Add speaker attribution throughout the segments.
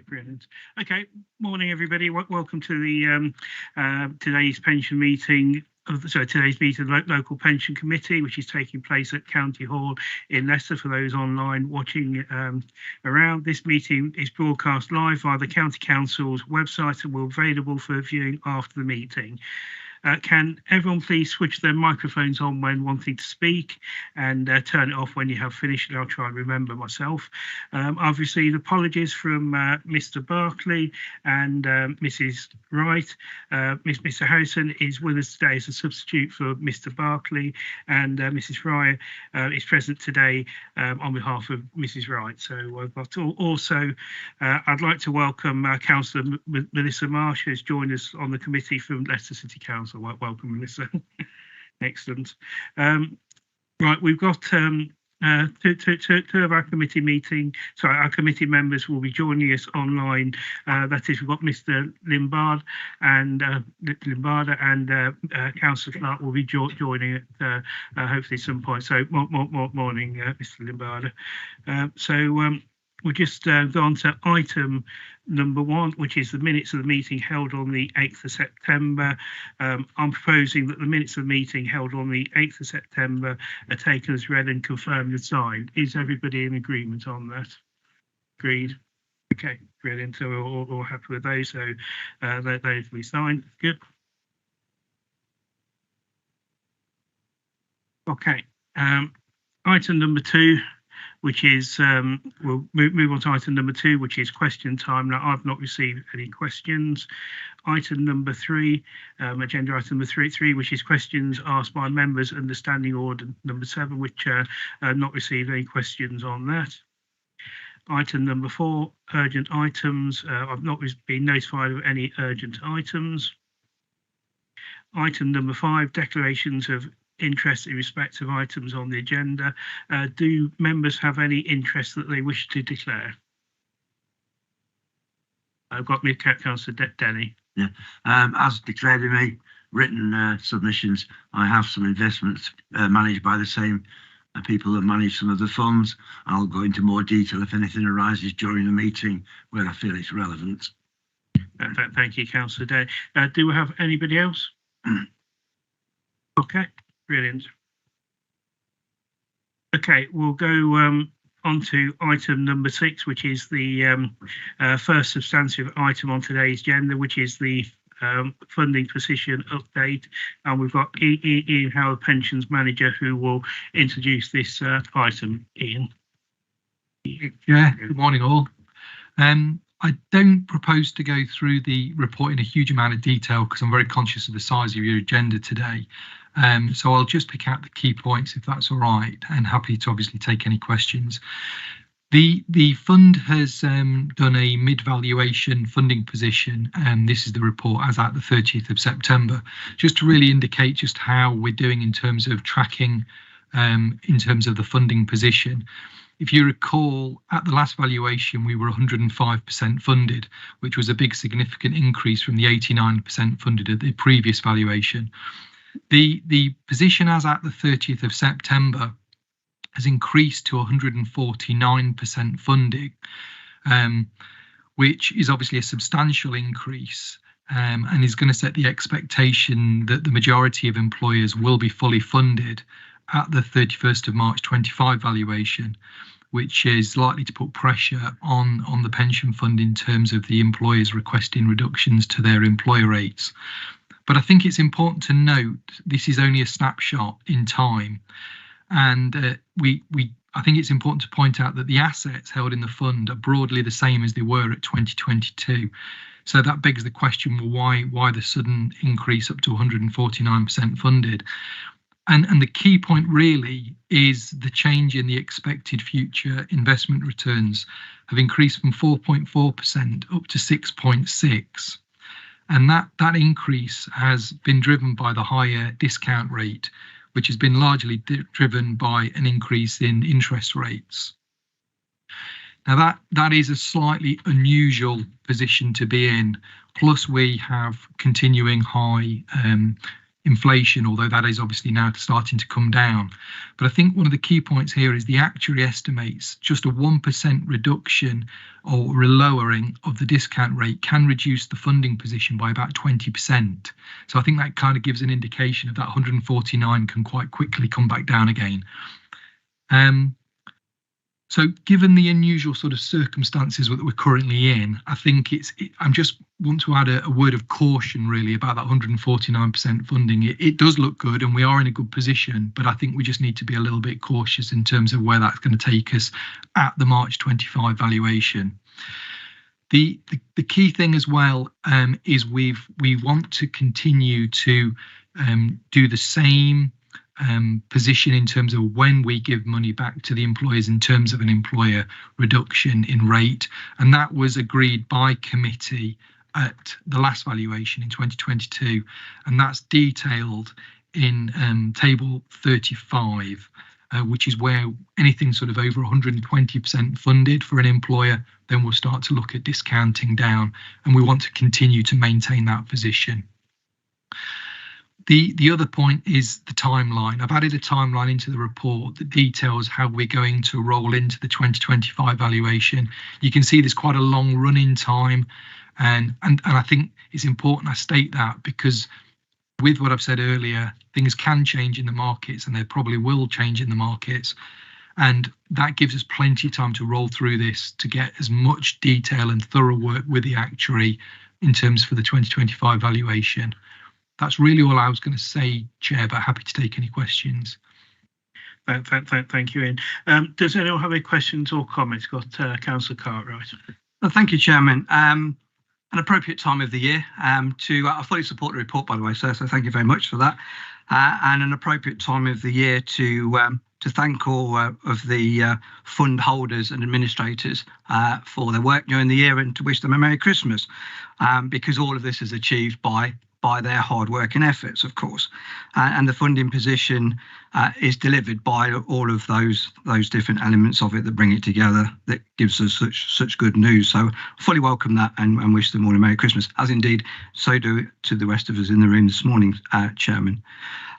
Speaker 1: Brilliant. Okay, morning everybody. Welcome to the today's pension meeting. Today's meeting of the local pension committee, which is taking place at County Hall in Leicester. For those online watching around, this meeting is broadcast live via the County Council's website and will be available for viewing after the meeting. Can everyone please switch their microphones on when wanting to speak and turn it off when you have finished, and I'll try and remember myself. I've received apologies from Mr. Barclay and Mrs. Wright. Mr. Harrison is with us today as a substitute for Mr. Barclay, and Mrs. Fryer is present today on behalf of Mrs. Wright. So, but also I'd like to welcome Councillor Melissa Marsh, who's joined us on the committee from Leicester City Council. Welcome, Melissa. Excellent. Right, we've got two of our committee our committee members will be joining us online. That is, we've got Mr. Limbard and Councillor Clark will be joining at hopefully some point. So morning, Mr. Limbard. We'll just go on to item number 1, which is the minutes of the meeting held on the 8th of September. I'm proposing that the minutes of the meeting held on the 8th of September are taken as read and confirmed and signed. Is everybody in agreement on that? Agreed? Okay, brilliant. So we're all happy with those. So those will be signed. Good. Okay. Item number 2. Which is, we'll move on to item number 2, which is question time. Now, I've not received any questions. Item number 3, agenda item number 3, which is questions asked by members under standing order number 7, which not received any questions on that. Item number 4, urgent items. I've not been notified of any urgent items. Item number 5, declarations of interest in respect of items on the agenda. Do members have any interest that they wish to declare? I've got me Councillor Denny.
Speaker 2: Yeah, as declared in my written submissions, I have some investments managed by the same people that manage some of the funds. I'll go into more detail if anything arises during the meeting where I feel it's relevant.
Speaker 1: Thank you, Councillor Denny. Do we have anybody else? Okay. Brilliant. Okay, we'll go on to item number 6, which is the first substantive item on today's agenda, which is the funding position update. And we've got Ian Howard, Pensions Manager, who will introduce this item. Ian.
Speaker 3: Yeah, good morning all. I don't propose to go through the report in a huge amount of detail because I'm very conscious of the size of your agenda today. So I'll just pick out the key points if that's all right, and happy to obviously take any questions. The fund has done a mid-valuation funding position, and this is the report as at the 30th of September, just to really indicate just how we're doing in terms of tracking in terms of the funding position. If you recall, at the last valuation, we were 105% funded, which was a big significant increase from the 89% funded at the previous valuation. The position as at the 30th of September has increased to 149% funding, which is obviously a substantial increase and is going to set the expectation that the majority of employers will be fully funded at the 31st of March 25 valuation, which is likely to put pressure on the pension fund in terms of the employers requesting reductions to their employer rates. But I think it's important to note this is only a snapshot in time, and I think it's important to point out that the assets held in the fund are broadly the same as they were at 2022. So that begs the question, well, why the sudden increase up to 149% funded? And the key point really is the change in the expected future investment returns have increased from 4.4% up to 6.6%. And that increase has been driven by the higher discount rate, which has been largely driven by an increase in interest rates. Now that is a slightly unusual position to be in. Plus we have continuing high inflation, although that is obviously now starting to come down. But I think one of the key points here is the actuary estimates just a 1% reduction or a lowering of the discount rate can reduce the funding position by about 20%. So I think that kind of gives an indication of that 149 can quite quickly come back down again. So given the unusual sort of circumstances that we're currently in, I think I'm just want to add a word of caution really about that 149% funding. It does look good and we are in a good position, but I think we just need to be a little bit cautious in terms of where that's going to take us at the March 25 valuation. The key thing as well is we want to continue to do the same position in terms of when we give money back to the employers in terms of an employer reduction in rate, and that was agreed by committee at the last valuation in 2022, and that's detailed in table 35, which is where anything sort of over 120% funded for an employer, then we'll start to look at discounting down, and we want to continue to maintain that position. The other point is the timeline. I've added a timeline into the report that details how we're going to roll into the 2025 valuation. You can see there's quite a long run-in time, and I think it's important I state that because with what I've said earlier, things can change in the markets and they probably will change in the markets. And that gives us plenty of time to roll through this to get as much detail and thorough work with the actuary in terms for the 2025 valuation. That's really all I was going to say, Chair, but happy to take any questions.
Speaker 1: Thank you, Ian. Does anyone have any questions or comments? Got Councillor Cartwright.
Speaker 4: Well, thank you, Chairman. An appropriate time of the year I fully support the report, by the way, sir, so thank you very much for that. And an appropriate time of the year to thank all of the fund holders and administrators for their work during the year and to wish them a Merry Christmas, because all of this is achieved by their hard work and efforts, of course, and the funding position is delivered by all of those different elements of it that bring it together, that gives us such good news. So fully welcome that and wish them all a Merry Christmas, as indeed so do to the rest of us in the room this morning, Chairman.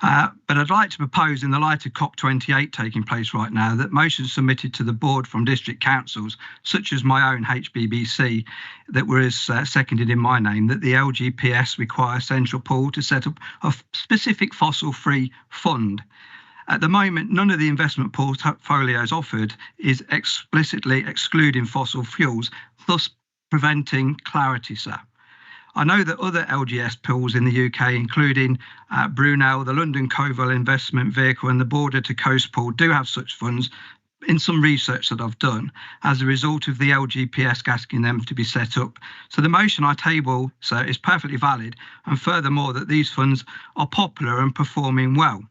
Speaker 4: But I'd like to propose, in the light of COP28 taking place right now, that motions submitted to the board from district councils, such as my own HBBC, that were seconded in my name, that the LGPS require Central Pool to set up a specific fossil-free fund. At the moment, none of the investment portfolios offered is explicitly excluding fossil fuels, thus preventing clarity, sir. I know that other LGS pools in the UK, including Brunel, the London Coval Investment Vehicle and the Border to Coast Pool, do have such funds in some research that I've done as a result of the LGPS asking them to be set up. So the motion I table, sir, is perfectly valid, and furthermore that these funds are popular and performing well.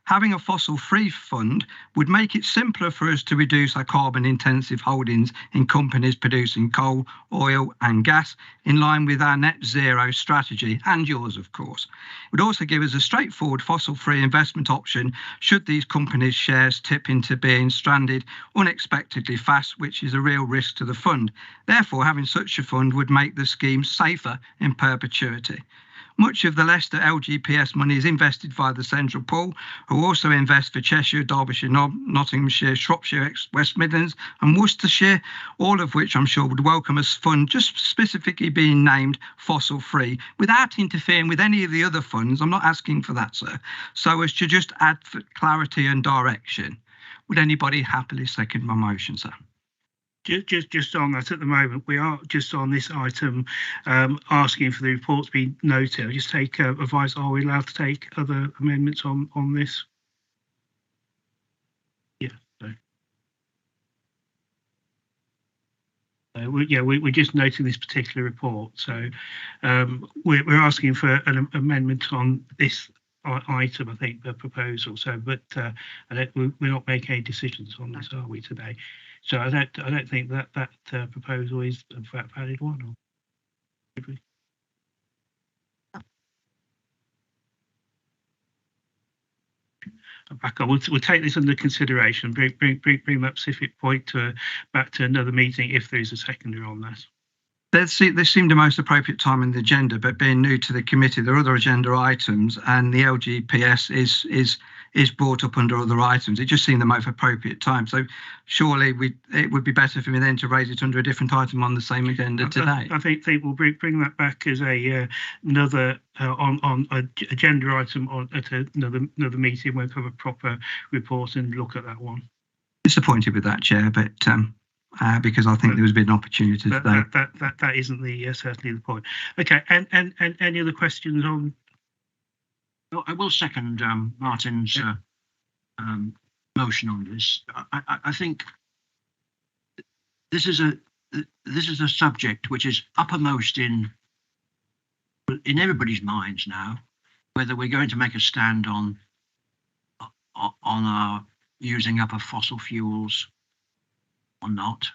Speaker 4: Having a fossil-free fund would make it simpler for us to reduce our carbon-intensive holdings in companies producing coal, oil and gas in line with our net zero strategy, and yours, of course. It would also give us a straightforward fossil-free investment option should these companies' shares tip into being stranded unexpectedly fast, which is a real risk to the fund. Therefore, having such a fund would make the scheme safer in perpetuity. Much of the Leicester LGPS money is invested via the Central Pool, who also invest for Cheshire, Derbyshire, Nottinghamshire, Shropshire, West Midlands and Worcestershire, all of which I'm sure would welcome a fund just specifically being named fossil free without interfering with any of the other funds. I'm not asking for that, sir. So as to just add for clarity and direction. Would anybody happily second my motion, sir?
Speaker 1: Just on that, at the moment, we are just on this item asking for the report to be noted. I just take advice, are we allowed to take other amendments on this? Yeah. We're just noting this particular report. So we're asking for an amendment on this item, I think, the proposal. So, but we're not making any decisions on this, are we, today? So I don't think that proposal is a valid one. Back on. We'll take this under consideration. Bring that specific point back to another meeting if there is a seconder on that.
Speaker 4: This seemed the most appropriate time in the agenda, but being new to the committee, there are other agenda items, and the LGPS is brought up under other items. It just seemed the most appropriate time. So surely it would be better for me then to raise it under a different item on the same agenda today.
Speaker 1: I think we'll bring that back as another on agenda item at another meeting. We'll have a proper report and look at that one.
Speaker 4: Disappointed with that, Chair, but because I think there was a bit of an opportunity today.
Speaker 1: That isn't certainly the point. Okay, and any other questions on?
Speaker 5: Well, I will second Martin's motion on this. I think this is a subject which is uppermost in everybody's minds now, whether we're going to make a stand on our using up of fossil fuels or not.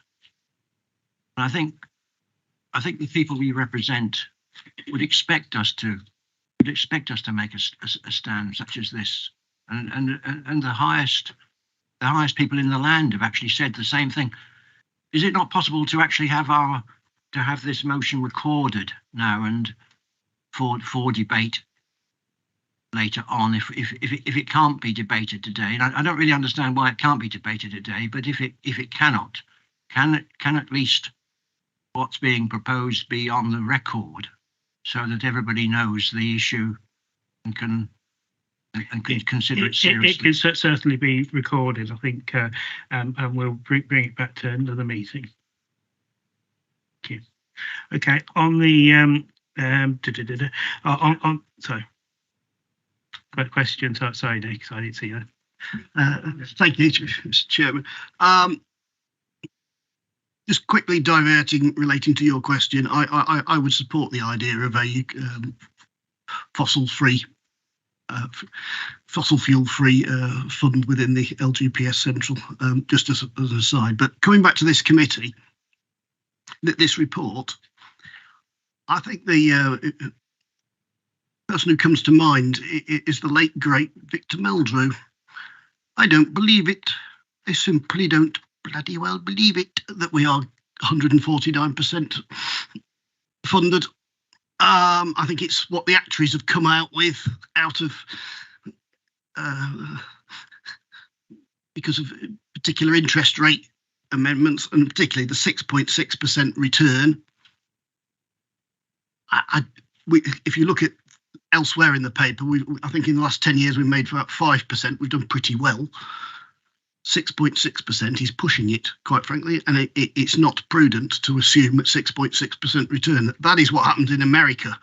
Speaker 5: And I think the people we represent would expect us to make a stand such as this, and the highest people in the land have actually said the same thing. Is it not possible to actually have this motion recorded now and for debate later on if it can't be debated today? And I don't really understand why it can't be debated today, but if it cannot, can at least what's being proposed be on the record so that everybody knows the issue and can consider it seriously?
Speaker 1: It can certainly be recorded, I think, and we'll bring it back to another meeting. Thank you. Okay, on the sorry. Question. Sorry, Nick. I didn't see that.
Speaker 6: Thank you, Mr. Chairman. Just quickly relating to your question, I would support the idea of a fossil fuel-free fund within the LGPS Central, just as an aside. But coming back to this committee, this report, I think the person who comes to mind is the late, great Victor Meldrew. I don't believe it. I simply don't bloody well believe it that we are 149% funded. I think it's what the actuaries have come out with because of particular interest rate amendments, and particularly the 6.6% return. If you look at elsewhere in the paper, I think in the last 10 years we've made about 5%. We've done pretty well. 6.6% is pushing it, quite frankly, and it's not prudent to assume at 6.6% return. That is what happened in America.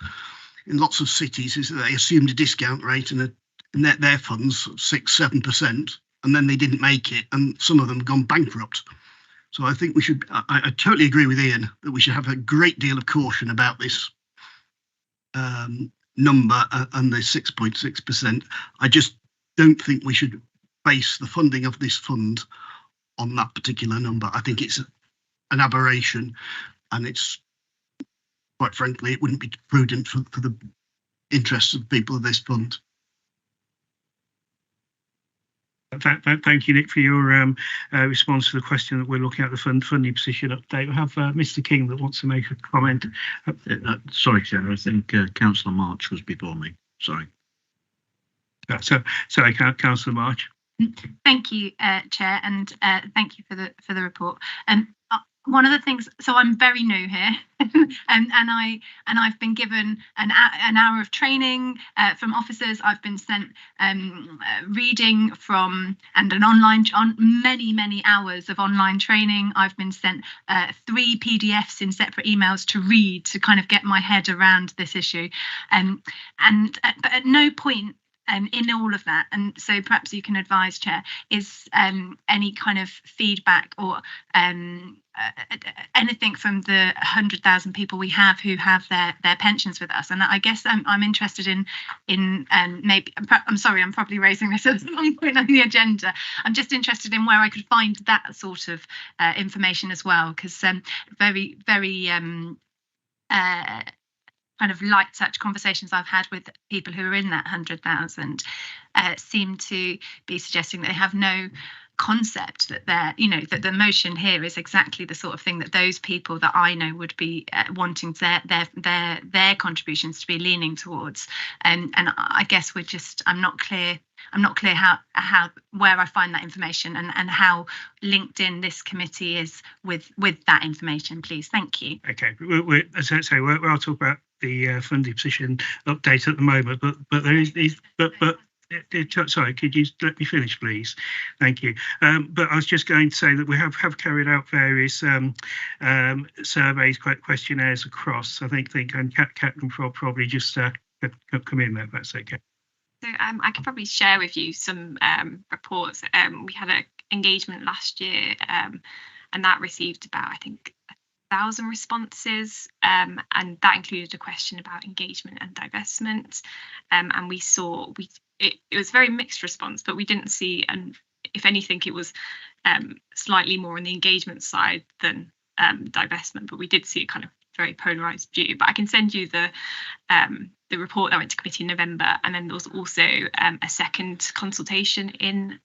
Speaker 6: In lots of cities, is that they assumed a discount rate and their funds 6-7%, and then they didn't make it, and some of them have gone bankrupt. So I think we should. I totally agree with Ian that we should have a great deal of caution about this number and the 6.6%. I just don't think we should base the funding of this fund on that particular number. I think it's an aberration, and it's, quite frankly, it wouldn't be prudent for the interests of people of this fund.
Speaker 1: Thank you, Nick, for your response to the question that we're looking at the funding position update. We have Mr. King that wants to make a comment.
Speaker 5: Sorry, Chair. I think Councillor March was before me. Sorry.
Speaker 1: Sorry, Councillor March.
Speaker 7: Thank you, Chair, and thank you for the report. One of the things, so I'm very new here, and I've been given an hour of training from officers. I've been sent reading from and many hours of online training. I've been sent 3 PDFs in separate emails to read to kind of get my head around this issue, but at no point in all of that, and so perhaps you can advise, Chair, is any kind of feedback or anything from the 100,000 people we have who have their pensions with us. And I guess I'm interested in maybe, I'm sorry, I'm probably raising this at the wrong point on the agenda. I'm just interested in where I could find that sort of information as well, because very kind of light touch conversations I've had with people who are in that 100,000 seem to be suggesting that they have no concept that that the motion here is exactly the sort of thing that those people that I know would be wanting their contributions to be leaning towards, and I guess I'm not clear how where I find that information and how linked in this committee is with that information, please. Thank you.
Speaker 1: Okay, as I say, we'll talk about the funding position update at the moment, but there is sorry, could you let me finish, please? Thank you. But I was just going to say that we have carried out various surveys, questionnaires across. I think and Kat can probably just come in there, if that's okay.
Speaker 8: So I could probably share with you some reports. We had an engagement last year, and that received about, I think, 1,000 responses, and that included a question about engagement and divestment. And we saw it was a very mixed response, but we didn't see, and if anything, it was slightly more on the engagement side than divestment. But we did see a kind of very polarized view. But I can send you the report that went to committee in November, and then there was also a second consultation in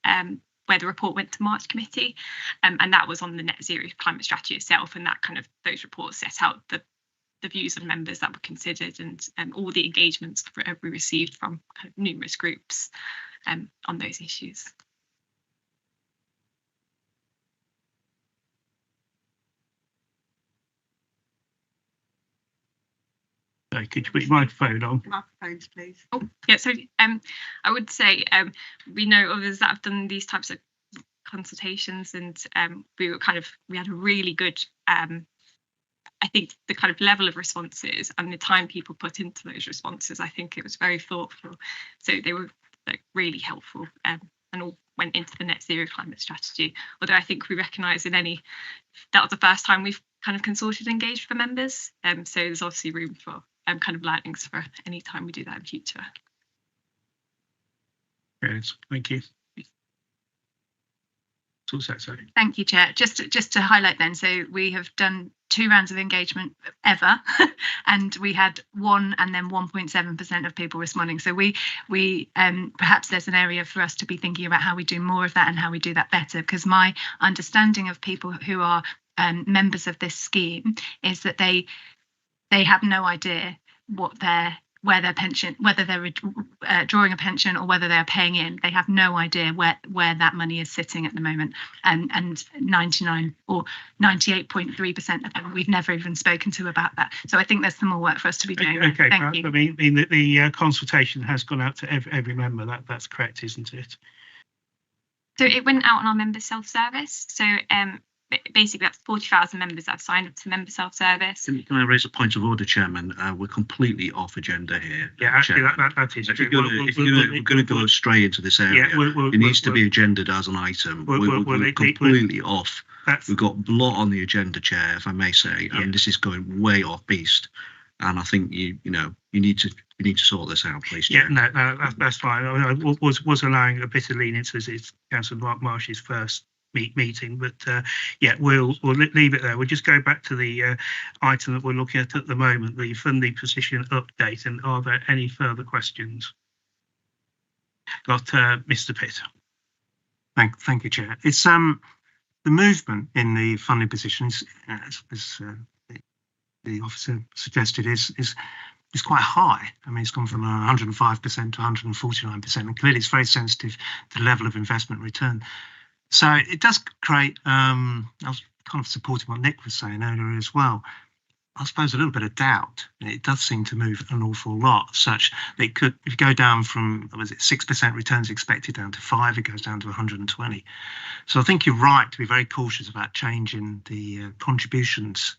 Speaker 8: where the report went to March committee, and that was on the net zero climate strategy itself, and that those reports set out the views of members that were considered and all the engagements we received from kind of numerous groups on those issues.
Speaker 1: Could you put your microphone on?
Speaker 8: Microphones, please. Oh, yeah. So I would say we know others that have done these types of consultations, and we had a really good. I think the kind of level of responses and the time people put into those responses, I think it was very thoughtful. So they were really helpful, and all went into the net zero climate strategy. Although I think we recognise that was the first time we've kind of consulted and engaged with members. So there's obviously room for kind of learnings for any time we do that in future.
Speaker 1: Great, thank you. Sorry.
Speaker 7: Thank you, Chair. Just to highlight then, so we have done 2 rounds of engagement ever, and we had 1 and then 1.7% of people responding. So we perhaps there's an area for us to be thinking about how we do more of that and how we do that better, because my understanding of people who are members of this scheme is that they have no idea where their pension, whether they're drawing a pension or whether they're paying in. They have no idea where that money is sitting at the moment, and 99 or 98.3% of them we've never even spoken to about that. So I think there's some more work for us to be doing.
Speaker 1: Okay,
Speaker 7: thank you.
Speaker 1: I mean the consultation has gone out to every member. That's correct, isn't it?
Speaker 8: So it went out on our member self-service. So basically that's 40,000 members that have signed up to member self-service.
Speaker 5: Can I raise a point of order, Chairman? We're completely off agenda here.
Speaker 1: Yeah, actually that is true.
Speaker 5: If we're going to go straight into this area, it needs to be agendaed as an item. We're completely off. We've got a lot on the agenda, Chair, if I may say, and this is going way off beast. And I think you need to sort this out, please, Chair.
Speaker 1: Yeah, no, that's fine. I was allowing a bit of lenience as it's Councillor Marsh's first meeting, but we'll leave it there. We'll just go back to the item that we're looking at the moment, the funding position update. And are there any further questions? Got Mr. Pitt.
Speaker 9: Thank you, Chair. It's the movement in the funding position is, as the officer suggested, is quite high. I mean, it's gone from 105% to 149%, and clearly it's very sensitive to the level of investment return. So it does create, I was kind of supporting what Nick was saying earlier as well, I suppose a little bit of doubt. It does seem to move an awful lot, such that it could, if you go down from, 6% returns expected down to 5, it goes down to 120. So I think you're right to be very cautious about changing the contributions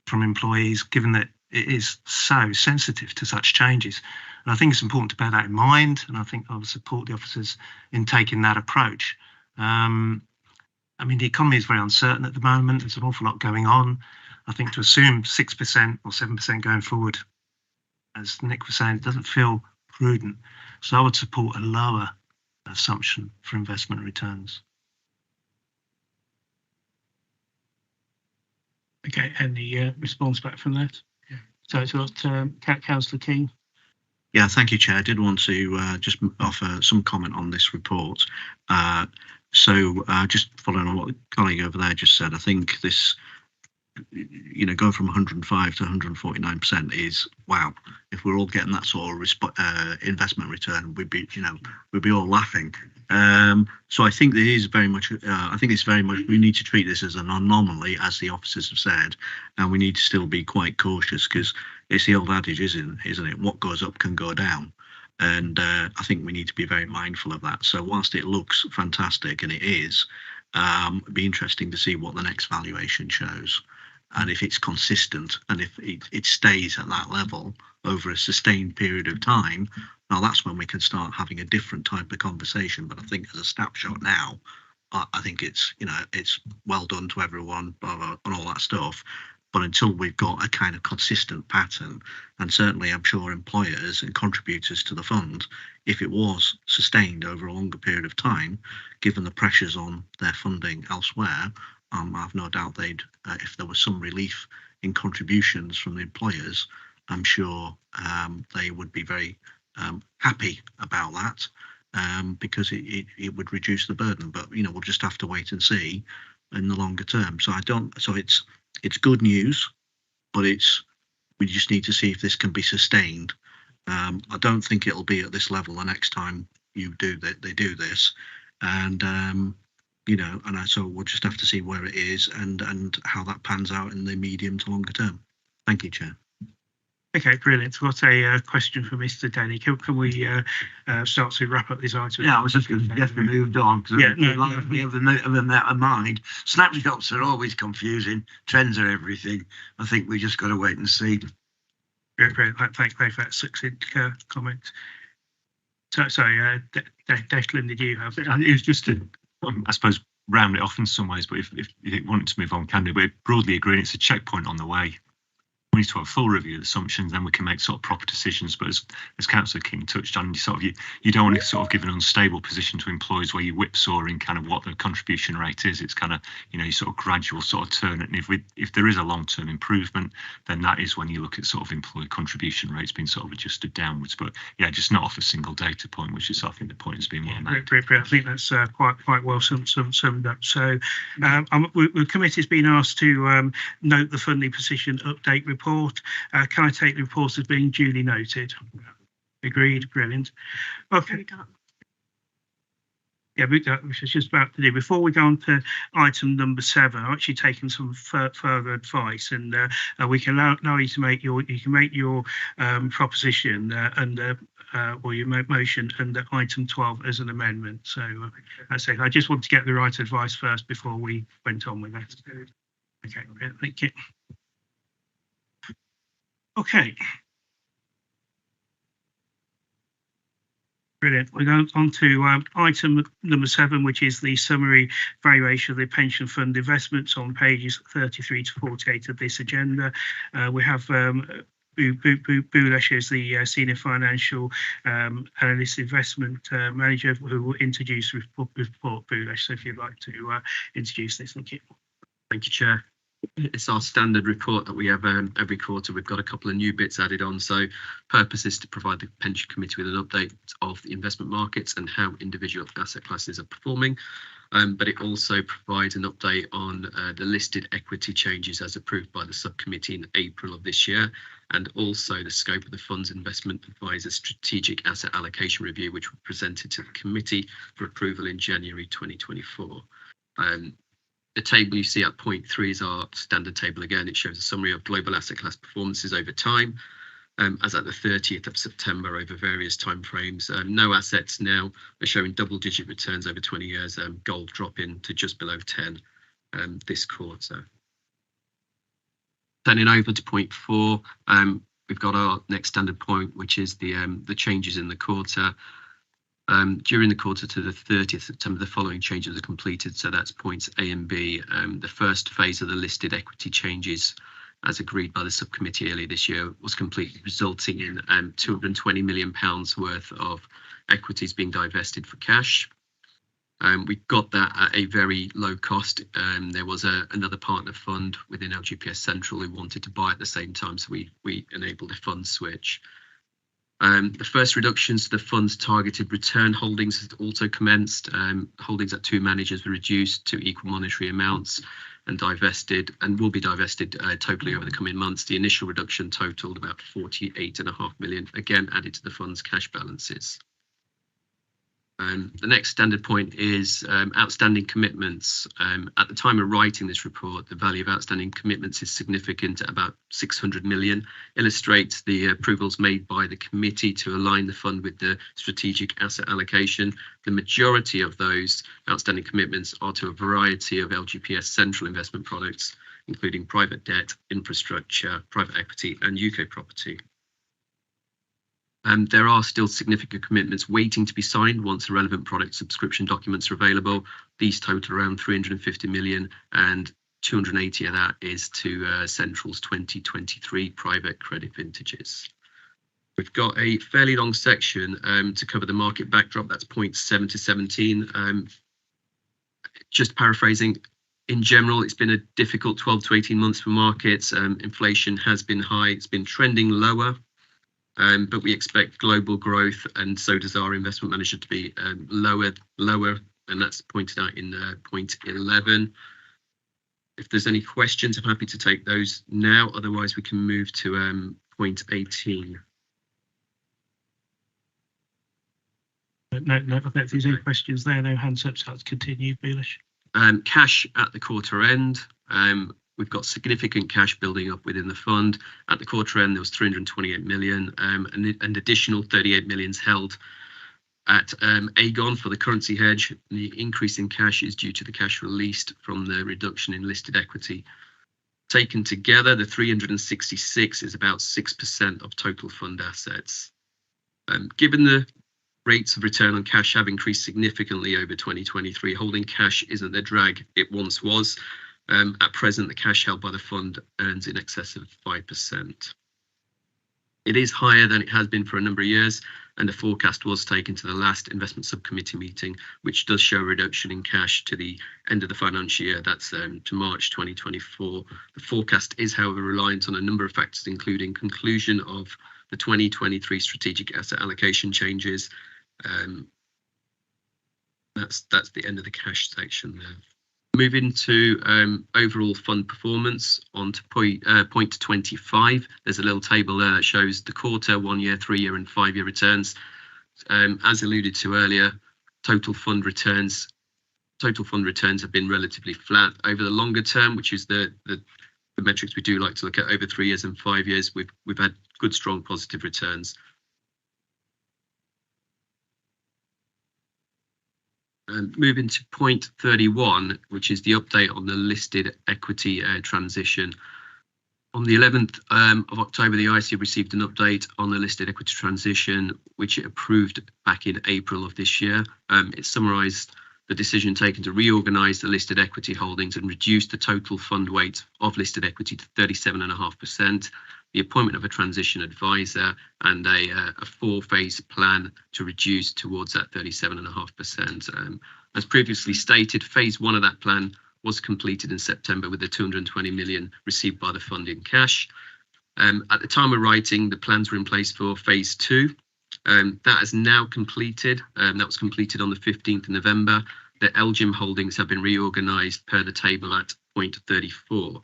Speaker 9: from employees, given that it is so sensitive to such changes. And I think it's important to bear that in mind, and I think I would support the officers in taking that approach. I mean, the economy is very uncertain at the moment. There's an awful lot going on. I think to assume 6% or 7% going forward, as Nick was saying, it doesn't feel prudent. So I would support a lower assumption for investment returns.
Speaker 1: Okay, any response back from that? Yeah. So it's got Councillor King.
Speaker 5: Yeah, thank you, Chair. I did want to just offer some comment on this report. So just following on what the colleague over there just said, I think this, going from 105 to 149% is wow. If we're all getting that sort of investment return, we'd be all laughing. So I think there is very much. I think it's very much. We need to treat this as an anomaly, as the officers have said, and we need to still be quite cautious because it's the old adage, isn't it? What goes up can go down. And I think we need to be very mindful of that. So whilst it looks fantastic, and it is, it'd be interesting to see what the next valuation shows. And if it's consistent and if it stays at that level over a sustained period of time, now that's when we can start having a different type of conversation. But I think as a snapshot now, I think it's well done to everyone, blah, blah, and all that stuff. But until we've got a kind of consistent pattern, and certainly I'm sure employers and contributors to the fund, if it was sustained over a longer period of time, given the pressures on their funding elsewhere, I have no doubt they'd, if there was some relief in contributions from the employers, I'm sure they would be very happy about that because it would reduce the burden. But we'll just have to wait and see in the longer term. So it's good news, but we just need to see if this can be sustained. I don't think it'll be at this level the next time they do this, and so we'll just have to see where it is and how that pans out in the medium to longer term. Thank you, Chair.
Speaker 1: Okay, brilliant. We've got a question for Mr. Denny. Can we start to wrap up this item?
Speaker 2: Yeah, I was just going to get moved on because we have a mind. Snapshots are always confusing. Trends are everything. I think we just got to wait and see.
Speaker 1: Great. Thank you for that succinct comment. So, sorry, Declan, did you have?
Speaker 10: It was just to, I suppose, round it off in some ways. But if you wanted to move on, can do. But broadly agreeing, it's a checkpoint on the way. We need to have a full review of the assumptions, then we can make sort of proper decisions. But as Councillor King touched on, you don't want to sort of give an unstable position to employees where you whipsawing kind of what the contribution rate is. It's kind of you sort of gradual sort of turn it. And if there is a long-term improvement, then that is when you look at sort of employee contribution rates being sort of adjusted downwards. But yeah, just not off a single data point, which is I think the point has been well made.
Speaker 1: Great. I think that's quite well summed up. So the committee's been asked to note the funding position update report. Can I take the report as being duly noted? Agreed. Brilliant. Okay. Yeah, which I was just about to do. Before we go on to item number 7, I've actually taken some further advice, and we can allow you to make your proposition or your motion under item 12 as an amendment. So I just want to get the right advice first before we went on with that. Okay, thank you. Okay. Brilliant. We're going on to item number 7, which is the summary valuation of the pension fund investments on pages 33 to 48 of this agenda. We have Bhulesh is the Senior Financial Analyst Investment Manager who will introduce the report. Bhulesh, so if you'd like to introduce this, thank you.
Speaker 11: Thank you, Chair. It's our standard report that we have every quarter. We've got a couple of new bits added on. So purpose is to provide the pension committee with an update of the investment markets and how individual asset classes are performing. But it also provides an update on the listed equity changes as approved by the subcommittee in April of this year, and also the scope of the fund's investment advisor strategic asset allocation review, which was presented to the committee for approval in January 2024. The table you see at point 3 is our standard table again. It shows a summary of global asset class performances over time, as at the 30th of September over various timeframes. No assets now are showing double-digit returns over 20 years. Gold dropping to just below 10 this quarter. Turning over to point 4, we've got our next standard point, which is the changes in the quarter. During the quarter to the 30th of September, the following changes are completed. So that's points A and B. The first phase of the listed equity changes, as agreed by the subcommittee earlier this year, was completed, resulting in £220 million worth of equities being divested for cash. We got that at a very low cost. There was another partner fund within LGPS Central who wanted to buy at the same time, so we enabled a fund switch. The first reductions to the fund's targeted return holdings has also commenced. Holdings at 2 managers were reduced to equal monetary amounts and divested, and will be divested totally over the coming months. The initial reduction totaled about 48.5 million, again added to the fund's cash balances. The next standard point is outstanding commitments. At the time of writing this report, the value of outstanding commitments is significant at about 600 million, illustrates the approvals made by the committee to align the fund with the strategic asset allocation. The majority of those outstanding commitments are to a variety of LGPS central investment products, including private debt, infrastructure, private equity, and UK property. There are still significant commitments waiting to be signed once the relevant product subscription documents are available. These total around 350 million, and 280 of that is to Central's 2023 private credit vintages. We've got a fairly long section to cover the market backdrop. That's points 7 to 17. Just paraphrasing, in general, it's been a difficult 12 to 18 months for markets. Inflation has been high. It's been trending lower. But we expect global growth, and so does our investment manager, to be lower, and that's pointed out in point 11. If there's any questions, I'm happy to take those now. Otherwise, we can move to point 18.
Speaker 1: No, I don't think there's any questions there. No hands up, so let's continue, Beelish.
Speaker 11: Cash at the quarter end. We've got significant cash building up within the fund. At the quarter end, there was 328 million, and additional 38 millions held at Aegon for the currency hedge. The increase in cash is due to the cash released from the reduction in listed equity. Taken together, the 366 is about 6% of total fund assets. Given the rates of return on cash have increased significantly over 2023, holding cash isn't the drag it once was. At present, the cash held by the fund earns in excess of 5%. It is higher than it has been for a number of years, and the forecast was taken to the last investment subcommittee meeting, which does show a reduction in cash to the end of the financial year. That's to March 2024. The forecast is, however, reliant on a number of factors, including conclusion of the 2023 strategic asset allocation changes. That's the end of the cash section there. Moving to overall fund performance, on to point 25. There's a little table there that shows the quarter, 1 year, 3 year, and 5 year returns. As alluded to earlier, total fund returns have been relatively flat over the longer term, which is the metrics we do like to look at. Over 3 years and 5 years, we've had good, strong, positive returns. Moving to point 31, which is the update on the listed equity transition. On the 11th of October, the IC received an update on the listed equity transition, which it approved back in April of this year. It summarised the decision taken to reorganise the listed equity holdings and reduce the total fund weight of listed equity to 37.5%. The appointment of a transition advisor, and a 4-phase plan to reduce towards that 37.5%. As previously stated, phase 1 of that plan was completed in September with the 220 million received by the fund in cash. At the time of writing, the plans were in place for phase 2. That has now completed. That was completed on the 15th of November. The LGIM holdings have been reorganised per the table at point 34.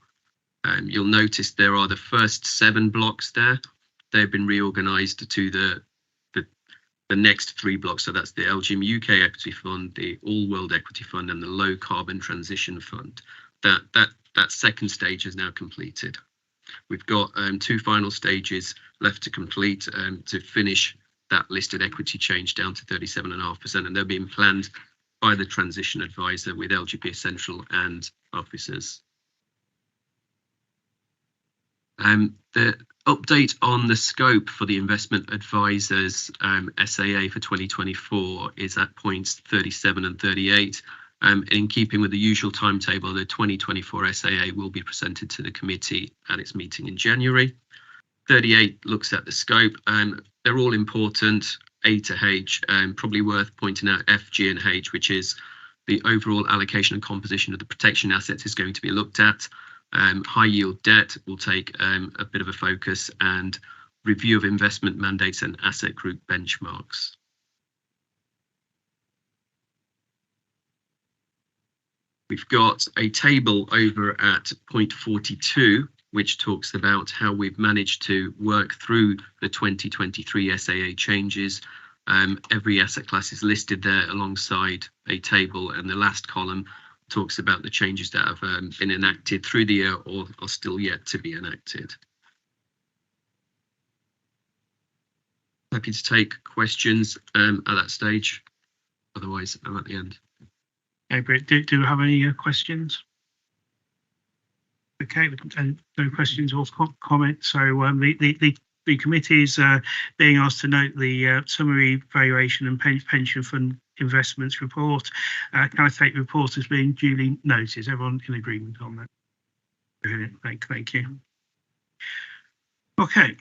Speaker 11: You'll notice there are the first 7 blocks there. They've been reorganised to the next 3 blocks. So that's the LGIM UK Equity Fund, the All World Equity Fund, and the Low Carbon Transition Fund. That second stage is now completed. We've got 2 final stages left to complete to finish that listed equity change down to 37.5%, and they're being planned by the transition advisor with LGPS Central and officers. The update on the scope for the investment advisors SAA for 2024 is at points 37 and 38. In keeping with the usual timetable, the 2024 SAA will be presented to the committee at its meeting in January. 38 looks at the scope. They're all important, A to H, probably worth pointing out F, G, and H, which is the overall allocation and composition of the protection assets is going to be looked at. High yield debt will take a bit of a focus, and review of investment mandates and asset group benchmarks. We've got a table over at point 42, which talks about how we've managed to work through the 2023 SAA changes. Every asset class is listed there alongside a table, and the last column talks about the changes that have been enacted through the year or are still yet to be enacted. Happy to take questions at that stage. Otherwise, I'm at the end.
Speaker 1: Okay, Britt, do you have any questions? Okay, and no questions or comments. So the committee is being asked to note the summary valuation and pension fund investments report. Can I take the report as being duly noted? Is everyone in agreement on that? Brilliant. Thank you. Okay.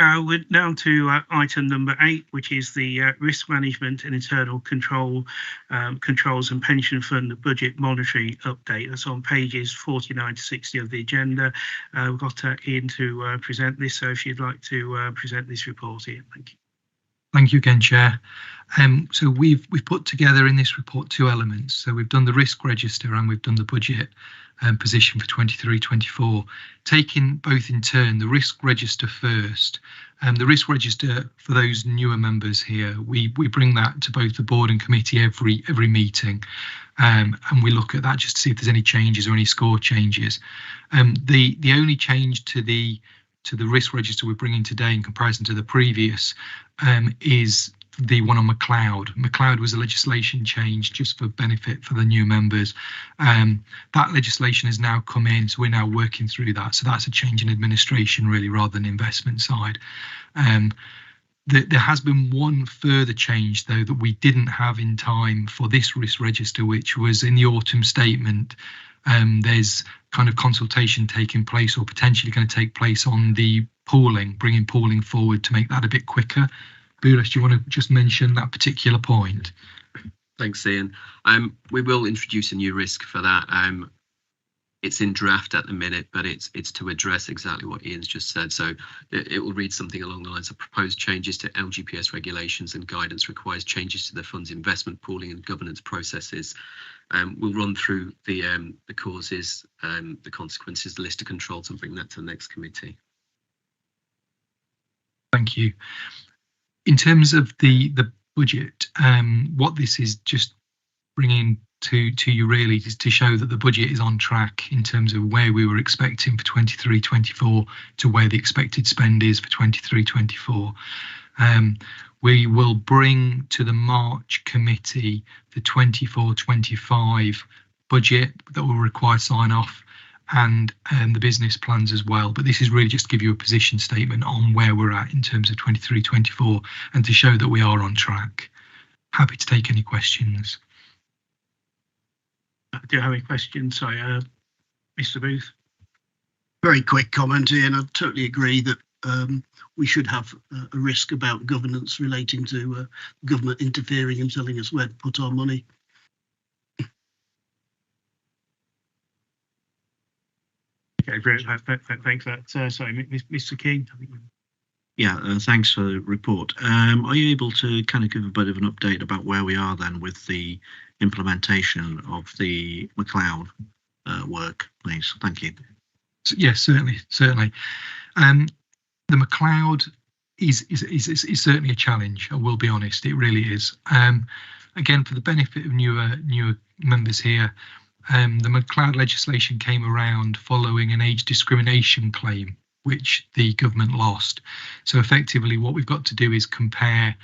Speaker 1: We're down to item number 8, which is the risk management and internal controls and pension fund budget monitoring update. That's on pages 49 to 60 of the agenda. We've got Ian to present this, so if you'd like to present this report, Ian, thank you.
Speaker 3: Thank you again, Chair. So we've put together in this report 2 elements. So we've done the risk register and we've done the budget position for 23-24, taking both in turn. The risk register first. The risk register, for those newer members here, we bring that to both the board and committee every meeting, and we look at that just to see if there's any changes or any score changes. The only change to the risk register we're bringing today in comparison to the previous is the one on McLeod. McLeod was a legislation change just for benefit for the new members. That legislation has now come in, so we're now working through that. So that's a change in administration really rather than investment side. There has been one further change though that we didn't have in time for this risk register, which was in the autumn statement. There's kind of consultation taking place or potentially going to take place on the pooling, bringing pooling forward to make that a bit quicker. Bulas, do you want to just mention that particular point?
Speaker 11: Thanks, Ian. We will introduce a new risk for that. It's in draft at the minute, but it's to address exactly what Ian's just said. So it will read something along the lines of proposed changes to LGPS regulations and guidance requires changes to the fund's investment pooling and governance processes. We'll run through the causes, the consequences, the list of controls, and bring that to the next committee.
Speaker 3: Thank you. In terms of the budget, what this is just bringing to you really is to show that the budget is on track in terms of where we were expecting for 23-24 to where the expected spend is for 23-24. We will bring to the March committee the 24-25 budget that will require sign off and the business plans as well. But this is really just to give you a position statement on where we're at in terms of 23-24 and to show that we are on track. Happy to take any questions.
Speaker 1: Do you have any questions? Sorry, Mr. Booth.
Speaker 6: Very quick comment, Ian. I totally agree that we should have a risk about governance relating to government interfering and telling us where to put our money.
Speaker 1: Okay, great. Thanks for that. Sorry, Mr. King.
Speaker 5: Yeah, thanks for the report. Are you able to kind of give a bit of an update about where we are then with the implementation of the McLeod work, please? Thank you.
Speaker 3: Yes, certainly. The McLeod is certainly a challenge. I will be honest, it really is. Again, for the benefit of newer members here, the McLeod legislation came around following an age discrimination claim, which the government lost. So effectively, what we've got to do is compare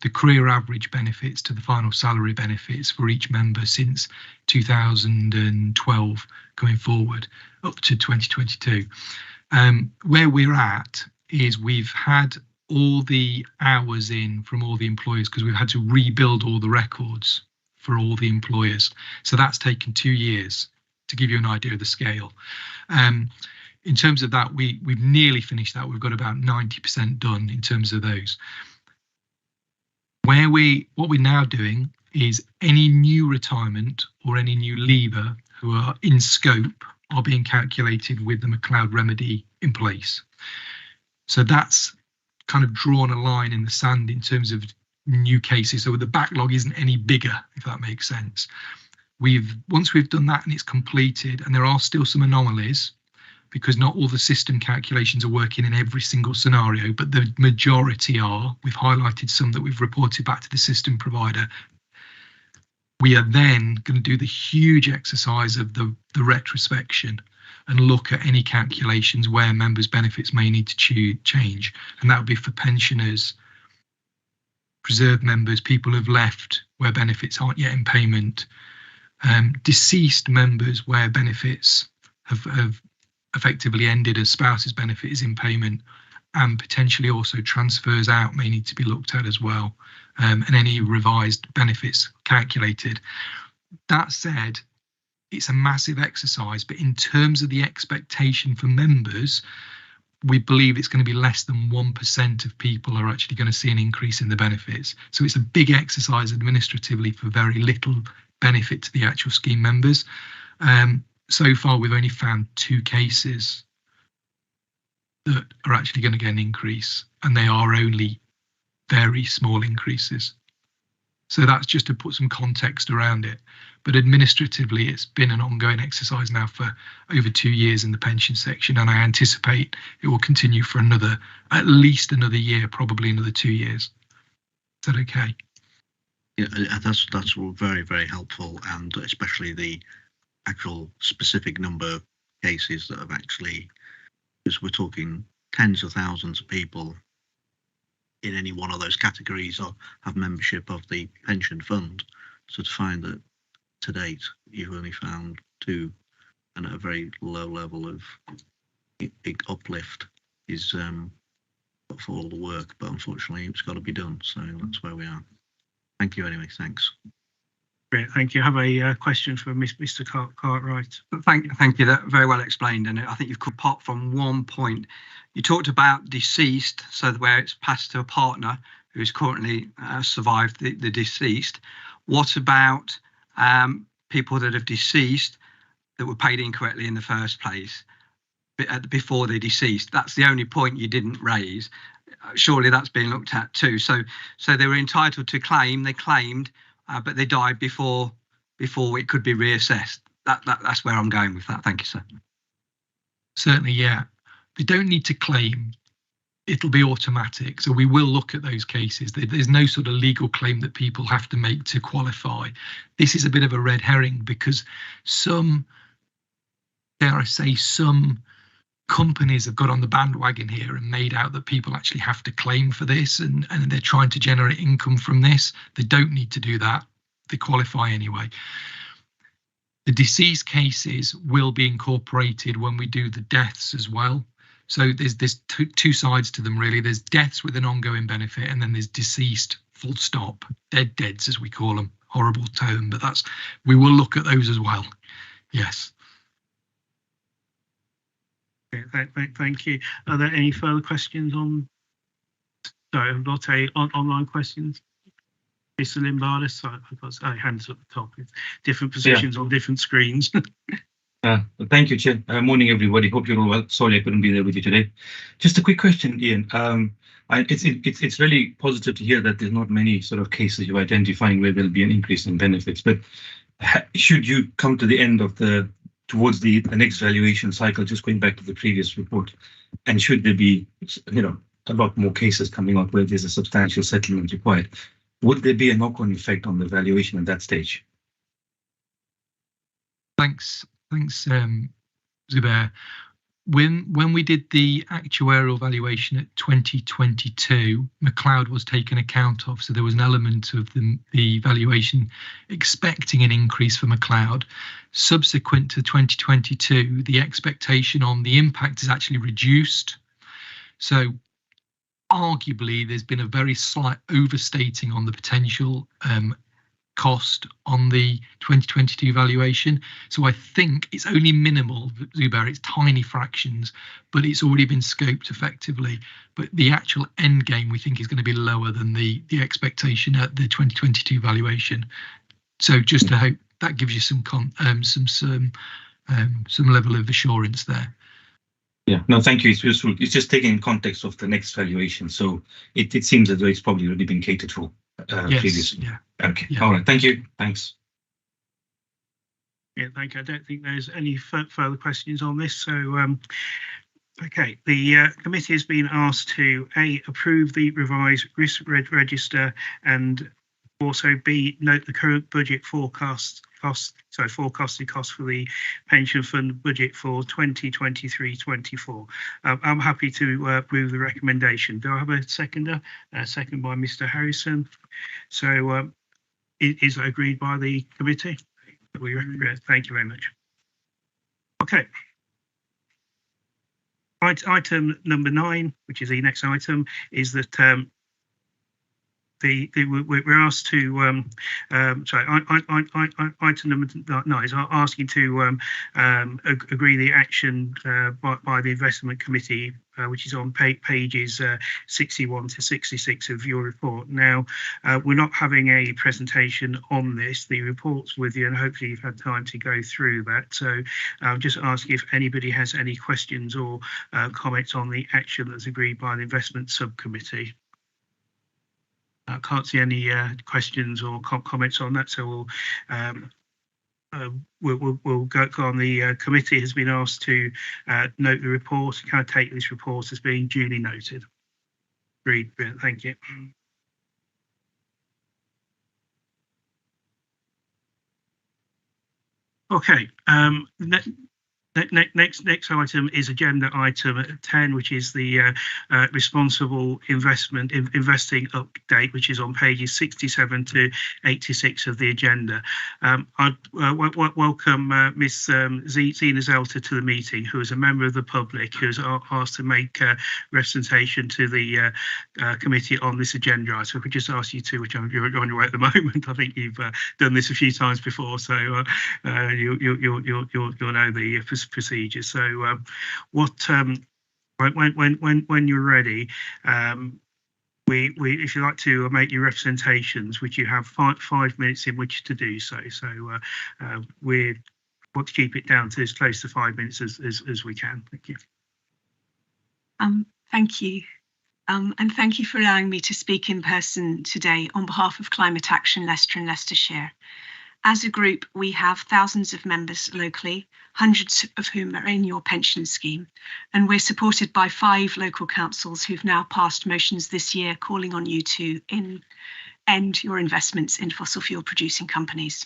Speaker 3: the career average benefits to the final salary benefits for each member since 2012 going forward up to 2022. Where we're at is we've had all the hours in from all the employers because we've had to rebuild all the records for all the employers. So that's taken 2 years to give you an idea of the scale. In terms of that, we've nearly finished that. We've got about 90% done in terms of those. What we're now doing is any new retirement or any new leaver who are in scope are being calculated with the McLeod remedy in place. So that's kind of drawn a line in the sand in terms of new cases, so the backlog isn't any bigger, if that makes sense. Once we've done that and it's completed, and there are still some anomalies because not all the system calculations are working in every single scenario, but the majority are. We've highlighted some that we've reported back to the system provider. We are then going to do the huge exercise of the retrospection and look at any calculations where members' benefits may need to change. And that would be for pensioners, preserved members, people who've left where benefits aren't yet in payment, deceased members where benefits have effectively ended as spouse's benefit is in payment, and potentially also transfers out may need to be looked at as well, and any revised benefits calculated. That said, it's a massive exercise, but in terms of the expectation for members, we believe it's going to be less than 1% of people are actually going to see an increase in the benefits. So it's a big exercise administratively for very little benefit to the actual scheme members. So far, we've only found 2 cases that are actually going to get an increase, and they are only very small increases. So that's just to put some context around it. But administratively, it's been an ongoing exercise now for over 2 years in the pension section, and I anticipate it will continue for at least another year, probably another 2 years. Is that okay?
Speaker 6: Yeah, that's all very, very helpful, and especially the actual specific number of cases that have actually, because we're talking tens of thousands of people in any one of those categories or have membership of the pension fund. So to find that to date you've only found 2 and at a very low level of uplift is for all the work, but unfortunately it's got to be done. So that's where we are. Thank you anyway. Thanks.
Speaker 1: Great, thank you. I have a question for Mr. Cartwright.
Speaker 4: Thank you. That very well explained, and I think you've come apart from one point. You talked about deceased, so where it's passed to a partner who's currently survived the deceased. What about people that have deceased that were paid incorrectly in the first place before they deceased? That's the only point you didn't raise. Surely that's being looked at too. So they were entitled to claim. They claimed. But they died before it could be reassessed. That's where I'm going with that. Thank you, sir.
Speaker 3: Certainly, yeah. They don't need to claim. It'll be automatic. So we will look at those cases. There's no sort of legal claim that people have to make to qualify. This is a bit of a red herring because some companies have got on the bandwagon here and made out that people actually have to claim for this and they're trying to generate income from this. They don't need to do that. They qualify anyway. The deceased cases will be incorporated when we do the deaths as well. So there's two sides to them really. There's deaths with an ongoing benefit, and then there's deceased full stop, deads as we call them. Horrible term, but we will look at those as well. Yes.
Speaker 1: Thank you. Are there any further questions on? Sorry, not online questions. Mr. Limbardis, I've got hands at the top. Different positions on different screens.
Speaker 12: Thank you, Chair. Morning, everybody. Hope you're all well. Sorry I couldn't be there with you today. Just a quick question, Ian. It's really positive to hear that there's not many sort of cases you're identifying where there'll be an increase in benefits. But should you come to the end of towards the next valuation cycle, just going back to the previous report, and should there be, a lot more cases coming out where there's a substantial settlement required, would there be a knock-on effect on the valuation at that stage?
Speaker 3: Thanks, Zubair. When we did the actuarial valuation at 2022, McLeod was taken account of, so there was an element of the valuation expecting an increase for McLeod. Subsequent to 2022, the expectation on the impact is actually reduced. So arguably, there's been a very slight overstating on the potential cost on the 2022 valuation. So I think it's only minimal, Zubair, it's tiny fractions, but it's already been scoped effectively. But the actual end game we think is going to be lower than the expectation at the 2022 valuation. So just to hope that gives you some level of assurance there.
Speaker 12: Yeah, no, thank you. It's useful. It's just taken in context of the next valuation. So it seems as though it's probably already been catered for
Speaker 3: Yes,
Speaker 12: previously.
Speaker 3: yeah.
Speaker 12: Okay.
Speaker 3: Yeah.
Speaker 12: All right. Thank you. Thanks.
Speaker 1: Yeah, thank you. I don't think there's any further questions on this. So, okay, the committee has been asked to A, approve the revised risk register, and also B, note the current budget forecasted cost for the pension fund budget for 2023-24. I'm happy to approve the recommendation. Do I have a seconder? Second by Mr. Harrison. So is that agreed by the committee? Thank you very much. Okay. Item number 9, which is the next item, is that we're asked to item number 9 is asking to agree the action by the investment committee, which is on pages 61 to 66 of your report. Now, we're not having a presentation on this. The report's with you, and hopefully you've had time to go through that. So I'll just ask if anybody has any questions or comments on the action that's agreed by the investment subcommittee. I can't see any questions or comments on that, so we'll go on. The committee has been asked to note the report. Can I take this report as being duly noted? Agreed. Thank you. Okay. Next item is agenda item 10, which is the responsible investing update, which is on pages 67 to 86 of the agenda. I'd welcome Miss Zena Zelter to the meeting, who is a member of the public who is asked to make representation to the committee on this agenda. So if we just ask you to, which you're on your way at the moment, I think you've done this a few times before, so you'll know the procedure. So when you're ready, if you like to make your representations, which you have 5 minutes in which to do so. So we want to keep it down to as close to 5 minutes as we can. Thank you.
Speaker 13: Thank you. And thank you for allowing me to speak in person today on behalf of Climate Action Leicester and Leicestershire. As a group, we have thousands of members locally, hundreds of whom are in your pension scheme, and we're supported by 5 local councils who've now passed motions this year calling on you to end your investments in fossil fuel producing companies.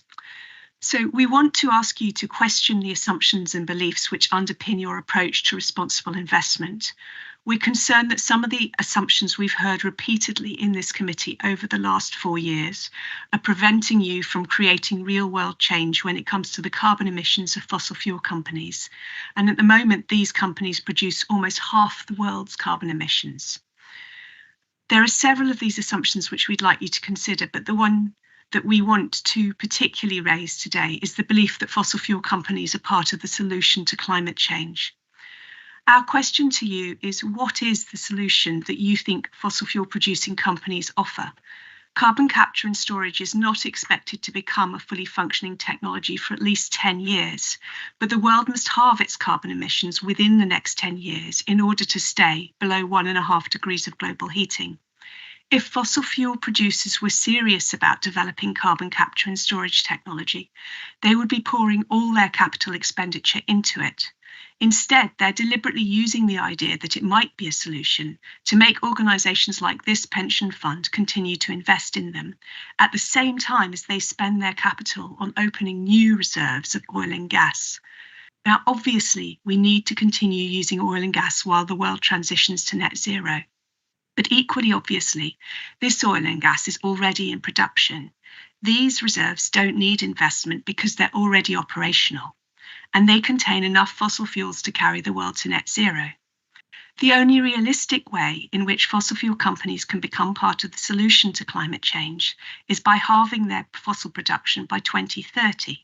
Speaker 13: So we want to ask you to question the assumptions and beliefs which underpin your approach to responsible investment. We're concerned that some of the assumptions we've heard repeatedly in this committee over the last 4 years are preventing you from creating real-world change when it comes to the carbon emissions of fossil fuel companies. And at the moment, these companies produce almost half the world's carbon emissions. There are several of these assumptions which we'd like you to consider, but the one that we want to particularly raise today is the belief that fossil fuel companies are part of the solution to climate change. Our question to you is, what is the solution that you think fossil fuel producing companies offer? Carbon capture and storage is not expected to become a fully functioning technology for at least 10 years, but the world must halve its carbon emissions within the next 10 years in order to stay below 1.5 degrees of global heating. If fossil fuel producers were serious about developing carbon capture and storage technology, they would be pouring all their capital expenditure into it. Instead, they're deliberately using the idea that it might be a solution to make organisations like this pension fund continue to invest in them, at the same time as they spend their capital on opening new reserves of oil and gas. Now, obviously, we need to continue using oil and gas while the world transitions to net zero. But equally obviously, this oil and gas is already in production. These reserves don't need investment because they're already operational, and they contain enough fossil fuels to carry the world to net zero. The only realistic way in which fossil fuel companies can become part of the solution to climate change is by halving their fossil production by 2030.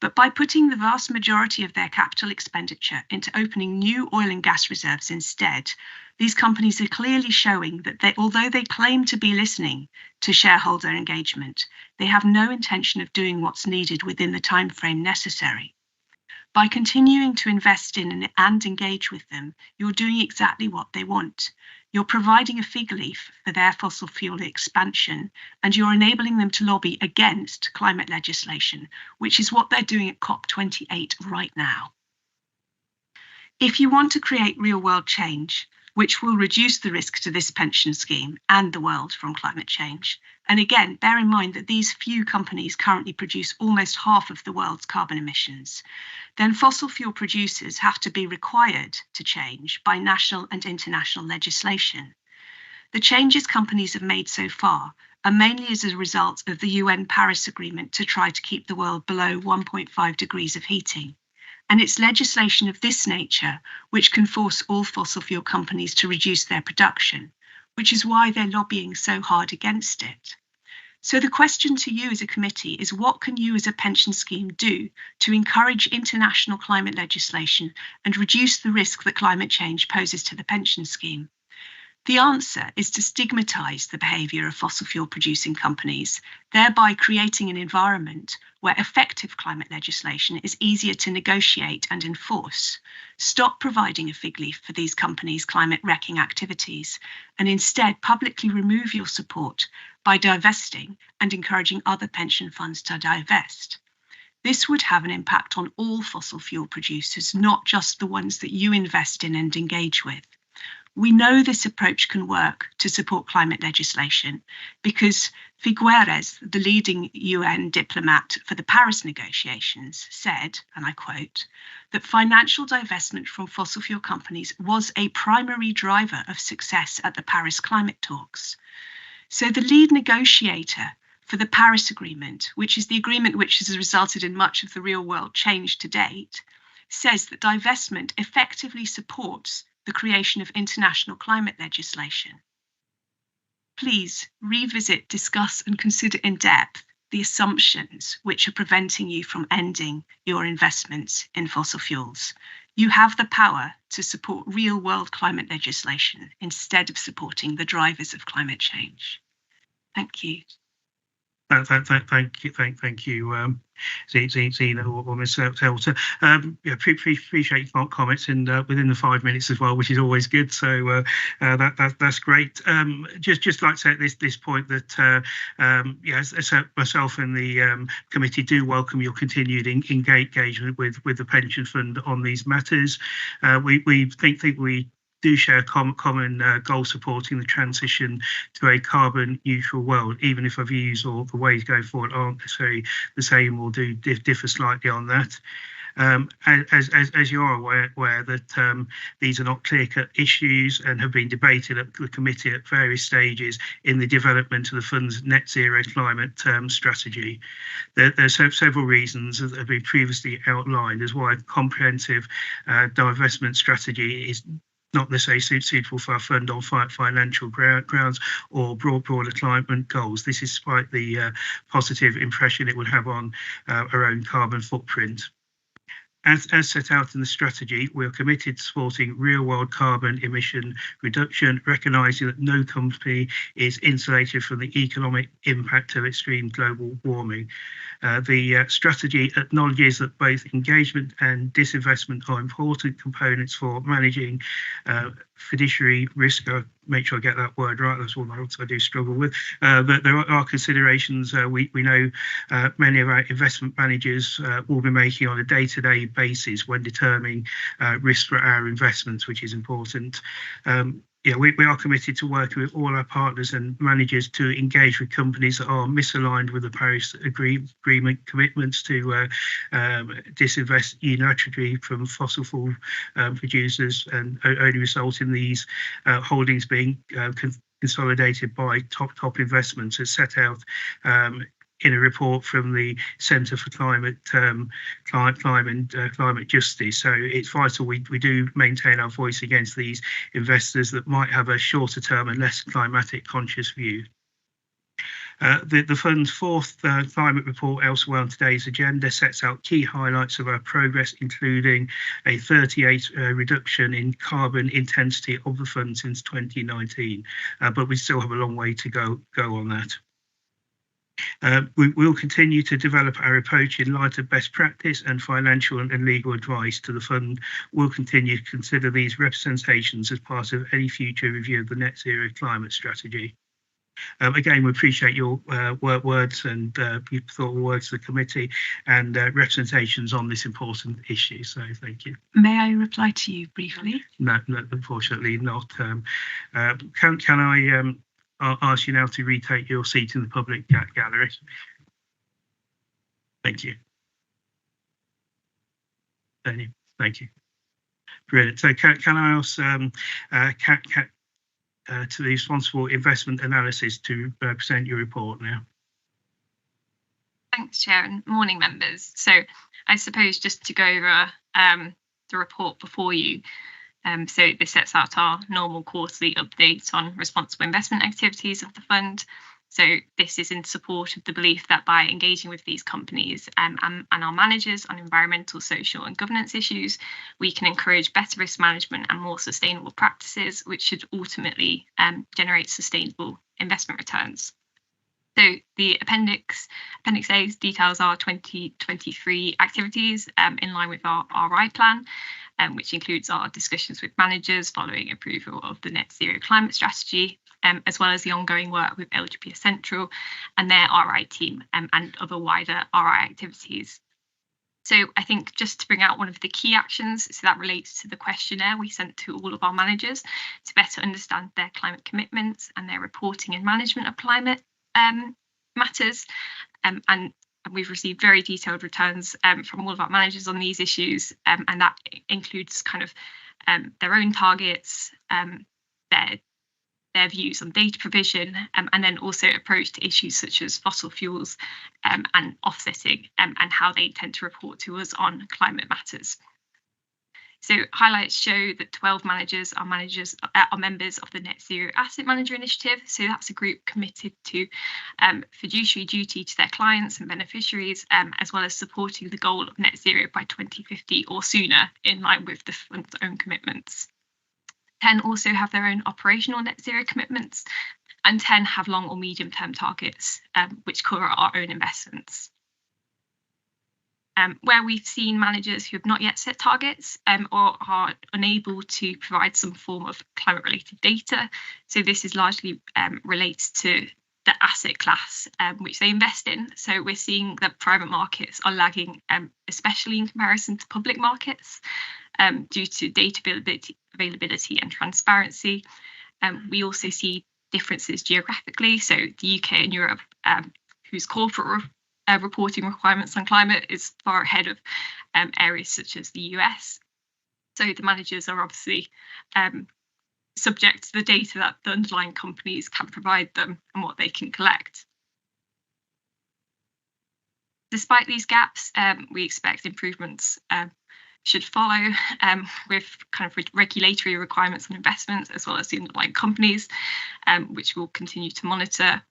Speaker 13: But by putting the vast majority of their capital expenditure into opening new oil and gas reserves instead, these companies are clearly showing that although they claim to be listening to shareholder engagement, they have no intention of doing what's needed within the timeframe necessary. By continuing to invest in and engage with them, you're doing exactly what they want. You're providing a fig leaf for their fossil fuel expansion, and you're enabling them to lobby against climate legislation, which is what they're doing at COP28 right now. If you want to create real-world change, which will reduce the risk to this pension scheme and the world from climate change, and again, bear in mind that these few companies currently produce almost half of the world's carbon emissions, then fossil fuel producers have to be required to change by national and international legislation. The changes companies have made so far are mainly as a result of the UN Paris Agreement to try to keep the world below 1.5 degrees of heating. And it's legislation of this nature which can force all fossil fuel companies to reduce their production, which is why they're lobbying so hard against it. So the question to you as a committee is, what can you as a pension scheme do to encourage international climate legislation and reduce the risk that climate change poses to the pension scheme? The answer is to stigmatise the behaviour of fossil fuel producing companies, thereby creating an environment where effective climate legislation is easier to negotiate and enforce. Stop providing a fig leaf for these companies' climate wrecking activities, and instead publicly remove your support by divesting and encouraging other pension funds to divest. This would have an impact on all fossil fuel producers, not just the ones that you invest in and engage with. We know this approach can work to support climate legislation because Figueres, the leading UN diplomat for the Paris negotiations, said, and I quote, that financial divestment from fossil fuel companies was a primary driver of success at the Paris climate talks. So the lead negotiator for the Paris Agreement, which is the agreement which has resulted in much of the real world change to date, says that divestment effectively supports the creation of international climate legislation. Please revisit, discuss, and consider in depth the assumptions which are preventing you from ending your investments in fossil fuels. You have the power to support real-world climate legislation instead of supporting the drivers of climate change. Thank you.
Speaker 1: Thank you, Zena or Ms. Selter. Appreciate your comments and within the 5 minutes as well, which is always good. So that's great. Just like to say at this point that as myself and the committee do welcome your continued engagement with the pension fund on these matters. We think we do share common goal supporting the transition to a carbon neutral world, even if our views or the ways going forward aren't necessarily the same or do differ slightly on that. As you are aware that these are not clear-cut issues and have been debated at the committee at various stages in the development of the fund's net zero climate strategy. There's several reasons that have been previously outlined as why a comprehensive divestment strategy is not necessarily suitable for our fund on financial grounds or broader climate goals. This is despite the positive impression it would have on our own carbon footprint. As set out in the strategy, we are committed to supporting real-world carbon emission reduction, recognising that no company is insulated from the economic impact of extreme global warming. The strategy acknowledges that both engagement and disinvestment are important components for managing fiduciary risk. Make sure I get that word right. That's one else I do struggle with. But there are considerations we know many of our investment managers will be making on a day-to-day basis when determining risk for our investments, which is important. We are committed to working with all our partners and managers to engage with companies that are misaligned with the Paris Agreement commitments to disinvest unilaterally from fossil fuel producers and only result in these holdings being consolidated by top investments, as set out in a report from the Centre for Climate Justice. So it's vital we do maintain our voice against these investors that might have a shorter term and less climatic conscious view. The fund's fourth climate report, elsewhere on today's agenda, sets out key highlights of our progress, including a 38% reduction in carbon intensity of the fund since 2019, but we still have a long way to go on that. We will continue to develop our approach in light of best practice and financial and legal advice to the fund. We'll continue to consider these representations as part of any future review of the net zero climate strategy. Again, we appreciate your words and your thoughtful words to the committee and representations on this important issue. So thank you.
Speaker 13: May I reply to you briefly?
Speaker 1: No, unfortunately not. Can I I'll ask you now to retake your seat in the public gallery. Thank you. Thank you. Brilliant. So can I ask to the responsible investment analysis to present your report now?
Speaker 8: Thanks, Chair, and morning members. So I suppose just to go over the report before you. So this sets out our normal quarterly updates on responsible investment activities of the fund. So this is in support of the belief that by engaging with these companies and our managers on environmental, social and governance issues, we can encourage better risk management and more sustainable practices, which should ultimately generate sustainable investment returns. So the Appendix A details our 2023 activities in line with our RI plan, which includes our discussions with managers following approval of the Net Zero Climate Strategy, as well as the ongoing work with LGPS Central and their RI team and other wider RI activities. So I think just to bring out one of the key actions, so that relates to the questionnaire we sent to all of our managers to better understand their climate commitments and their reporting and management of climate matters. And we've received very detailed returns from all of our managers on these issues, and that includes kind of their own targets, their views on data provision, and then also approach to issues such as fossil fuels and offsetting, and how they tend to report to us on climate matters. So highlights show that 12 managers are members of the Net Zero Asset Manager Initiative. So that's a group committed to fiduciary duty to their clients and beneficiaries, as well as supporting the goal of net zero by 2050 or sooner, in line with the fund's own commitments. 10 also have their own operational net zero commitments, and 10 have long or medium term targets, which cover our own investments. Where we've seen managers who have not yet set targets or are unable to provide some form of climate related data. So this is largely relates to the asset class which they invest in. So we're seeing that private markets are lagging, especially in comparison to public markets, due to data availability and transparency. We also see differences geographically. So the UK and Europe, whose corporate reporting requirements on climate is far ahead of areas such as the US. So the managers are obviously subject to the data that the underlying companies can provide them and what they can collect. Despite these gaps, we expect improvements should follow with kind of regulatory requirements on investments, as well as the underlying companies, which we'll continue to monitor.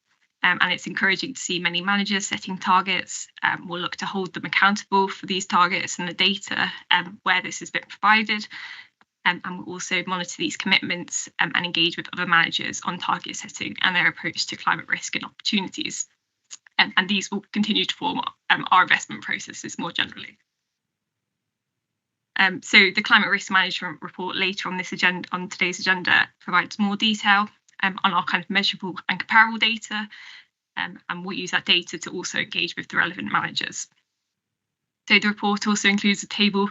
Speaker 8: And it's encouraging to see many managers setting targets. We'll look to hold them accountable for these targets and the data where this has been provided. And we'll also monitor these commitments and engage with other managers on target setting and their approach to climate risk and opportunities. And these will continue to form our investment processes more generally. So the climate risk management report later on this agenda, on today's agenda, provides more detail on our kind of measurable and comparable data, and we'll use that data to also engage with the relevant managers. So the report also includes a table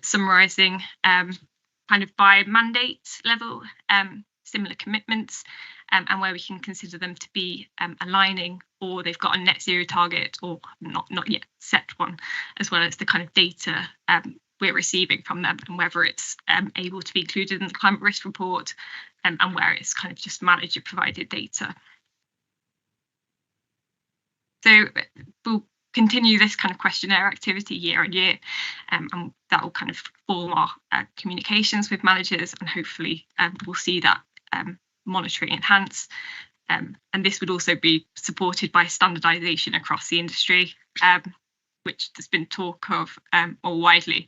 Speaker 8: summarising kind of by mandate level similar commitments, and where we can consider them to be aligning, or they've got a net zero target or not yet set one, as well as the kind of data we're receiving from them and whether it's able to be included in the climate risk report, and where it's kind of just manager provided data. So we'll continue this kind of questionnaire activity year on year, and that will kind of form our communications with managers, and hopefully we'll see that monitoring enhance. And this would also be supported by standardisation across the industry, which there's been talk of more widely.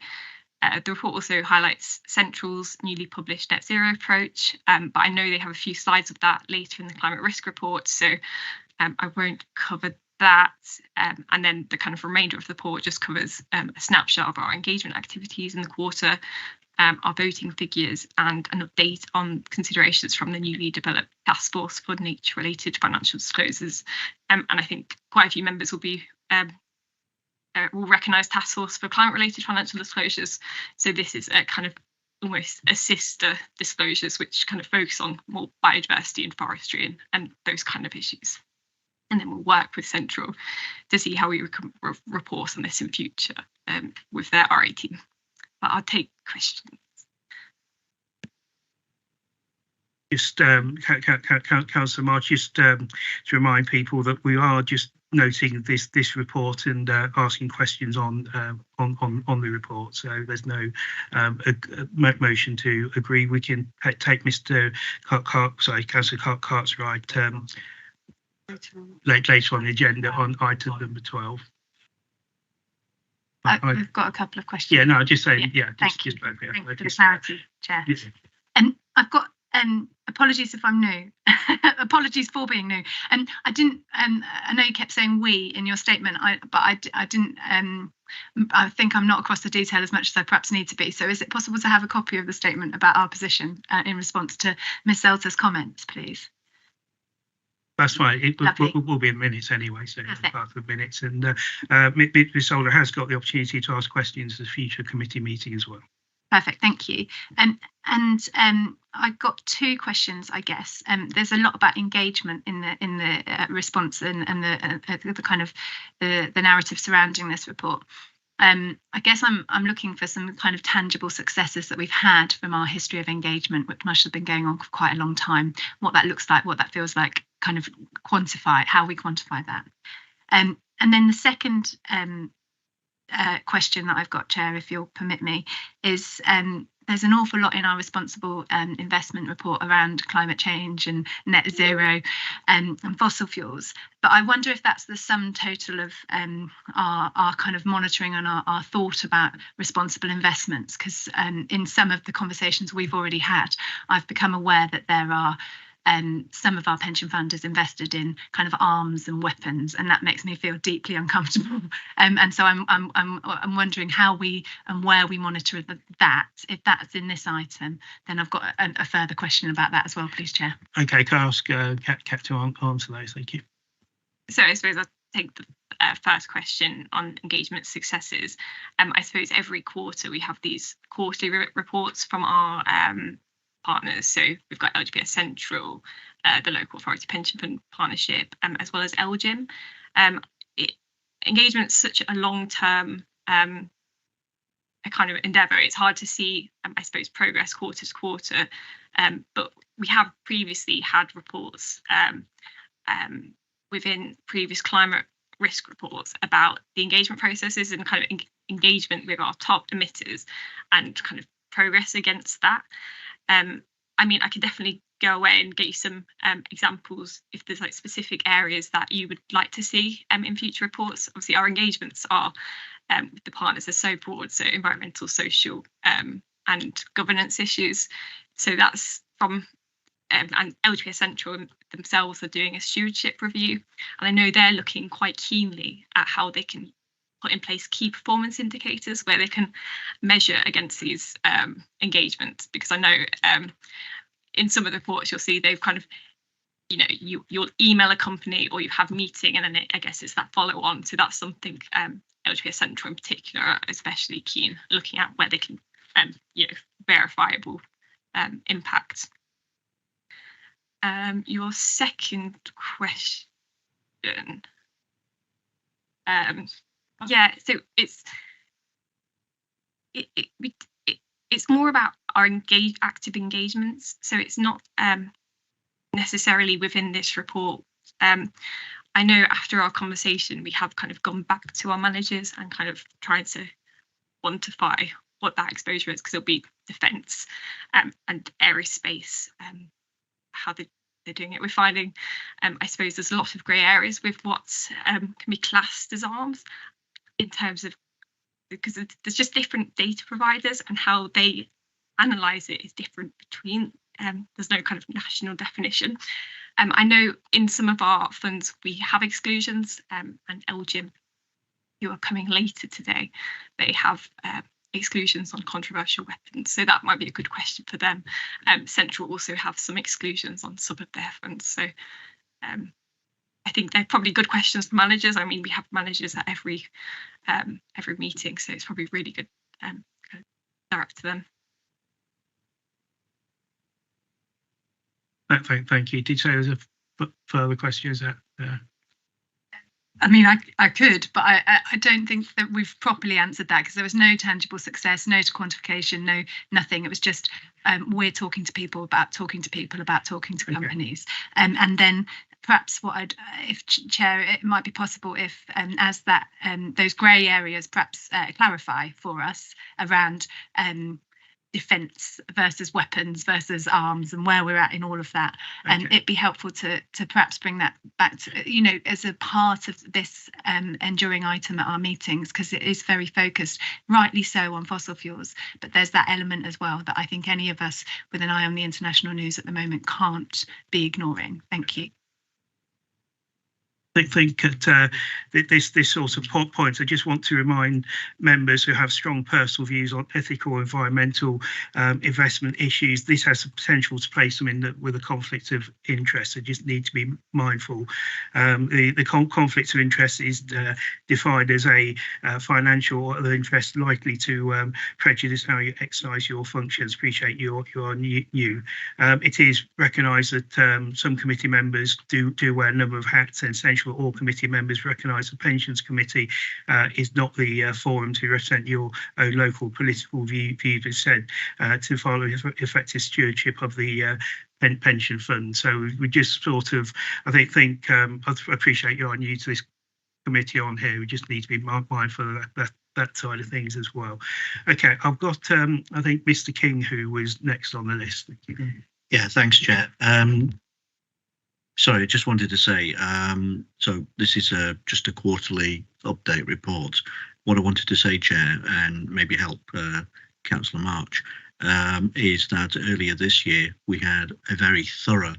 Speaker 8: The report also highlights Central's newly published net zero approach, but I know they have a few slides of that later in the climate risk report. So I won't cover that. And then the kind of remainder of the report just covers a snapshot of our engagement activities in the quarter, our voting figures, and an update on considerations from the newly developed task force for nature-related financial disclosures. And I think quite a few members will be will recognise task force for climate-related financial disclosures. So this is a kind of almost a sister disclosures which kind of focus on more biodiversity and forestry and those kind of issues. And then we'll work with Central to see how we report on this in future with their RA team. But I'll take questions.
Speaker 1: Just Councillor March, just to remind people that we are just noting this report and asking questions on the report. So there's no motion to agree. We can take Mr. Councillor Cartwright later on the agenda on item number 12.
Speaker 7: We've got a couple of questions.
Speaker 1: Yeah, no, just saying, yeah,
Speaker 7: thank you.
Speaker 1: just
Speaker 7: Thank you for the clarity, Chair.
Speaker 1: Yes.
Speaker 7: I've got apologies if I'm new. Apologies for being new. I didn't. I know you kept saying we in your statement. But I didn't. I think I'm not across the detail as much as I perhaps need to be. So is it possible to have a copy of the statement about our position in response to Ms. Zelter's comments, please?
Speaker 1: That's fine. It will be in minutes anyway, so it's part of the minutes. And Ms. Solder has got the opportunity to ask questions at a future committee meeting as well.
Speaker 7: Perfect, thank you. I've got two questions, I guess. There's a lot about engagement in the response and the kind of the narrative surrounding this report. I guess I'm looking for some kind of tangible successes that we've had from our history of engagement, which must have been going on for quite a long time. What that looks like, what that feels like, kind of quantify how we quantify that. And then the second question that I've got, Chair, if you'll permit me, is there's an awful lot in our responsible investment report around climate change and net zero and fossil fuels. But I wonder if that's the sum total of our kind of monitoring and our thought about responsible investments, because in some of the conversations we've already had, I've become aware that there are some of our pension funders invested in kind of arms and weapons, and that makes me feel deeply uncomfortable. And so I'm wondering how we and where we monitor that. If that's in this item, then I've got a further question about that as well, please, Chair.
Speaker 1: Okay, can I ask Kat to answer those? Thank you.
Speaker 8: So I suppose I'll take the first question on engagement successes. I suppose every quarter we have these quarterly reports from our partners. So we've got LGPS Central, the Local Authority Pension Fund Partnership, as well as LGIM. Engagement's such a long-term a kind of endeavour. It's hard to see, I suppose, progress quarter to quarter. But we have previously had reports within previous climate risk reports about the engagement processes and kind of engagement with our top emitters and kind of progress against that. I mean, I could definitely go away and get you some examples if there's like specific areas that you would like to see in future reports. Obviously, our engagements are with the partners are so broad, so environmental, social, and governance issues. So that's from and LGPS Central themselves are doing a stewardship review, and I know they're looking quite keenly at how they can put in place key performance indicators where they can measure against these engagements, because I know in some of the reports you'll see they've kind of, you know, you'll email a company or you have a meeting and then I guess it's that follow on. So that's something LGPS Central in particular are especially keen looking at, where they can you know, verifiable impact. Your second question. Yeah, so it's more about our active engagements. So it's not necessarily within this report. I know after our conversation, we have kind of gone back to our managers and kind of tried to quantify what that exposure is, because it'll be defence and aerospace, how they're doing it. We're finding, I suppose, there's a lot of grey areas with what can be classed as arms in terms of, because there's just different data providers and how they analyse it is different between, there's no kind of national definition. I know in some of our funds we have exclusions, and LGIM, who are coming later today, they have exclusions on controversial weapons. So that might be a good question for them. Central also have some exclusions on some of their funds. So I think they're probably good questions for managers. I mean, we have managers at every meeting, so it's probably really good direct to them.
Speaker 1: Thank you. Did you say there was a further question? Is that
Speaker 7: I mean, I could, but I don't think that we've properly answered that, because there was no tangible success, no quantification, nothing. It was just we're talking to people about talking to people about talking to companies, and then perhaps if Chair, it might be possible if as that those grey areas perhaps clarify for us around defence versus weapons versus arms and where we're at in all of that. And it'd be helpful to perhaps bring that back to, as a part of this enduring item at our meetings, because it is very focused, rightly so, on fossil fuels. But there's that element as well that I think any of us with an eye on the international news at the moment can't be ignoring. Thank you.
Speaker 1: I think at this sort of point, I just want to remind members who have strong personal views on ethical, environmental investment issues, this has the potential to place them with a conflict of interest. They just need to be mindful. The conflict of interest is defined as a financial or other interest likely to prejudice how you exercise your functions. Appreciate you are new. It is recognised that some committee members do wear a number of hats, and essentially all committee members recognise the Pensions Committee is not the forum to represent your own local political view to follow effective stewardship of the pension fund. So we just sort of, I appreciate you are new to this committee on here. We just need to be mindful of that side of things as well. Okay, I've got I think Mr. King, who was next on the list.
Speaker 5: Yeah, thanks, Chair. Sorry, I just wanted to say, so this is just a quarterly update report. What I wanted to say, Chair, and maybe help Councillor March, is that earlier this year we had a very thorough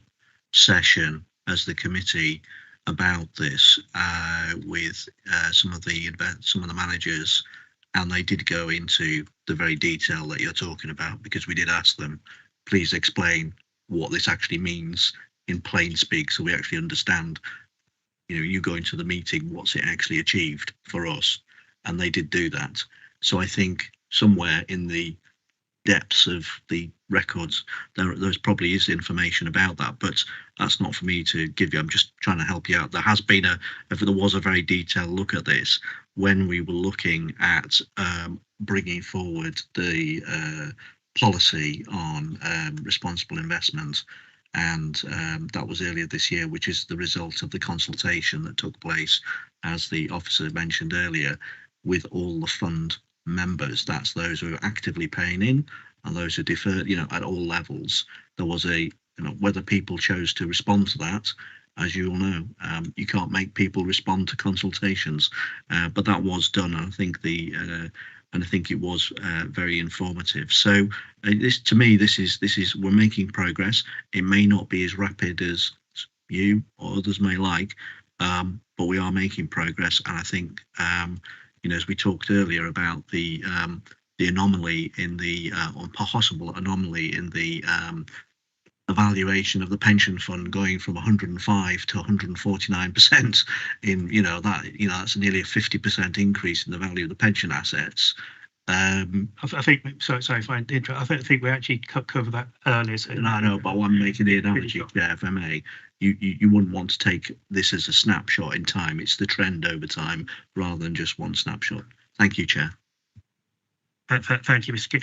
Speaker 5: session as the committee about this with some of the managers, and they did go into the very detail that you're talking about, because we did ask them, please explain what this actually means in plain speak, so we actually understand, you go into the meeting, what's it actually achieved for us, and they did do that. So I think somewhere in the depths of the records there's probably is information about that, but that's not for me to give you. I'm just trying to help you out. There was a very detailed look at this when we were looking at bringing forward the policy on responsible investment. And that was earlier this year, which is the result of the consultation that took place, as the officer mentioned earlier, with all the fund members. That's those who are actively paying in and those who defer, at all levels. There was whether people chose to respond to that, as you all know, you can't make people respond to consultations, but that was done. And I think it was very informative. So to me, this is we're making progress. It may not be as rapid as you or others may like, but we are making progress. And I think, as we talked earlier about the anomaly in the or possible anomaly in the evaluation of the pension fund going from 105 to 149% that's nearly a 50% increase in the value of the pension assets.
Speaker 1: I think I think we actually covered that earlier. So
Speaker 5: I know, but I'm making the analogy, if I may. You wouldn't want to take this as a snapshot in time. It's the trend over time rather than just one snapshot. Thank you, Chair.
Speaker 1: Thank you, Mr. King.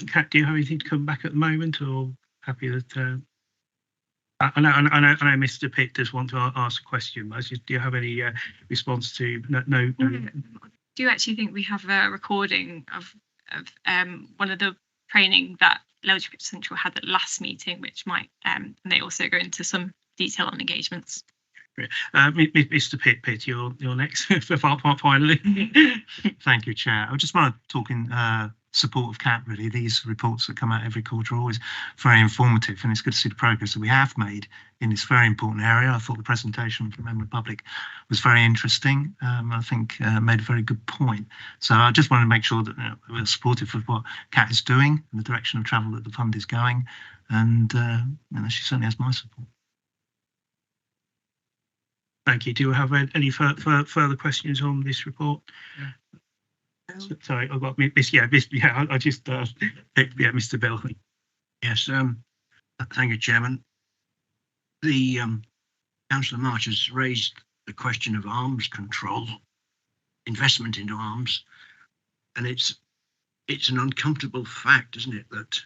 Speaker 1: Kat, do you have anything to come back at the moment, or happy that? I know Mr. Pitt does want to ask a question. Do you have any response to no?
Speaker 8: I do actually think we have a recording of one of the training that Leadership Central had at last meeting, which might and they also go into some detail on engagements.
Speaker 1: Mr. Pitt, you're next. Finally.
Speaker 9: Thank you, Chair. I just want to talk in support of CAT, really. These reports that come out every quarter are always very informative, and it's good to see the progress that we have made in this very important area. I thought the presentation from Member Public was very interesting. I think made a very good point. So I just wanted to make sure that we're supportive of what CAT is doing and the direction of travel that the fund is going, and she certainly has my support.
Speaker 1: Thank you. Do you have any further questions on this report? Yeah. Sorry, I've got Mr. Bell.
Speaker 5: Yes, thank you, Chairman. The Councillor March has raised the question of arms control, investment into arms, and it's an uncomfortable fact, isn't it, that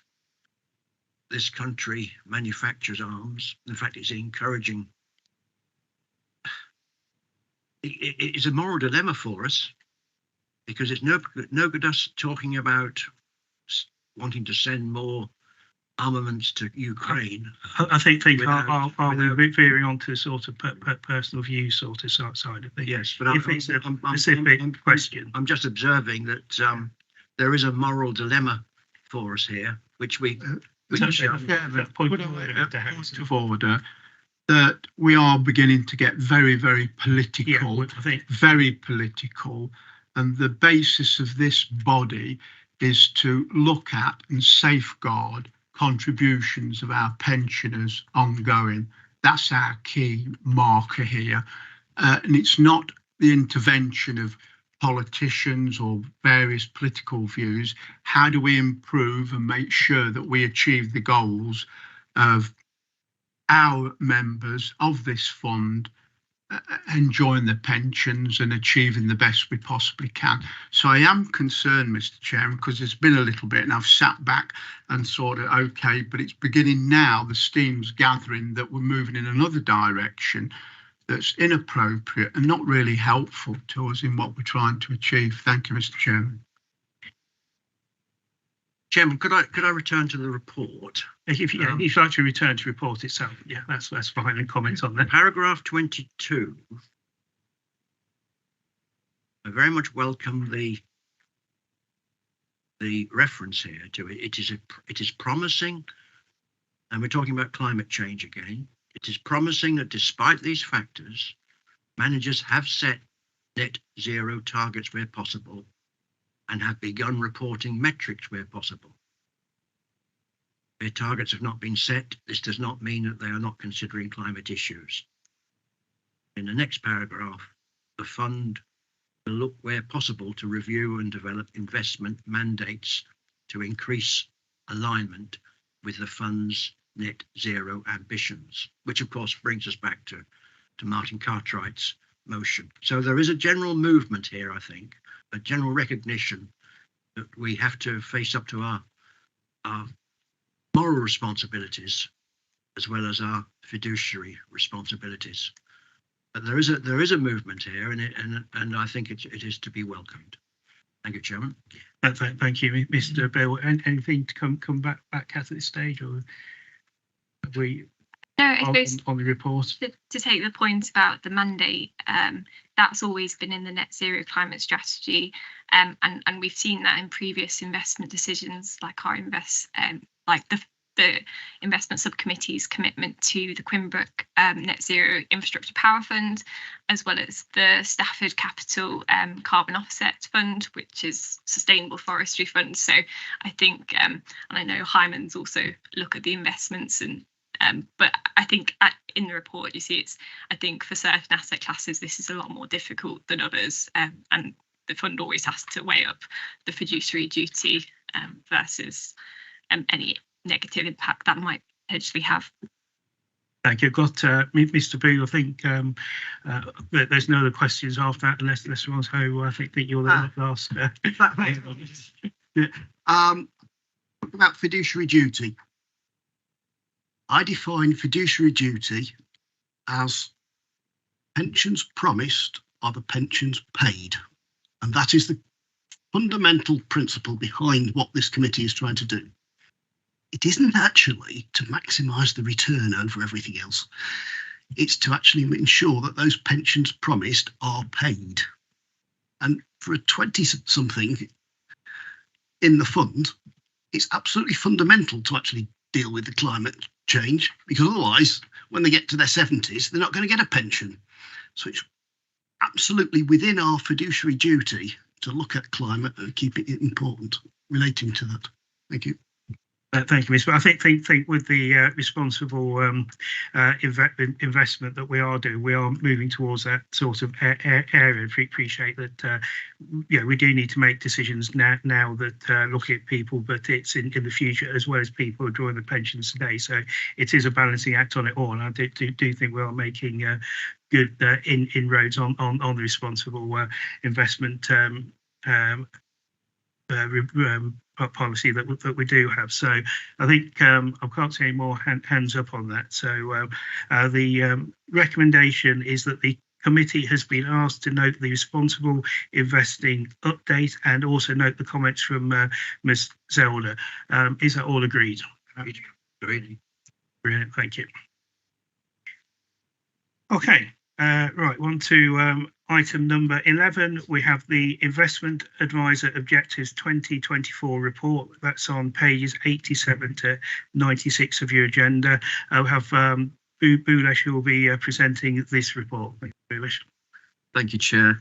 Speaker 5: this country manufactures arms. In fact, it's encouraging. It is a moral dilemma for us, because it's no good us talking about wanting to send more armaments to Ukraine.
Speaker 1: I think are we veering on to sort of personal views sort of side of things?
Speaker 5: Yes, but
Speaker 1: if it's a specific question.
Speaker 5: I'm just observing that there is a moral dilemma for us here, which we.
Speaker 14: Point of order. That we are beginning to get very, very political, very political. And the basis of this body is to look at and safeguard contributions of our pensioners ongoing. That's our key marker here. And it's not the intervention of politicians or various political views. How do we improve and make sure that we achieve the goals of our members of this fund enjoying their pensions and achieving the best we possibly can? So I am concerned, Mr. Chairman, because there's been a little bit and I've sat back and sort of, okay, but it's beginning now, the steam's gathering that we're moving in another direction that's inappropriate and not really helpful to us in what we're trying to achieve. Thank you, Mr. Chairman.
Speaker 5: Chairman, could I return to the report?
Speaker 1: If you'd like to return to report itself, yeah, that's fine, and comments on that.
Speaker 5: Paragraph 22. I very much welcome the reference here to it. It is promising, and we're talking about climate change again. It is promising that despite these factors, managers have set net zero targets where possible and have begun reporting metrics where possible. Where targets have not been set, this does not mean that they are not considering climate issues. In the next paragraph, the fund will look where possible to review and develop investment mandates to increase alignment with the fund's net zero ambitions, which of course brings us back to Martin Cartwright's motion. So there is a general movement here, I think, a general recognition that we have to face up to our moral responsibilities as well as our fiduciary responsibilities. But there is a movement here, and I think it is to be welcomed. Thank you, Chairman.
Speaker 1: Thank you, Mr. Bill. Anything to come back at this stage, or are we?
Speaker 8: No, I suppose
Speaker 1: on the report.
Speaker 8: To take the point about the mandate, that's always been in the net zero climate strategy, and we've seen that in previous investment decisions, like our the investment subcommittee's commitment to the Quimbrook Net Zero Infrastructure Power Fund, as well as the Stafford Capital Carbon Offset Fund, which is Sustainable Forestry Fund. So I think, and I know Hyman's also look at the investments, and but I think in the report you see I think for certain asset classes this is a lot more difficult than others, and the fund always has to weigh up the fiduciary duty versus any negative impact that might potentially have.
Speaker 1: Thank you. I've got Mr. Boo. I think there's no other questions after that, unless someone's who I think you're the last.
Speaker 6: About fiduciary duty. I define fiduciary duty as pensions promised are the pensions paid. And that is the fundamental principle behind what this committee is trying to do. It isn't actually to maximise the return over everything else. It's to actually ensure that those pensions promised are paid. And for a 20-something, in the fund, it's absolutely fundamental to actually deal with the climate change, because otherwise, when they get to their 70s, they're not going to get a pension. So it's absolutely within our fiduciary duty to look at climate and keep it important relating to that. Thank you.
Speaker 1: Thank you, Mr. I think with the responsible investment that we are doing, we are moving towards that sort of area. Appreciate that. We do need to make decisions now that look at people, but it's in the future as well as people drawing the pensions today. So it is a balancing act on it all. And I do think we are making good inroads on the responsible investment policy that we do have. So I think I can't see any more hands up on that. So the recommendation is that the committee has been asked to note the responsible investing update and also note the comments from Ms. Zelda. Is that all agreed? Agreed. Brilliant, thank you. Okay, right, on to item number 11. We have the Investment Advisor Objectives 2024 report. That's on pages 87 to 96 of your agenda. I'll have Bhulesh who will be presenting this report. Thank you, Bhulesh.
Speaker 11: Thank you, Chair.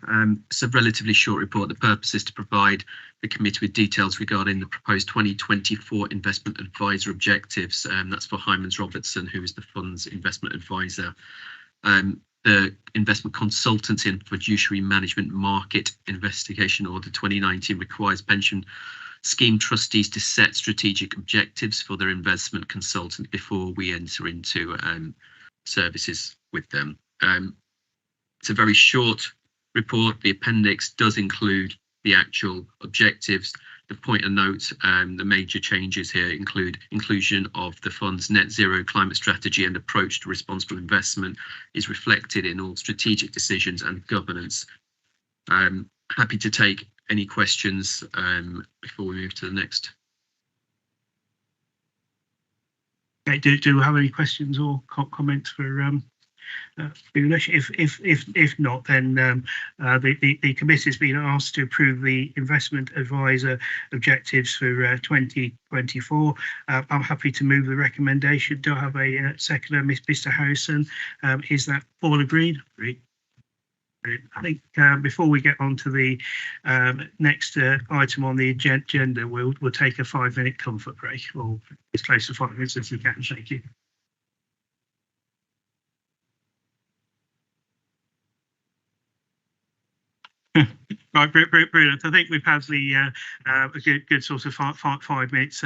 Speaker 11: It's a relatively short report. The purpose is to provide the committee with details regarding the proposed 2024 investment advisor objectives. That's for Hymans Robertson, who is the fund's investment advisor. The Investment Consultancy and Fiduciary Management Market Investigation Order 2019 requires pension scheme trustees to set strategic objectives for their investment consultant before we enter into services with them. It's a very short report. The appendix does include the actual objectives. The point of note, the major changes here include inclusion of the fund's net zero climate strategy and approach to responsible investment is reflected in all strategic decisions and governance. Happy to take any questions before we move to the next.
Speaker 1: Okay, do we have any questions or comments for If not, then the committee has been asked to approve the investment advisor objectives for 2024. I'm happy to move the recommendation. Do I have a seconder, Mr. Harrison? Is that all agreed? Agreed. I think before we get on to the next item on the agenda, we'll take a 5-minute comfort break, or as close to 5 minutes as we can. Thank you. Right, brilliant. I think we've had the a good sort of 5 minutes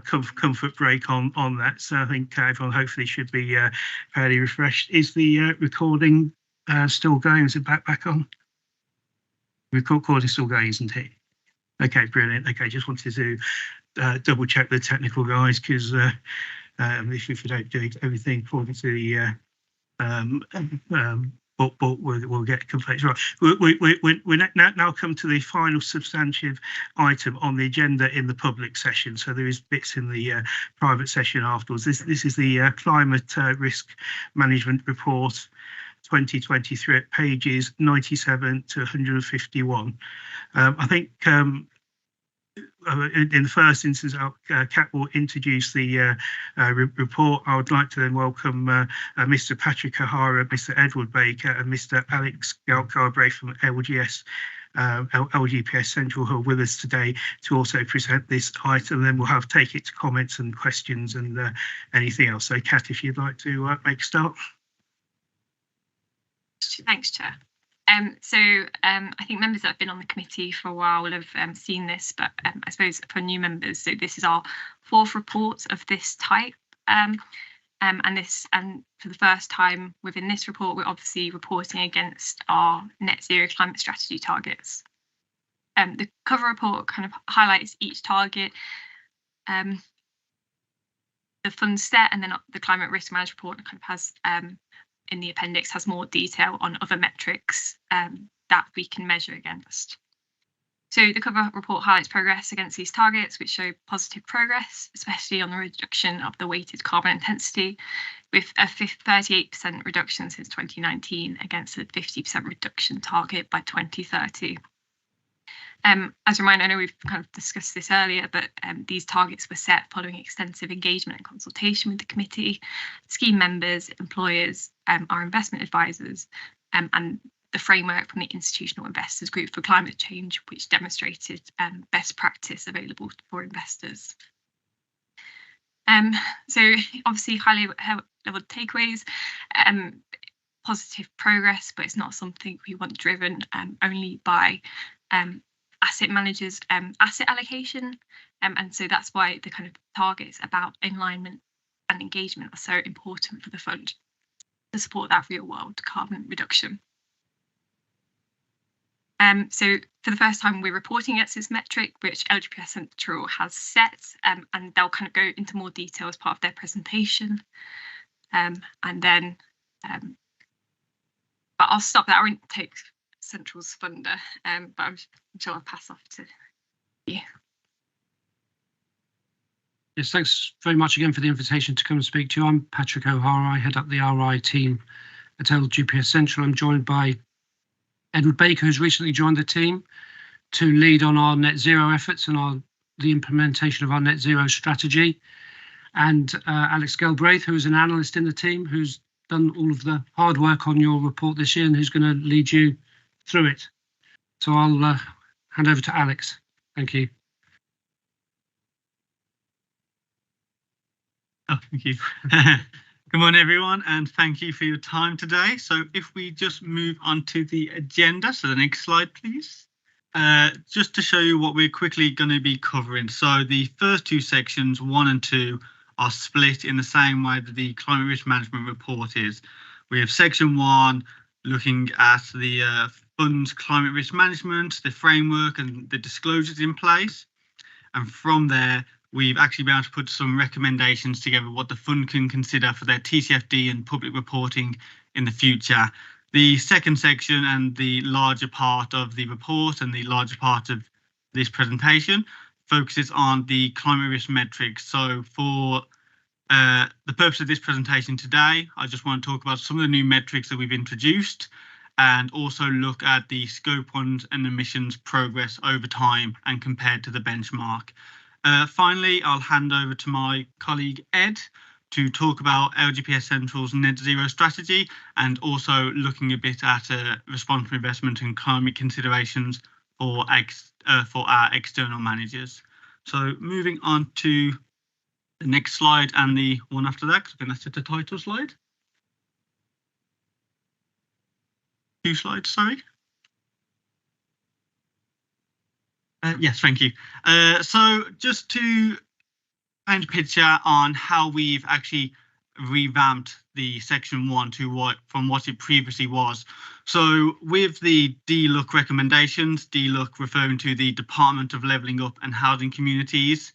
Speaker 1: comfort break on that. So I think everyone hopefully should be fairly refreshed. Is the recording still going? Is it back on? Recording still going, isn't it? Okay, brilliant. Okay, just wanted to double check the technical guys, because if you don't do everything according to the but we'll get complaints. Right, we now come to the final substantive item on the agenda in the public session. So there is bits in the private session afterwards. This is the climate risk management report 2023 at pages 97 to 151. I think in the first instance, Kat will introduce the report. I would like to then welcome Mr. Patrick O'Hara, Mr. Edward Baker, and Mr. Alex Galbraith from LGPS Central, who are with us today to also present this item. Then we'll take it to comments and questions and anything else. So, Kat, if you'd like to make a start.
Speaker 8: Thanks, Chair. I think members that have been on the committee for a while will have seen this, but I suppose for new members, so this is our 4th report of this type, and for the first time within this report, we're obviously reporting against our net zero climate strategy targets. The cover report kind of highlights each target, the fund set, and then the climate risk management report kind of has in the appendix has more detail on other metrics that we can measure against. So the cover report highlights progress against these targets, which show positive progress, especially on the reduction of the weighted carbon intensity, with a 38% reduction since 2019 against a 50% reduction target by 2030. As a reminder, I know we've kind of discussed this earlier, but these targets were set following extensive engagement and consultation with the committee, scheme members, employers, our investment advisors, and the framework from the Institutional Investors Group for Climate Change, which demonstrated best practice available for investors. So obviously high level takeaways, positive progress, but it's not something we want driven only by asset managers' asset allocation. And so that's why the kind of targets about alignment and engagement are so important for the fund to support that real world carbon reduction. So for the first time, we're reporting against this metric, which LGPS Central has set, and they'll kind of go into more detail as part of their presentation. And then, but I'll stop there. I won't take Central's funder, but I'm sure I'll pass off to you.
Speaker 15: Yes, thanks very much again for the invitation to come and speak to you. I'm Patrick O'Hara. I head up the RI team at LGPS Central. I'm joined by Edward Baker, who's recently joined the team to lead on our net zero efforts and the implementation of our net zero strategy. And Alex Galbraith, who is an analyst in the team, who's done all of the hard work on your report this year and who's going to lead you through it. So I'll hand over to Alex. Thank you.
Speaker 16: Oh, thank you. Good morning, everyone, and thank you for your time today. So if we just move on to the agenda, so the next slide, please. Just to show you what we're quickly going to be covering. So the first two sections, 1 and 2, are split in the same way that the climate risk management report is. We have section 1 looking at the fund's climate risk management, the framework and the disclosures in place. And from there, we've actually been able to put some recommendations together what the fund can consider for their TCFD and public reporting in the future. The second section and the larger part of the report and the larger part of this presentation focuses on the climate risk metrics. So for the purpose of this presentation today, I just want to talk about some of the new metrics that we've introduced and also look at the Scope 1 and emissions progress over time and compared to the benchmark. Finally, I'll hand over to my colleague Ed to talk about LGPS Central's net zero strategy and also looking a bit at responsible investment and climate considerations for our external managers. So moving on to the next slide and the one after that, because I think that's the title slide. 2 slides, sorry. Yes, thank you. So just to paint a picture on how we've actually revamped the section 1 to from what it previously was. So with the DLUC recommendations, DLUC referring to the Department of Levelling Up and Housing Communities,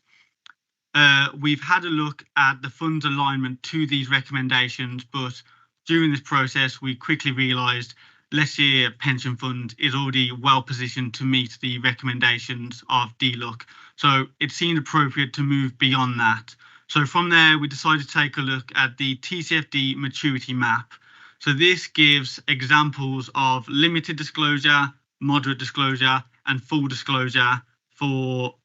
Speaker 16: we've had a look at the fund's alignment to these recommendations, but during this process, we quickly realised Leicestershire Pension Fund is already well positioned to meet the recommendations of DLUC. So it seemed appropriate to move beyond that. So from there, we decided to take a look at the TCFD maturity map. So this gives examples of limited disclosure, moderate disclosure, and full disclosure for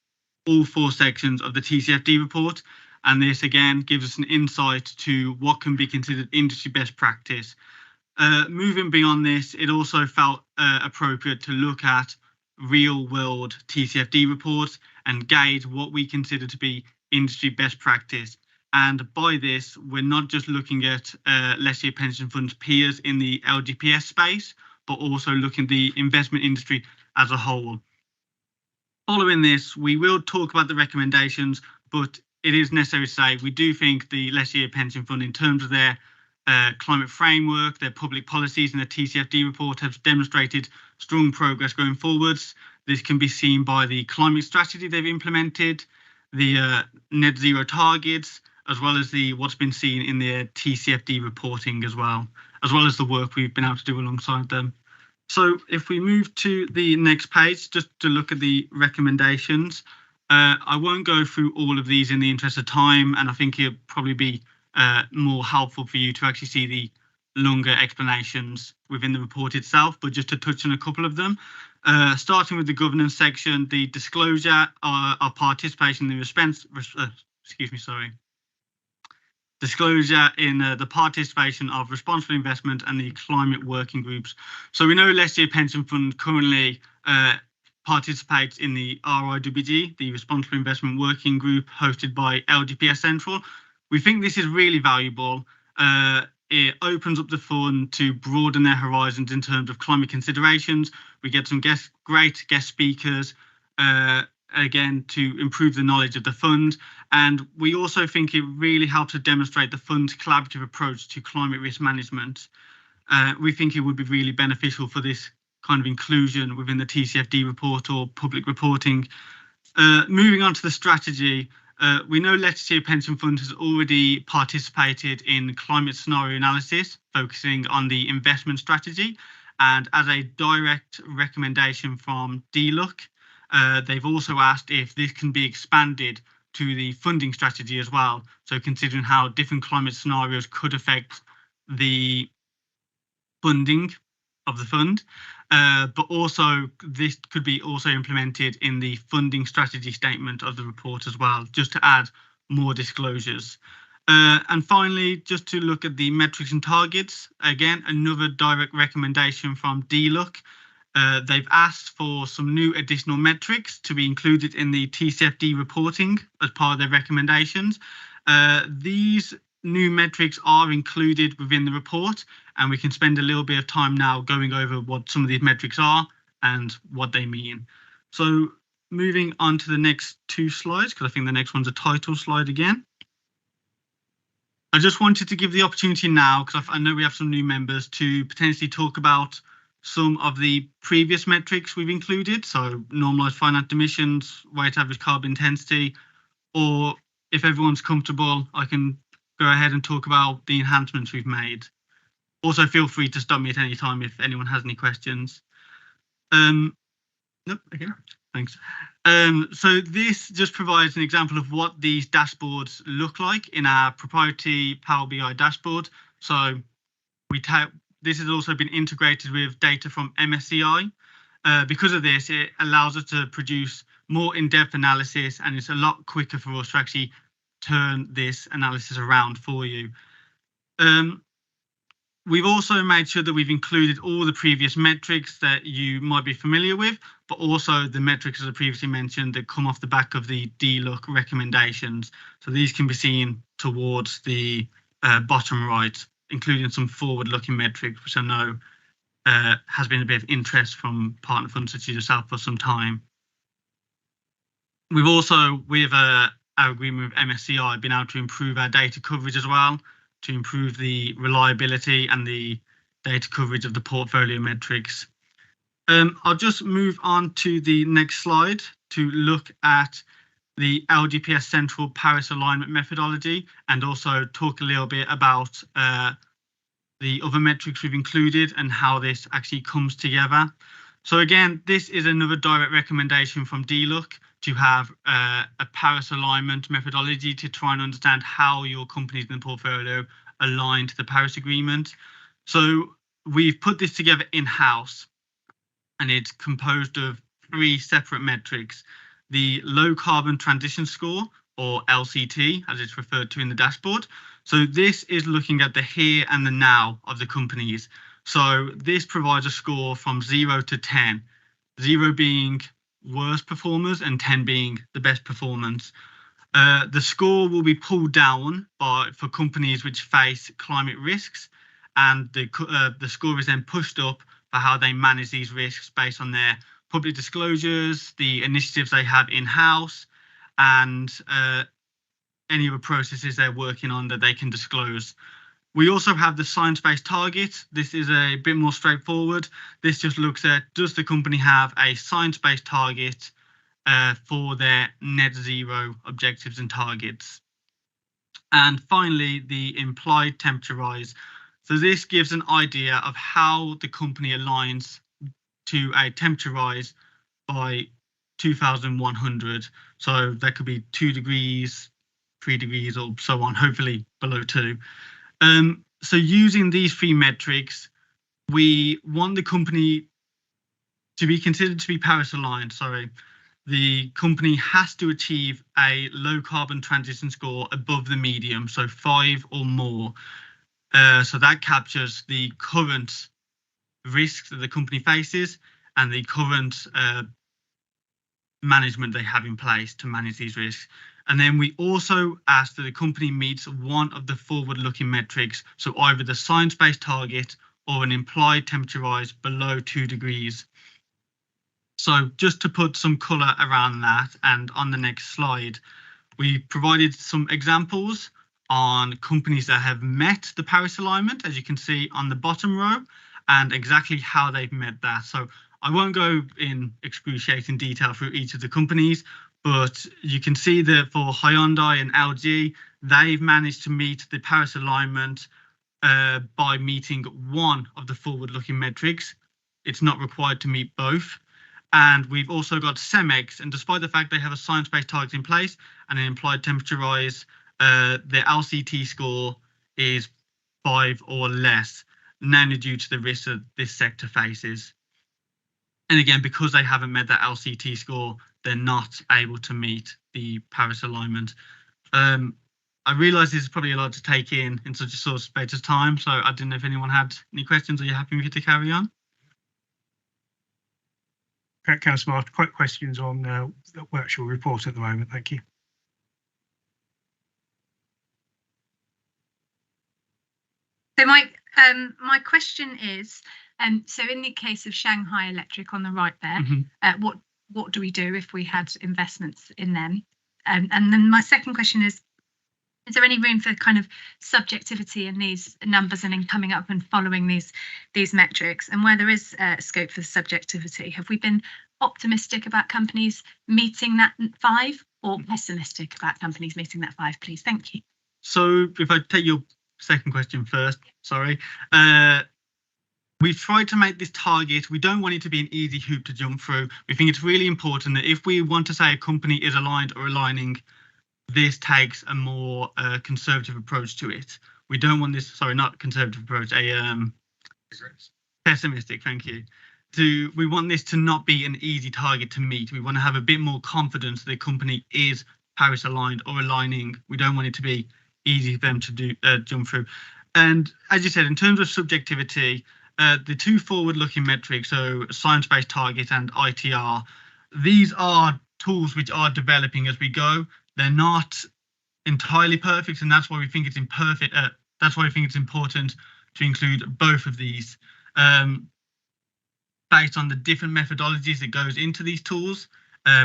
Speaker 16: all 4 sections of the TCFD report. And this again gives us an insight to what can be considered industry best practice. Moving beyond this, it also felt appropriate to look at real world TCFD reports and gauge what we consider to be industry best practice. And by this, we're not just looking at Leicestershire Pension Fund's peers in the LGPS space, but also looking at the investment industry as a whole. Following this, we will talk about the recommendations, but it is necessary to say we do think the Leicestershire Pension Fund, in terms of their climate framework, their public policies and the TCFD report have demonstrated strong progress going forwards. This can be seen by the climate strategy they've implemented, the net zero targets, as well as what's been seen in their TCFD reporting as well as the work we've been able to do alongside them. So if we move to the next page, just to look at the recommendations, I won't go through all of these in the interest of time, and I think it'll probably be more helpful for you to actually see the longer explanations within the report itself, but just to touch on a couple of them. Starting with the governance section, the disclosure of participation in the disclosure in the participation of responsible investment and the climate working groups. So we know Leicester Pension Fund currently participates in the RIWG, the Responsible Investment Working Group hosted by LGPS Central. We think this is really valuable. It opens up the fund to broaden their horizons in terms of climate considerations. We get some great guest speakers, again, to improve the knowledge of the fund. And we also think it really helps to demonstrate the fund's collaborative approach to climate risk management. We think it would be really beneficial for this kind of inclusion within the TCFD report or public reporting. Moving on to the strategy, we know Leicestershire Pension Fund has already participated in climate scenario analysis, focusing on the investment strategy. And as a direct recommendation from DLUC, they've also asked if this can be expanded to the funding strategy as well. So considering how different climate scenarios could affect the funding of the fund, but also this could be also implemented in the funding strategy statement of the report as well, just to add more disclosures. And finally, just to look at the metrics and targets, again, another direct recommendation from DLUC. They've asked for some new additional metrics to be included in the TCFD reporting as part of their recommendations. These new metrics are included within the report, and we can spend a little bit of time now going over what some of these metrics are and what they mean. So moving on to the next two slides, because I think the next one's a title slide again. I just wanted to give the opportunity now, because I know we have some new members, to potentially talk about some of the previous metrics we've included. So normalized finite emissions, weighted average carbon intensity, or if everyone's comfortable, I can go ahead and talk about the enhancements we've made. Also, feel free to stop me at any time if anyone has any questions. Nope, okay, thanks. So this just provides an example of what these dashboards look like in our proprietary Power BI dashboard. So this has also been integrated with data from MSCI. Because of this, it allows us to produce more in-depth analysis, and it's a lot quicker for us to actually turn this analysis around for you. We've also made sure that we've included all the previous metrics that you might be familiar with, but also the metrics, as I previously mentioned, that come off the back of the DLUC recommendations. So these can be seen towards the bottom right, including some forward-looking metrics, which I know has been a bit of interest from partner funds such as yourself for some time. We've also, with our agreement with MSCI, been able to improve our data coverage as well, to improve the reliability and the data coverage of the portfolio metrics. I'll just move on to the next slide to look at the LGPS Central Paris Alignment methodology, and also talk a little bit about the other metrics we've included and how this actually comes together. So again, this is another direct recommendation from DLUC to have a Paris alignment methodology to try and understand how your companies in the portfolio align to the Paris Agreement. So we've put this together in-house, and it's composed of 3 separate metrics: the Low Carbon Transition Score, or LCT, as it's referred to in the dashboard. So this is looking at the here and the now of the companies. So this provides a score from 0 to 10, 0 being worst performers and 10 being the best performance. The score will be pulled down for companies which face climate risks, and the score is then pushed up for how they manage these risks based on their public disclosures, the initiatives they have in-house, and any other processes they're working on that they can disclose. We also have the science-based target. This is a bit more straightforward. This just looks at, does the company have a science-based target for their net zero objectives and targets? And finally, the implied temperature rise. So this gives an idea of how the company aligns to a temperature rise by 2100. So that could be 2 degrees, 3 degrees, or so on, hopefully below 2. So using these 3 metrics, we want the company to be considered to be Paris aligned, the company has to achieve a low carbon transition score above the medium, so 5 or more. So that captures the current risks that the company faces and the current management they have in place to manage these risks. And then we also ask that the company meets one of the forward-looking metrics, so either the science-based target or an implied temperature rise below 2 degrees. So just to put some colour around that, and on the next slide, we provided some examples on companies that have met the Paris alignment, as you can see on the bottom row, and exactly how they've met that. So I won't go in excruciating detail through each of the companies, but you can see that for Hyundai and LG, they've managed to meet the Paris alignment by meeting one of the forward-looking metrics. It's not required to meet both. And we've also got Cemex, and despite the fact they have a science-based target in place and an implied temperature rise, their LCT score is 5 or less, mainly due to the risks that this sector faces. And again, because they haven't met that LCT score, they're not able to meet the Paris alignment. I realise this is probably a lot to take in such a short space of time, so I didn't know if anyone had any questions. Are you happy with me to carry on?
Speaker 1: Councillor Martin, quite questions on the actual report at the moment. Thank you.
Speaker 7: So my question is, so in the case of Shanghai Electric on the right there, what do we do if we had investments in them? And then my second question is there any room for kind of subjectivity in these numbers and in coming up and following these metrics? And where there is scope for subjectivity, have we been optimistic about companies meeting that 5 or pessimistic about companies meeting that 5, please? Thank you.
Speaker 16: So if I take your second question first, sorry. We've tried to make this target. We don't want it to be an easy hoop to jump through. We think it's really important that if we want to say a company is aligned or aligning, this takes a more conservative approach to it. We don't want this, sorry, not conservative approach, pessimistic, thank you. We want this to not be an easy target to meet. We want to have a bit more confidence that the company is Paris aligned or aligning. We don't want it to be easy for them to do jump through. And as you said, in terms of subjectivity, the 2 forward-looking metrics, so science-based target and ITR, these are tools which are developing as we go. They're not entirely perfect, and that's why we think it's imperfect. That's why I think it's important to include both of these, based on the different methodologies that goes into these tools.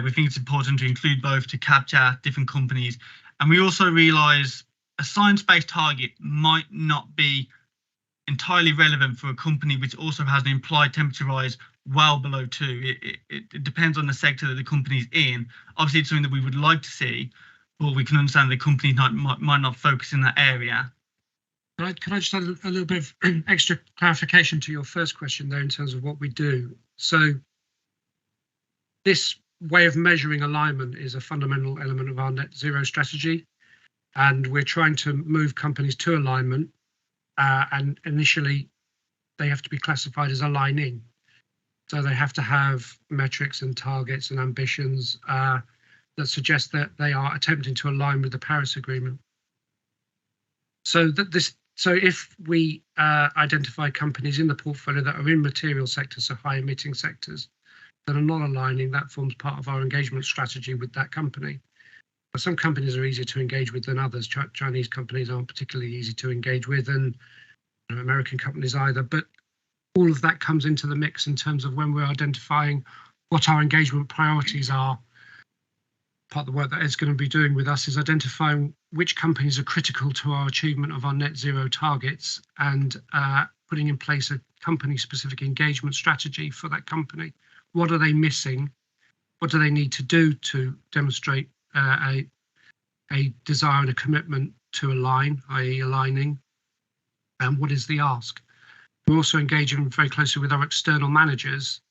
Speaker 16: We think it's important to include both to capture different companies, and we also realise a science-based target might not be entirely relevant for a company which also has an implied temperature rise well below 2. It depends on the sector that the company's in. Obviously, it's something that we would like to see, but we can understand the company might not focus in that area.
Speaker 15: Can I just add a little bit of extra clarification to your first question there in terms of what we do? So this way of measuring alignment is a fundamental element of our net zero strategy, and we're trying to move companies to alignment, and initially they have to be classified as aligning. So they have to have metrics and targets and ambitions that suggest that they are attempting to align with the Paris Agreement. So if we identify companies in the portfolio that are in material sectors, so high emitting sectors, that are not aligning, that forms part of our engagement strategy with that company. But some companies are easier to engage with than others. Chinese companies aren't particularly easy to engage with, and American companies either. But all of that comes into the mix in terms of when we're identifying what our engagement priorities are. Part of the work that Ed's going to be doing with us is identifying which companies are critical to our achievement of our net zero targets, and putting in place a company-specific engagement strategy for that company. What are they missing? What do they need to do to demonstrate a desire and a commitment to align, i.e. aligning? And what is the ask? We're also engaging very closely with our external managers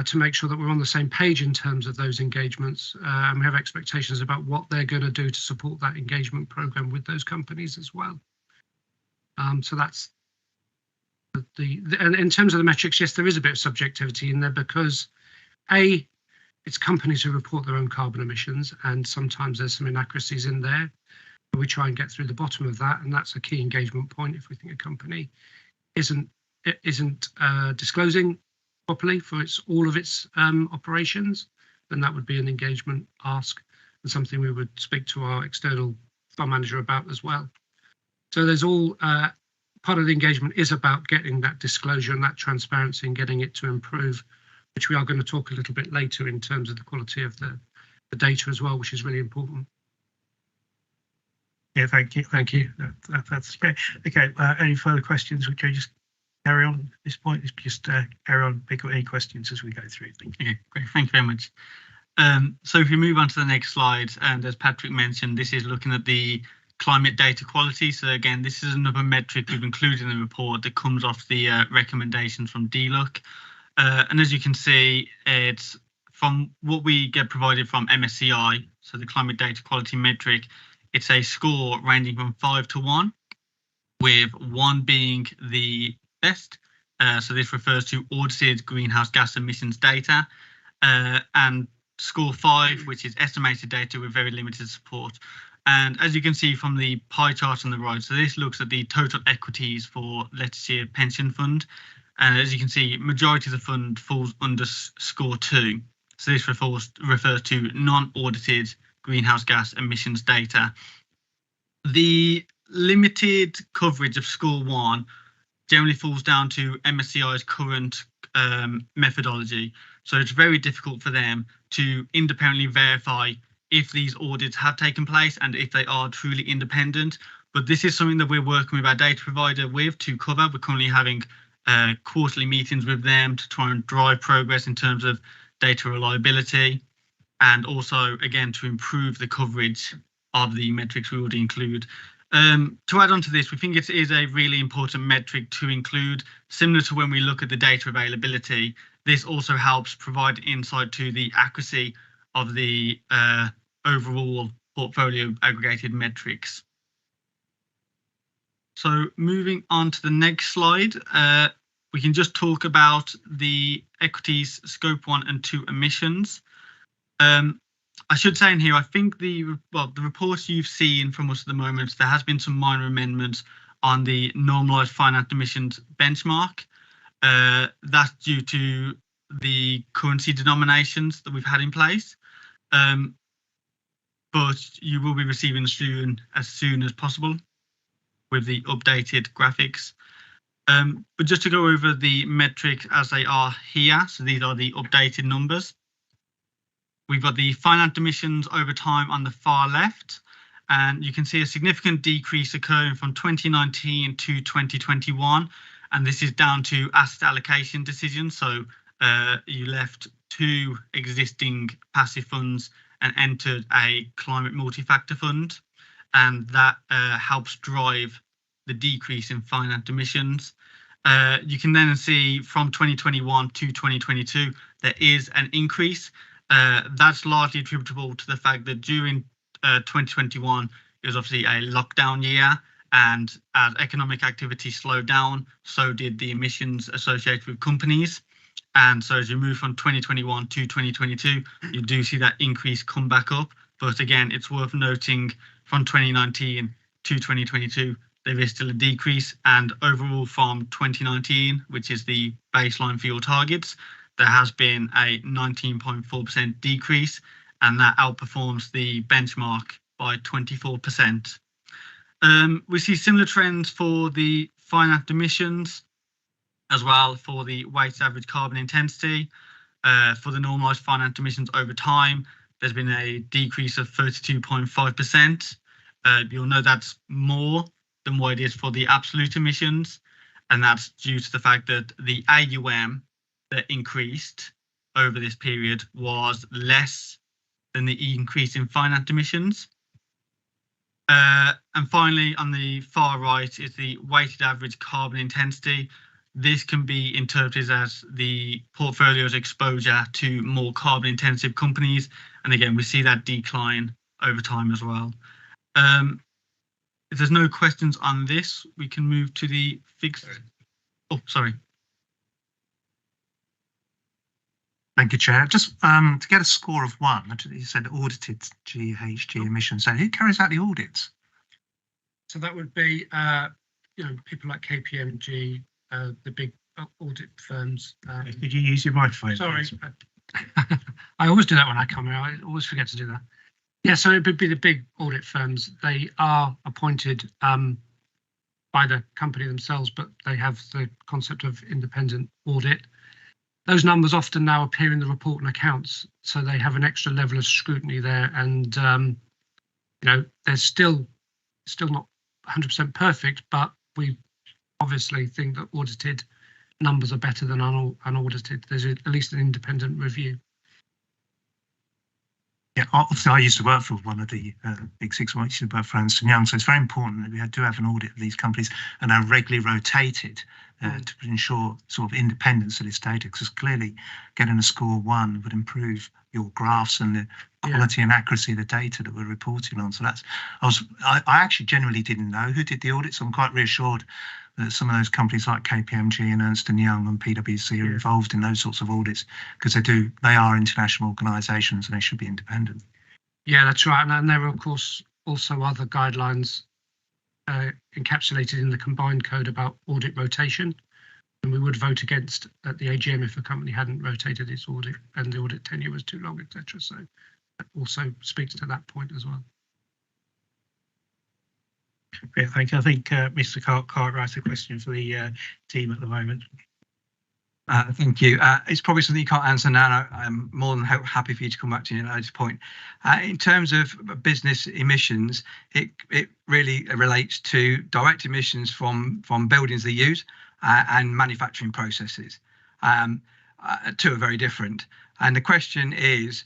Speaker 15: to make sure that we're on the same page in terms of those engagements, and we have expectations about what they're going to do to support that engagement program with those companies as well. So that's And in terms of the metrics, yes, there is a bit of subjectivity in there because it's companies who report their own carbon emissions, and sometimes there's some inaccuracies in there. But we try and get through the bottom of that, and that's a key engagement point. If we think a company isn't disclosing properly for all of its operations, then that would be an engagement ask and something we would speak to our external fund manager about as well. So there's all part of the engagement is about getting that disclosure and that transparency and getting it to improve, which we are going to talk a little bit later in terms of the quality of the data as well, which is really important.
Speaker 1: Yeah, thank you. That's okay. Okay, any further questions? We can just carry on at this point. Just carry on, pick up any questions as we go through. Thank you.
Speaker 16: Okay, great. Thank you very much. So if we move on to the next slide, and as Patrick mentioned, this is looking at the climate data quality. So again, this is another metric we've included in the report that comes off the recommendations from DLUC. And as you can see, it's from what we get provided from MSCI, so the climate data quality metric, it's a score ranging from 5 to 1, with 1 being the best. So this refers to audited greenhouse gas emissions data, and score 5, which is estimated data with very limited support. And as you can see from the pie chart on the right, so this looks at the total equities for Leicestershire Pension Fund. And as you can see, majority of the fund falls under score 2. So this refers to non-audited greenhouse gas emissions data. The limited coverage of score 1 generally falls down to MSCI's current methodology. So it's very difficult for them to independently verify if these audits have taken place and if they are truly independent. But this is something that we're working with our data provider to cover. We're currently having quarterly meetings with them to try and drive progress in terms of data reliability, and also, again, to improve the coverage of the metrics we already include. To add on to this, we think it is a really important metric to include. Similar to when we look at the data availability, this also helps provide insight to the accuracy of the overall portfolio aggregated metrics. So moving on to the next slide, we can just talk about the equities scope 1 and 2 emissions. I should say in here, I think the reports you've seen from us at the moment, there has been some minor amendments on the normalised finance emissions benchmark. That's due to the currency denominations that we've had in place. But you will be receiving as soon as possible with the updated graphics. But just to go over the metrics as they are here, so these are the updated numbers. We've got the finance emissions over time on the far left, and you can see a significant decrease occurring from 2019 to 2021, and this is down to asset allocation decisions. So you left 2 existing passive funds and entered a climate multi-factor fund, and that helps drive the decrease in finance emissions. You can then see from 2021 to 2022, there is an increase. That's largely attributable to the fact that during 2021, it was obviously a lockdown year, and as economic activity slowed down, so did the emissions associated with companies. And so as you move from 2021 to 2022, you do see that increase come back up. But again, it's worth noting from 2019 to 2022, there is still a decrease. And overall from 2019, which is the baseline for your targets, there has been a 19.4% decrease, and that outperforms the benchmark by 24%. We see similar trends for the finance emissions as well for the weighted average carbon intensity. For the normalised finance emissions over time, there's been a decrease of 32.5%. You'll know that's more than what it is for the absolute emissions, and that's due to the fact that the AUM that increased over this period was less than the increase in finance emissions. And finally, on the far right is the weighted average carbon intensity. This can be interpreted as the portfolio's exposure to more carbon intensive companies. And again, we see that decline over time as well. If there's no questions on this, we can move to the fixed.
Speaker 9: Oh, sorry. Thank you, Chair. Just to get a score of 1, you said audited GHG emissions. So who carries out the audits?
Speaker 15: So that would be, people like KPMG, the big audit firms.
Speaker 9: Could you use your microphone?
Speaker 15: Sorry, I always do that when I come here. I always forget to do that. Yeah, so it would be the big audit firms. They are appointed by the company themselves, but they have the concept of independent audit. Those numbers often now appear in the report and accounts, so they have an extra level of scrutiny there. And they're still not 100% perfect, but we obviously think that audited numbers are better than unaudited. There's at least an independent review.
Speaker 9: Yeah, obviously I used to work for one of the big 6. I used to work for Ernst & Young, so it's very important that we do have an audit of these companies and are regularly rotated to ensure sort of independence of this data, because clearly getting a score 1 would improve your graphs and the quality and accuracy of the data that we're reporting on. So I actually generally didn't know who did the audit, so I'm quite reassured that some of those companies like KPMG and Ernst & Young and PwC are involved in those sorts of audits, because they are international organisations and they should be independent.
Speaker 15: Yeah, that's right. And there are, of course, also other guidelines encapsulated in the combined code about audit rotation. And we would vote against at the AGM if a company hadn't rotated its audit and the audit tenure was too long, etc. So that also speaks to that point as well.
Speaker 1: Great, thank you. I think Mr. Cartwright has a question for the team at the moment.
Speaker 4: Thank you. It's probably something you can't answer now. I'm more than happy for you to come back to you at a later point. In terms of business emissions, it really relates to direct emissions from buildings they use and manufacturing processes. Two are very different. And the question is,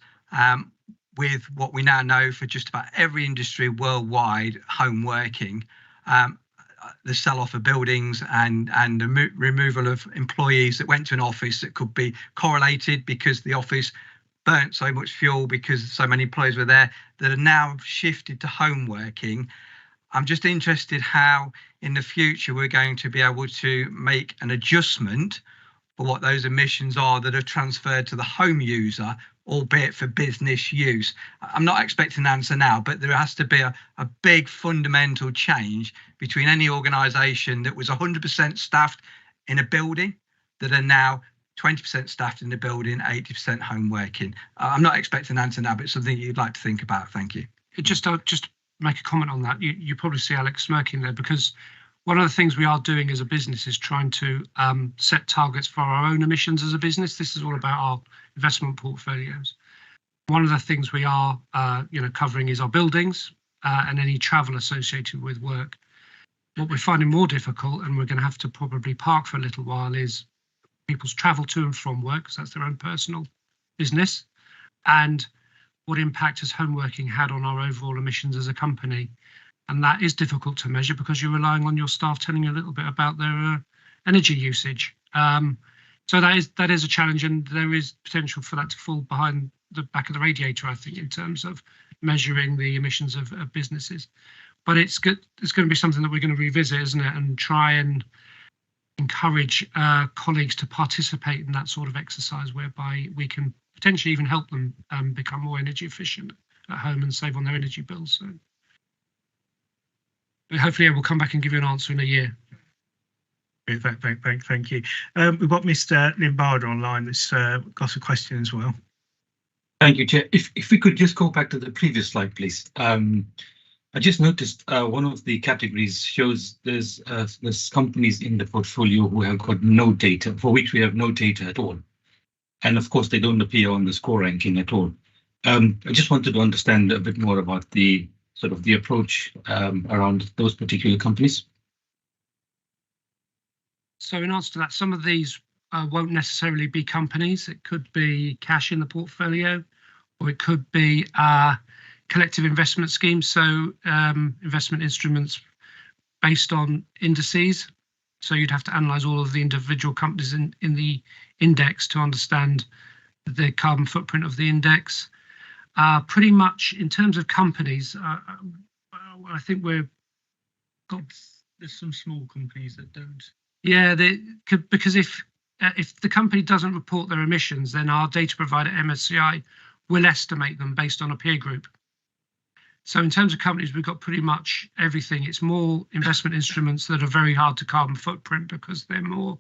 Speaker 4: with what we now know for just about every industry worldwide, home working, the sell-off of buildings and the removal of employees that went to an office that could be correlated because the office burnt so much fuel because so many employees were there, that are now shifted to home working. I'm just interested how in the future we're going to be able to make an adjustment for what those emissions are that are transferred to the home user, albeit for business use. I'm not expecting an answer now, but there has to be a big fundamental change between any organisation that was 100% staffed in a building that are now 20% staffed in the building, 80% home working. I'm not expecting an answer now, but it's something you'd like to think about. Thank you.
Speaker 15: Just make a comment on that. You probably see Alex smirking there, because one of the things we are doing as a business is trying to set targets for our own emissions as a business. This is all about our investment portfolios. One of the things we are, covering is our buildings and any travel associated with work. What we're finding more difficult, and we're going to have to probably park for a little while, is people's travel to and from work, because that's their own personal business, and what impact has home working had on our overall emissions as a company. And that is difficult to measure because you're relying on your staff telling you a little bit about their energy usage. So that is a challenge, and there is potential for that to fall behind the back of the radiator, I think, in terms of measuring the emissions of businesses. But it's going to be something that we're going to revisit, isn't it, and try and encourage colleagues to participate in that sort of exercise, whereby we can potentially even help them become more energy efficient at home and save on their energy bills. So hopefully we'll come back and give you an answer in a year.
Speaker 1: Thank you. We've got Mr. Limbardo online that's got a question as well.
Speaker 12: Thank you, Chair. If we could just go back to the previous slide, please. I just noticed one of the categories shows there's companies in the portfolio who have got no data, for which we have no data at all. And of course, they don't appear on the score ranking at all. I just wanted to understand a bit more about the sort of the approach around those particular companies.
Speaker 15: So in answer to that, some of these won't necessarily be companies. It could be cash in the portfolio, or it could be collective investment schemes, so investment instruments based on indices. So you'd have to analyse all of the individual companies in the index to understand the carbon footprint of the index. Pretty much in terms of companies, I think there's some small companies that don't Yeah, because if the company doesn't report their emissions, then our data provider MSCI will estimate them based on a peer group. So in terms of companies, we've got pretty much everything. It's more investment instruments that are very hard to carbon footprint because they're more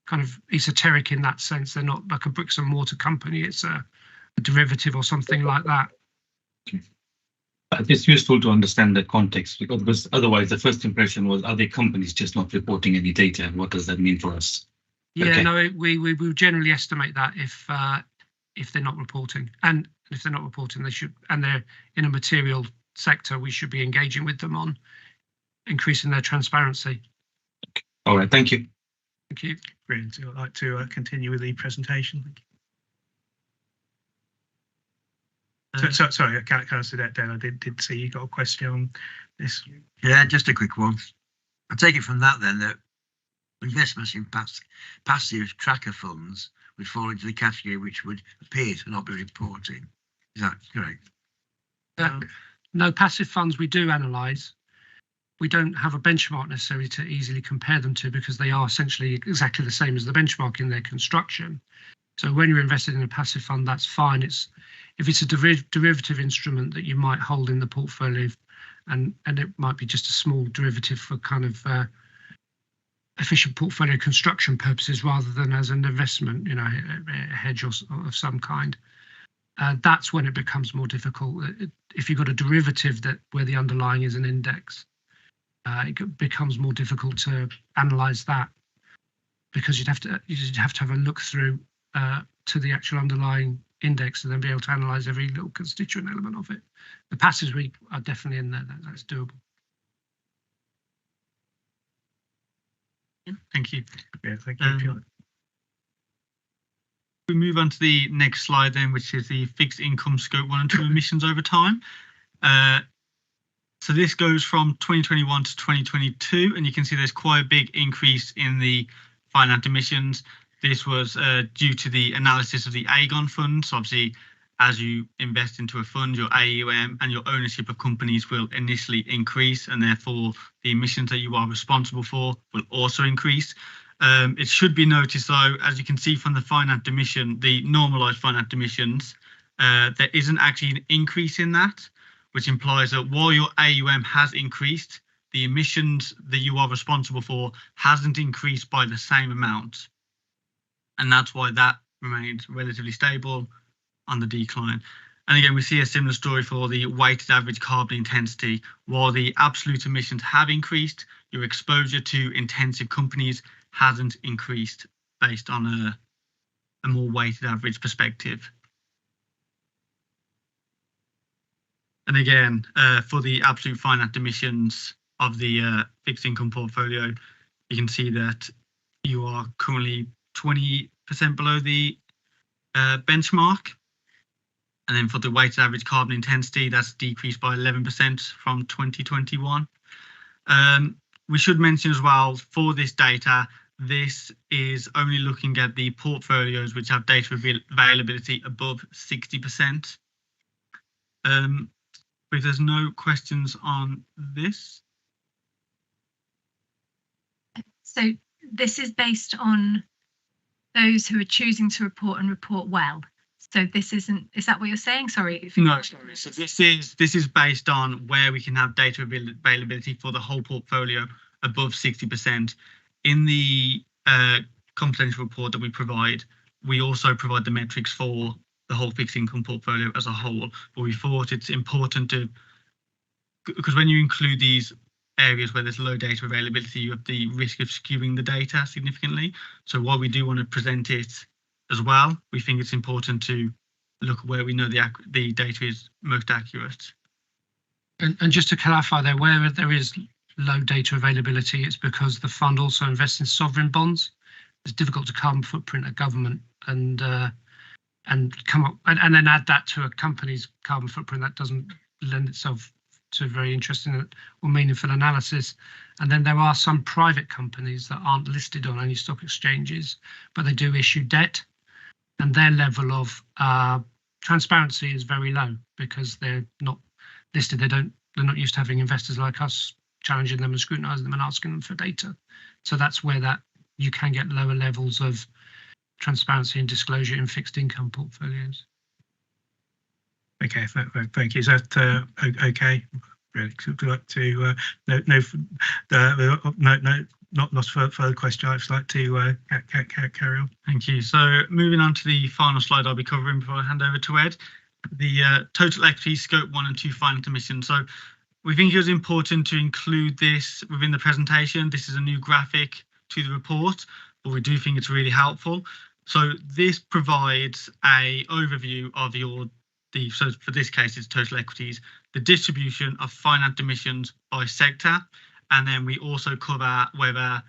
Speaker 15: kind of esoteric in that sense. They're not like a bricks and mortar company. It's a derivative or something like that.
Speaker 12: It's useful to understand the context because otherwise the first impression was, are they companies just not reporting any data? And what does that mean for us?
Speaker 15: Yeah,
Speaker 12: Okay.
Speaker 15: no, we generally estimate that if they're not reporting, and if they're not reporting, they should, and they're in a material sector, we should be engaging with them on increasing their transparency.
Speaker 12: All right, thank you.
Speaker 15: Thank you.
Speaker 1: Brilliant. I'd like to continue with the presentation. Thank you. Sorry, Councillor Dan, I did see you got a question on this.
Speaker 2: Yeah, just a quick one. I take it from that then that investments in passive tracker funds would fall into the category which would appear to not be reporting. Is that correct?
Speaker 15: No, passive funds we do analyse. We don't have a benchmark necessarily to easily compare them to because they are essentially exactly the same as the benchmark in their construction. So when you're invested in a passive fund, that's fine. If it's a derivative instrument that you might hold in the portfolio, and it might be just a small derivative for kind of efficient portfolio construction purposes rather than as an investment, you know, a hedge of some kind. That's when it becomes more difficult. If you've got a derivative where the underlying is an index, it becomes more difficult to analyze that because you'd have to have a look through to the actual underlying index and then be able to analyze every little constituent element of it. The passives we are definitely in there. That's doable.
Speaker 16: Thank you.
Speaker 1: Yeah, thank you.
Speaker 16: We move on to the next slide then, which is the fixed income scope 1 and 2 emissions over time. So this goes from 2021 to 2022, and you can see there's quite a big increase in the finance emissions. This was due to the analysis of the Aegon fund. So obviously, as you invest into a fund, your AUM and your ownership of companies will initially increase, and therefore the emissions that you are responsible for will also increase. It should be noticed though, as you can see from the finite emission, the normalized finite emissions, there isn't actually an increase in that, which implies that while your AUM has increased, the emissions that you are responsible for hasn't increased by the same amount. And that's why that remains relatively stable on the decline. And again, we see a similar story for the weighted average carbon intensity. While the absolute emissions have increased, your exposure to intensive companies hasn't increased based on a more weighted average perspective. And again, for the absolute finite emissions of the fixed income portfolio, you can see that you are currently 20% below the benchmark. And then for the weighted average carbon intensity, that's decreased by 11% from 2021. We should mention as well, for this data, this is only looking at the portfolios which have data availability above 60%. If there's no questions on this.
Speaker 7: So this is based on those who are choosing to report and report well. So this isn't, is that what you're saying? Sorry.
Speaker 16: No, sorry. So this is based on where we can have data availability for the whole portfolio above 60%. In the confidential report that we provide, we also provide the metrics for the whole fixed income portfolio as a whole. But we thought it's important to, because when you include these areas where there's low data availability, you have the risk of skewing the data significantly. So while we do want to present it as well, we think it's important to look where we know the data is most accurate.
Speaker 15: And just to clarify there, where there is low data availability, it's because the fund also invests in sovereign bonds. It's difficult to carbon footprint a government and come up and then add that to a company's carbon footprint. That doesn't lend itself to very interesting or meaningful analysis. And then there are some private companies that aren't listed on any stock exchanges, but they do issue debt, and their level of transparency is very low because they're not listed. They're not used to having investors like us challenging them and scrutinizing them and asking them for data. So that's where that you can get lower levels of transparency and disclosure in fixed income portfolios.
Speaker 1: Okay, thank you. Is that okay? Really, would you like to not lost further question. I'd just like to carry on.
Speaker 16: Thank you. So moving on to the final slide I'll be covering before I hand over to Ed, the total equity scope 1 and 2 finance emissions. So we think it was important to include this within the presentation. This is a new graphic to the report, but we do think it's really helpful. So this provides a overview of so for this case, it's total equities, the distribution of finance emissions by sector. And then we also cover whether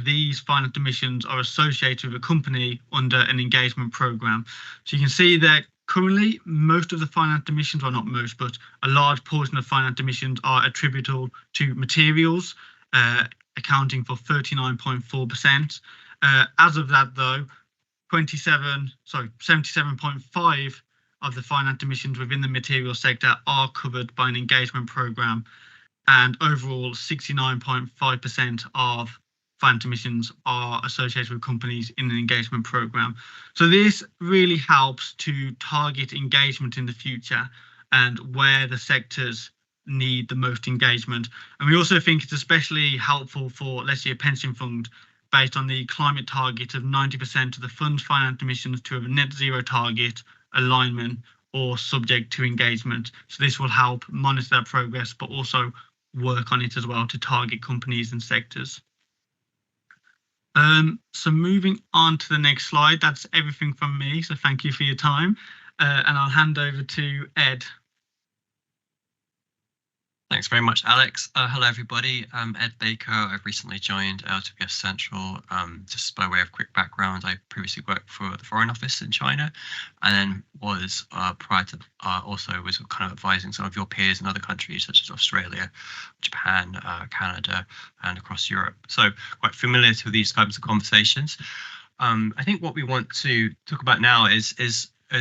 Speaker 16: these finance emissions are associated with a company under an engagement program. So you can see that currently most of the finance emissions, well, not most, but a large portion of finance emissions are attributable to materials, accounting for 39.4%. As of that, though, 77.5% of the finance emissions within the material sector are covered by an engagement program, and overall 69.5% of finance emissions are associated with companies in an engagement program. So this really helps to target engagement in the future and where the sectors need the most engagement. And we also think it's especially helpful for, let's say, a pension fund based on the climate target of 90% of the fund's finance emissions to have a net zero target, alignment, or subject to engagement. So this will help monitor that progress, but also work on it as well to target companies and sectors. So moving on to the next slide, that's everything from me. So thank you for your time, and I'll hand over to Ed.
Speaker 11: Thanks very much, Alex. Hello, everybody. I'm Ed Baker. I've recently joined LGPS Central. Just by way of quick background, I previously worked for the Foreign Office in China, and then was prior to also was kind of advising some of your peers in other countries such as Australia, Japan, Canada, and across Europe. So quite familiar to these types of conversations. I think what we want to talk about now is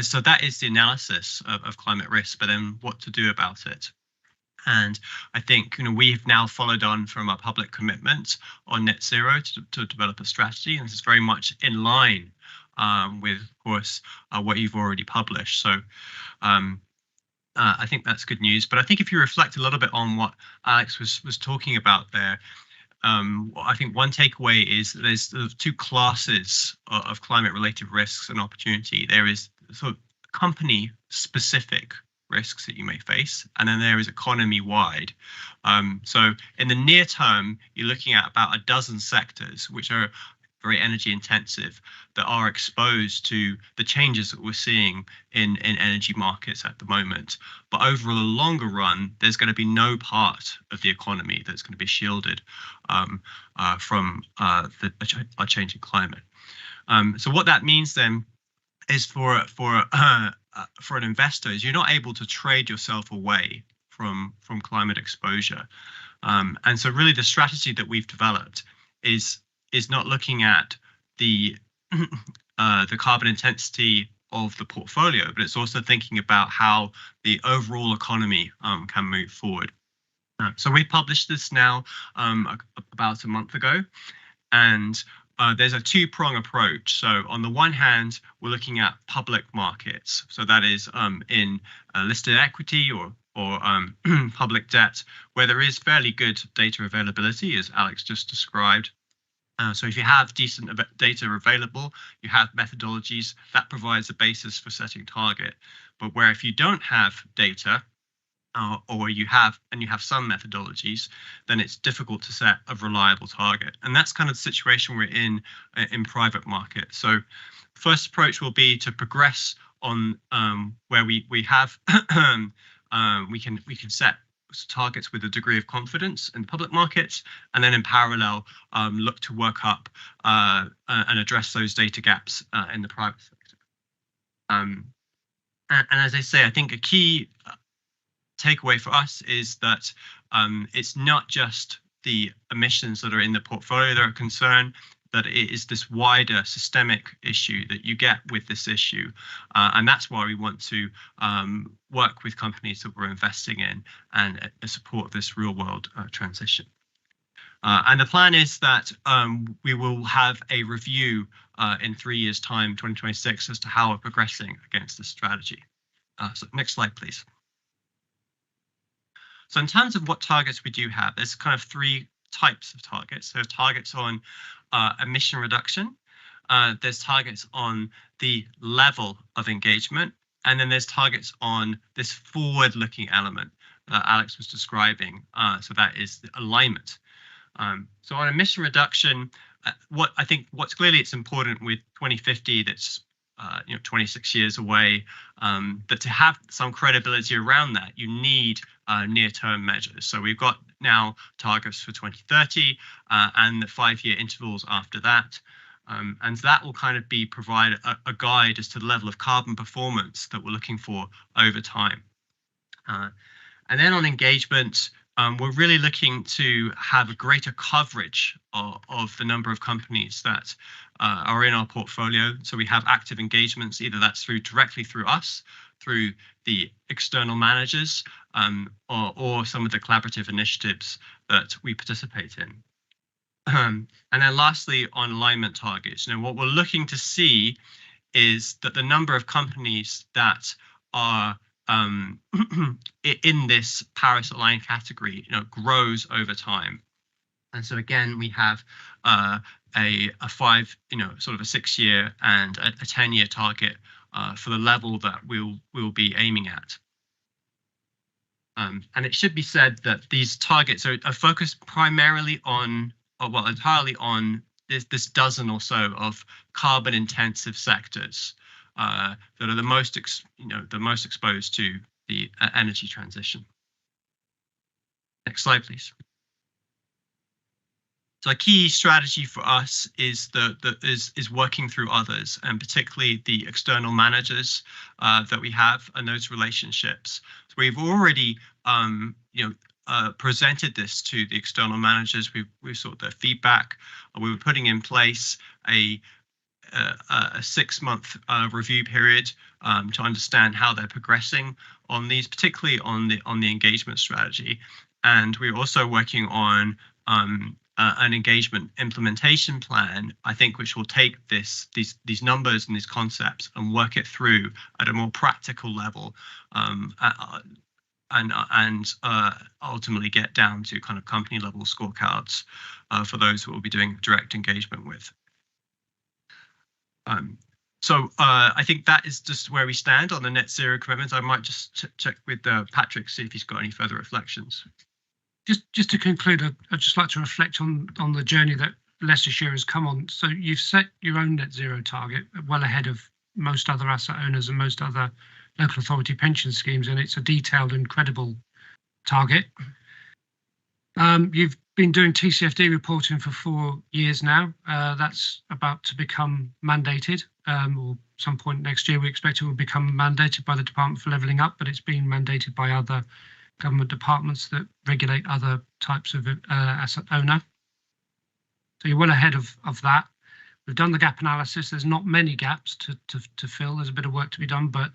Speaker 11: so that is the analysis of climate risk, but then what to do about it. And I think we've now followed on from our public commitment on net zero to develop a strategy, and this is very much in line with, of course, what you've already published. So I think that's good news. But I think if you reflect a little bit on what Alex was talking about there, I think one takeaway is that there's two classes of climate-related risks and opportunity. There is sort of company-specific risks that you may face, and then there is economy-wide. So in the near term, you're looking at about a dozen sectors which are very energy intensive that are exposed to the changes that we're seeing in energy markets at the moment. But over the longer run, there's going to be no part of the economy that's going to be shielded from a changing climate. So what that means then is for an investor is you're not able to trade yourself away from climate exposure. And so really the strategy that we've developed is not looking at the carbon intensity of the portfolio, but it's also thinking about how the overall economy can move forward. So we published this now about a month ago, and there's a two-prong approach. So on the one hand, we're looking at public markets. So that is in listed equity or public debt, where there is fairly good data availability, as Alex just described. So if you have decent data available, you have methodologies that provides a basis for setting target. But where if you don't have data, or you have some methodologies, then it's difficult to set a reliable target. And that's kind of the situation we're in private markets. So first approach will be to progress on where we have we can set targets with a degree of confidence in the public markets, and then in parallel look to work up and address those data gaps in the private sector. And as I say, I think a key takeaway for us is that it's not just the emissions that are in the portfolio that are a concern, that it is this wider systemic issue that you get with this issue. And that's why we want to work with companies that we're investing in and support this real world transition.
Speaker 17: And the plan is that we will have a review in 3 years' time, 2026, as to how we're progressing against this strategy. So next slide, please. So in terms of what targets we do have, there's kind of 3 types of targets. So targets on emission reduction, there's targets on the level of engagement, and then there's targets on this forward-looking element that Alex was describing. So that is the alignment. So on emission reduction, what's clearly it's important with 2050, that's 26 years away, that to have some credibility around that, you need near-term measures. So we've got now targets for 2030 and the 5-year intervals after that. And that will kind of provide a guide as to the level of carbon performance that we're looking for over time. And then on engagement, we're really looking to have a greater coverage of the number of companies that are in our portfolio. So we have active engagements, either that's directly through us, through the external managers, or some of the collaborative initiatives that we participate in. And then lastly, on alignment targets, what we're looking to see is that the number of companies that are in this Paris aligned category, grows over time. And so again, we have a 5, sort of a 6-year and a 10-year target for the level that we'll be aiming at. And it should be said that these targets are focused primarily on, entirely on this dozen or so of carbon intensive sectors that are the most exposed to the energy transition. Next slide, please. So a key strategy for us is working through others, and particularly the external managers that we have and those relationships. So we've already presented this to the external managers. We've sought their feedback. We were putting in place a 6-month review period to understand how they're progressing on these, particularly on the engagement strategy. And we're also working on an engagement implementation plan, I think, which will take these numbers and these concepts and work it through at a more practical level, and ultimately get down to kind of company level scorecards for those who will be doing direct engagement with. So I think that is just where we stand on the net zero commitments. I might just check with Patrick, see if he's got any further reflections.
Speaker 15: Just to conclude, I'd just like to reflect on the journey that Leicestershire has come on. So you've set your own net zero target well ahead of most other asset owners and most other local authority pension schemes, and it's a detailed and credible target. You've been doing TCFD reporting for 4 years now. That's about to become mandated, or some point next year we expect it will become mandated by the Department for Levelling Up, but it's been mandated by other government departments that regulate other types of asset owner. So you're well ahead of that. We've done the gap analysis. There's not many gaps to fill. There's a bit of work to be done, but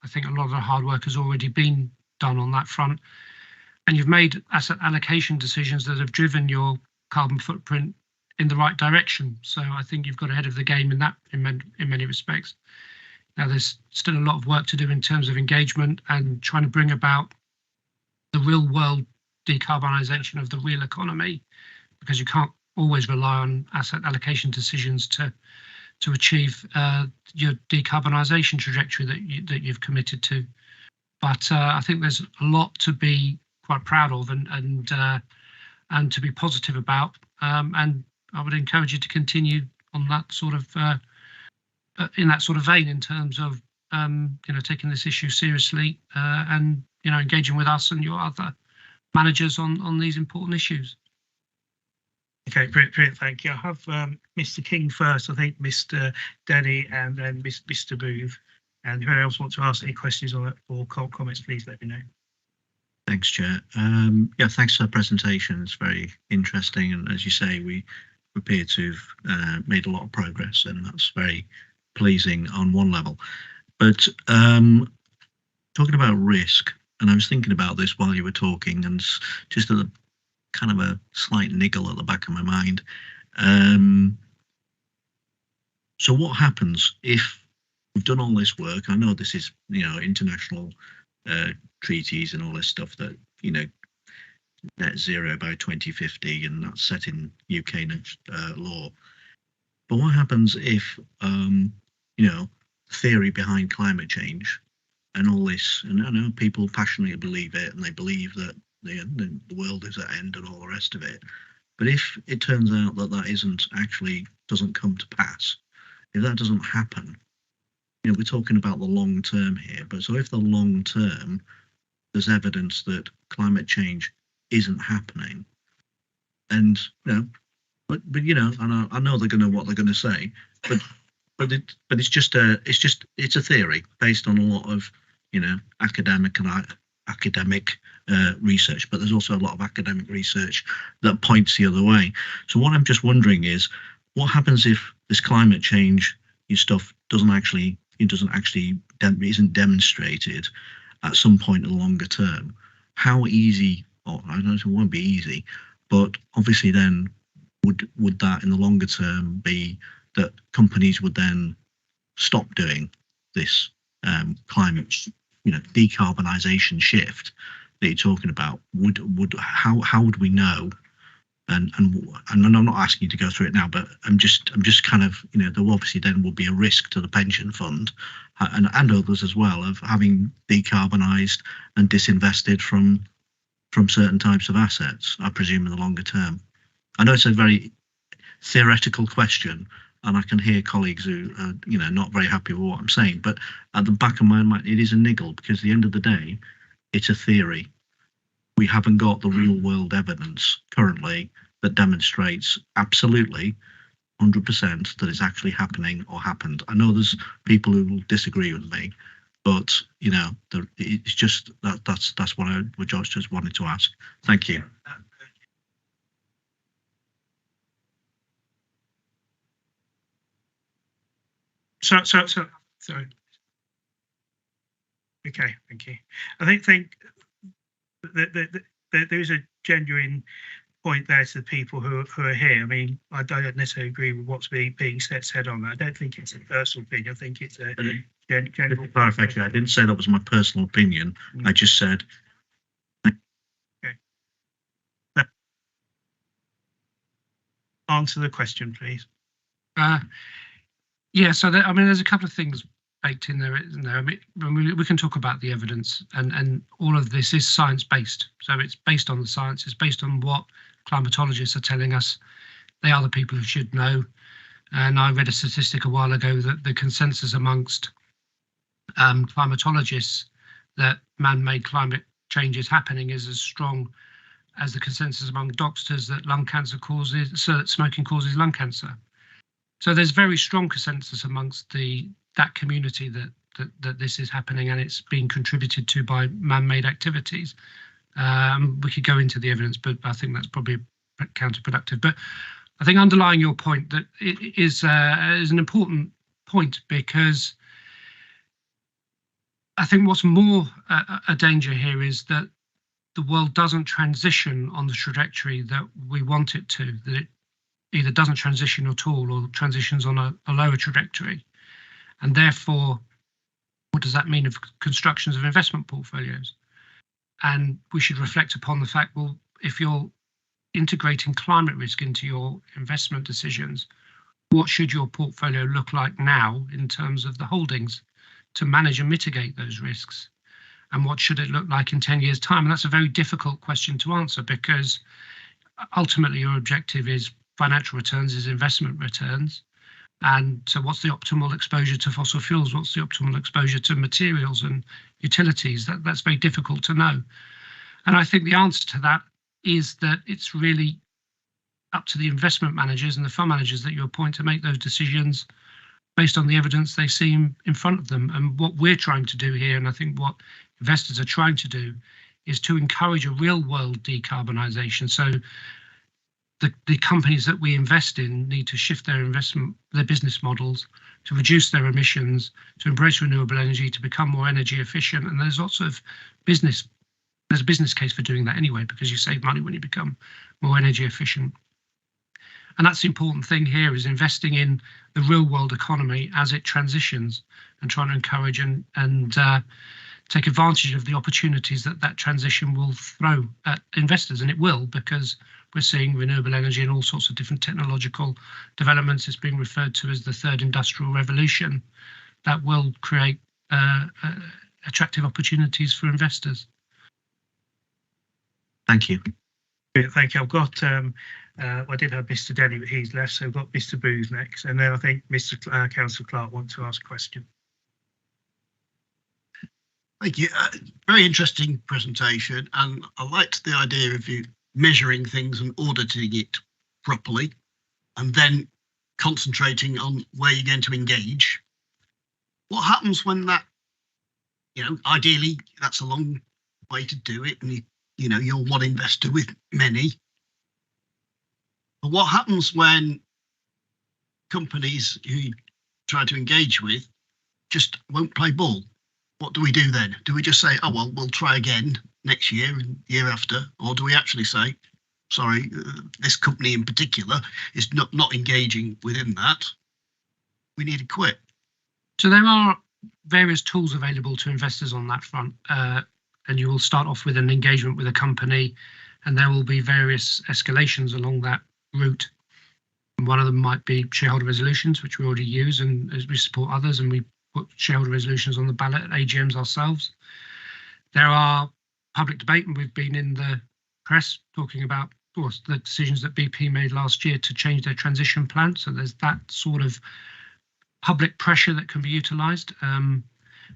Speaker 15: I think a lot of the hard work has already been done on that front. And you've made asset allocation decisions that have driven your carbon footprint in the right direction. So I think you've got ahead of the game in many respects. Now, there's still a lot of work to do in terms of engagement and trying to bring about the real world decarbonisation of the real economy, because you can't always rely on asset allocation decisions to achieve your decarbonisation trajectory that you've committed to. But I think there's a lot to be quite proud of and to be positive about. And I would encourage you to continue on that sort of in that sort of vein in terms of taking this issue seriously and engaging with us and your other managers on these important issues.
Speaker 1: Okay, brilliant, thank you. I have Mr. King first, I think Mr. Denny, and then Mr. Booth. And if anyone else wants to ask any questions or comments, please let me know.
Speaker 18: Thanks, Chair. Yeah, thanks for the presentation. It's very interesting, and as you say, we appear to have made a lot of progress, and that's very pleasing on one level. But talking about risk, and I was thinking about this while you were talking, and just at the kind of a slight niggle at the back of my mind. So what happens if we've done all this work? I know this is, international treaties and all this stuff that, net zero by 2050, and that's set in UK law. But what happens if, theory behind climate change and all this, and I know people passionately believe it, and they believe that the world is at end and all the rest of it. But if it turns out that that doesn't come to pass, if that doesn't happen, we're talking about the long term here. But so if the long term, there's evidence that climate change isn't happening, and and I know what they're going to say, but it's just a theory based on a lot of academic research, but there's also a lot of academic research that points the other way. So what I'm just wondering is, what happens if this climate change stuff isn't demonstrated at some point in the longer term? How easy, or I don't know, it won't be easy, but obviously then would that in the longer term be that companies would then stop doing this climate, decarbonisation shift that you're talking about? How would we know? And I'm not asking you to go through it now, but I'm just kind of, there obviously then will be a risk to the pension fund and others as well of having decarbonised and disinvested from certain types of assets, I presume, in the longer term. I know it's a very theoretical question, and I can hear colleagues who are, not very happy with what I'm saying, but at the back of my mind, it is a niggle, because at the end of the day, it's a theory. We haven't got the real world evidence currently that demonstrates absolutely 100% that it's actually happening or happened. I know there's people who will disagree with me, but it's just that's what Josh just wanted to ask. Thank you.
Speaker 1: Sorry. Okay, thank you. I think that there is a genuine point there to the people who are here. I mean, I don't necessarily agree with what's being said on that. I don't think it's a personal opinion. I think it's a general
Speaker 18: clarification. I didn't say that was my personal opinion. I just said.
Speaker 1: Okay. Answer the question, please.
Speaker 15: Yeah, so there's a couple of things baked in there, isn't there? I mean, we can talk about the evidence, and all of this is science-based. So it's based on the science. It's based on what climatologists are telling us. They are the people who should know. And I read a statistic a while ago that the consensus amongst climatologists that man-made climate change is happening is as strong as the consensus among doctors that smoking causes lung cancer. So there's very strong consensus amongst that community that this is happening, and it's being contributed to by man-made activities. We could go into the evidence, but I think that's probably counterproductive. But I think underlying your point, that it is an important point, because I think what's more a danger here is that the world doesn't transition on the trajectory that we want it to, that it either doesn't transition at all or transitions on a lower trajectory. And therefore, what does that mean of constructions of investment portfolios? And we should reflect upon the fact, well, if you're integrating climate risk into your investment decisions, what should your portfolio look like now in terms of the holdings to manage and mitigate those risks? And what should it look like in 10 years' time? And that's a very difficult question to answer, because ultimately your objective is financial returns, is investment returns. And so what's the optimal exposure to fossil fuels? What's the optimal exposure to materials and utilities? That's very difficult to know. And I think the answer to that is that it's really up to the investment managers and the fund managers that you appoint to make those decisions based on the evidence they see in front of them. And what we're trying to do here, and I think what investors are trying to do, is to encourage a real world decarbonisation. So the companies that we invest in need to shift their business models to reduce their emissions, to embrace renewable energy, to become more energy efficient. And there's lots of business There's a business case for doing that anyway, because you save money when you become more energy efficient. And that's the important thing here, is investing in the real world economy as it transitions, and trying to encourage and take advantage of the opportunities that transition will throw at investors. And it will, because we're seeing renewable energy and all sorts of different technological developments. It's being referred to as the third industrial revolution, that will create attractive opportunities for investors.
Speaker 18: Thank you.
Speaker 1: Yeah, thank you. I've got, I did have Mr. Denny, but he's left, so I've got Mr. Booth next, and then I think Mr. Councillor Clark wants to ask a question.
Speaker 6: Thank you. Very interesting presentation, and I liked the idea of you measuring things and auditing it properly, and then concentrating on where you're going to engage. What happens when that, ideally that's a long way to do it, and you're one investor with many. But what happens when companies who you try to engage with just won't play ball? What do we do then? Do we just say, oh, well, we'll try again next year and year after? Or do we actually say, sorry, this company in particular is not engaging within that. We need to quit.
Speaker 15: So there are various tools available to investors on that front. And you will start off with an engagement with a company, and there will be various escalations along that route. And one of them might be shareholder resolutions, which we already use, and as we support others, and we put shareholder resolutions on the ballot at AGMs ourselves. There are public debate, and we've been in the press talking about the decisions that BP made last year to change their transition plan. So there's that sort of public pressure that can be utilised,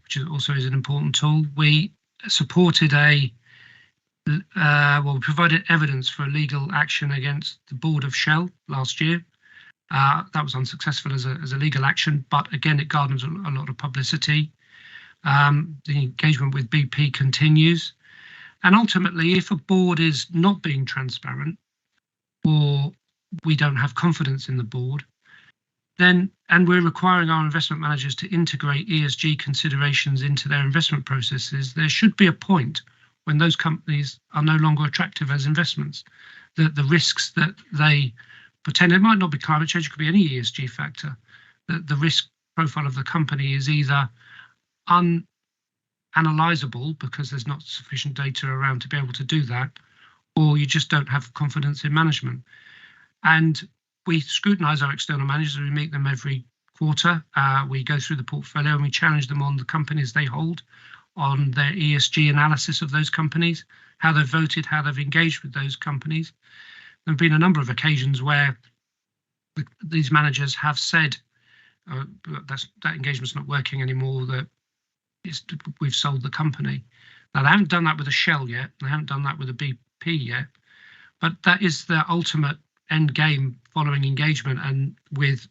Speaker 15: which also is an important tool. We supported we provided evidence for a legal action against the board of Shell last year. That was unsuccessful as a legal action, but again, it garnered a lot of publicity. The engagement with BP continues. And ultimately, if a board is not being transparent, or we don't have confidence in the board, then, and we're requiring our investment managers to integrate ESG considerations into their investment processes, there should be a point when those companies are no longer attractive as investments. The risks that they pretend, it might not be climate change, it could be any ESG factor. The risk profile of the company is either unanalysable because there's not sufficient data around to be able to do that, or you just don't have confidence in management. And we scrutinise our external managers. We meet them every quarter. We go through the portfolio and we challenge them on the companies they hold, on their ESG analysis of those companies, how they've voted, how they've engaged with those companies. There have been a number of occasions where these managers have said that engagement's not working anymore, that we've sold the company. Now, they haven't done that with a Shell yet. They haven't done that with a BP yet. But that is the ultimate end game following engagement and with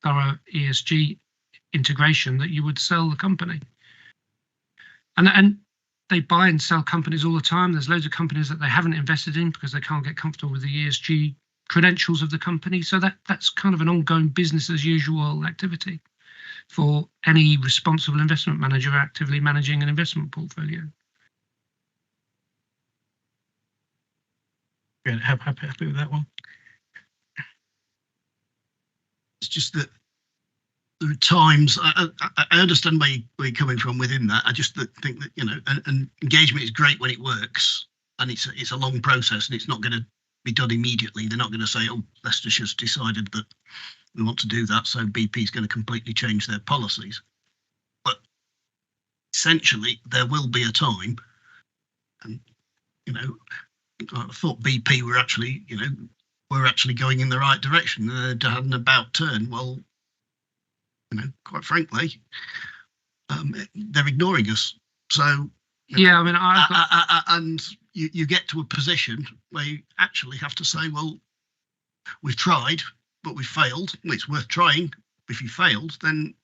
Speaker 15: thorough ESG integration, that you would sell the company. And they buy and sell companies all the time. There's loads of companies that they haven't invested in because they can't get comfortable with the ESG credentials of the company. So that's kind of an ongoing business as usual activity for any responsible investment manager actively managing an investment portfolio.
Speaker 1: Yeah, happy with that one.
Speaker 6: It's just that there are times, I understand where you're coming from within that. I just think that, and engagement is great when it works, and it's a long process, and it's not going to be done immediately. They're not going to say, oh, Leicester's decided that we want to do that, so BP is going to completely change their policies. But essentially, there will be a time, and, I thought BP were actually, we're actually going in the right direction. They had an about turn. Well, quite frankly, they're ignoring us. So
Speaker 15: yeah, I mean,
Speaker 6: and you get to a position where you actually have to say, well, we've tried, but we failed. Well, it's worth trying. If you failed, then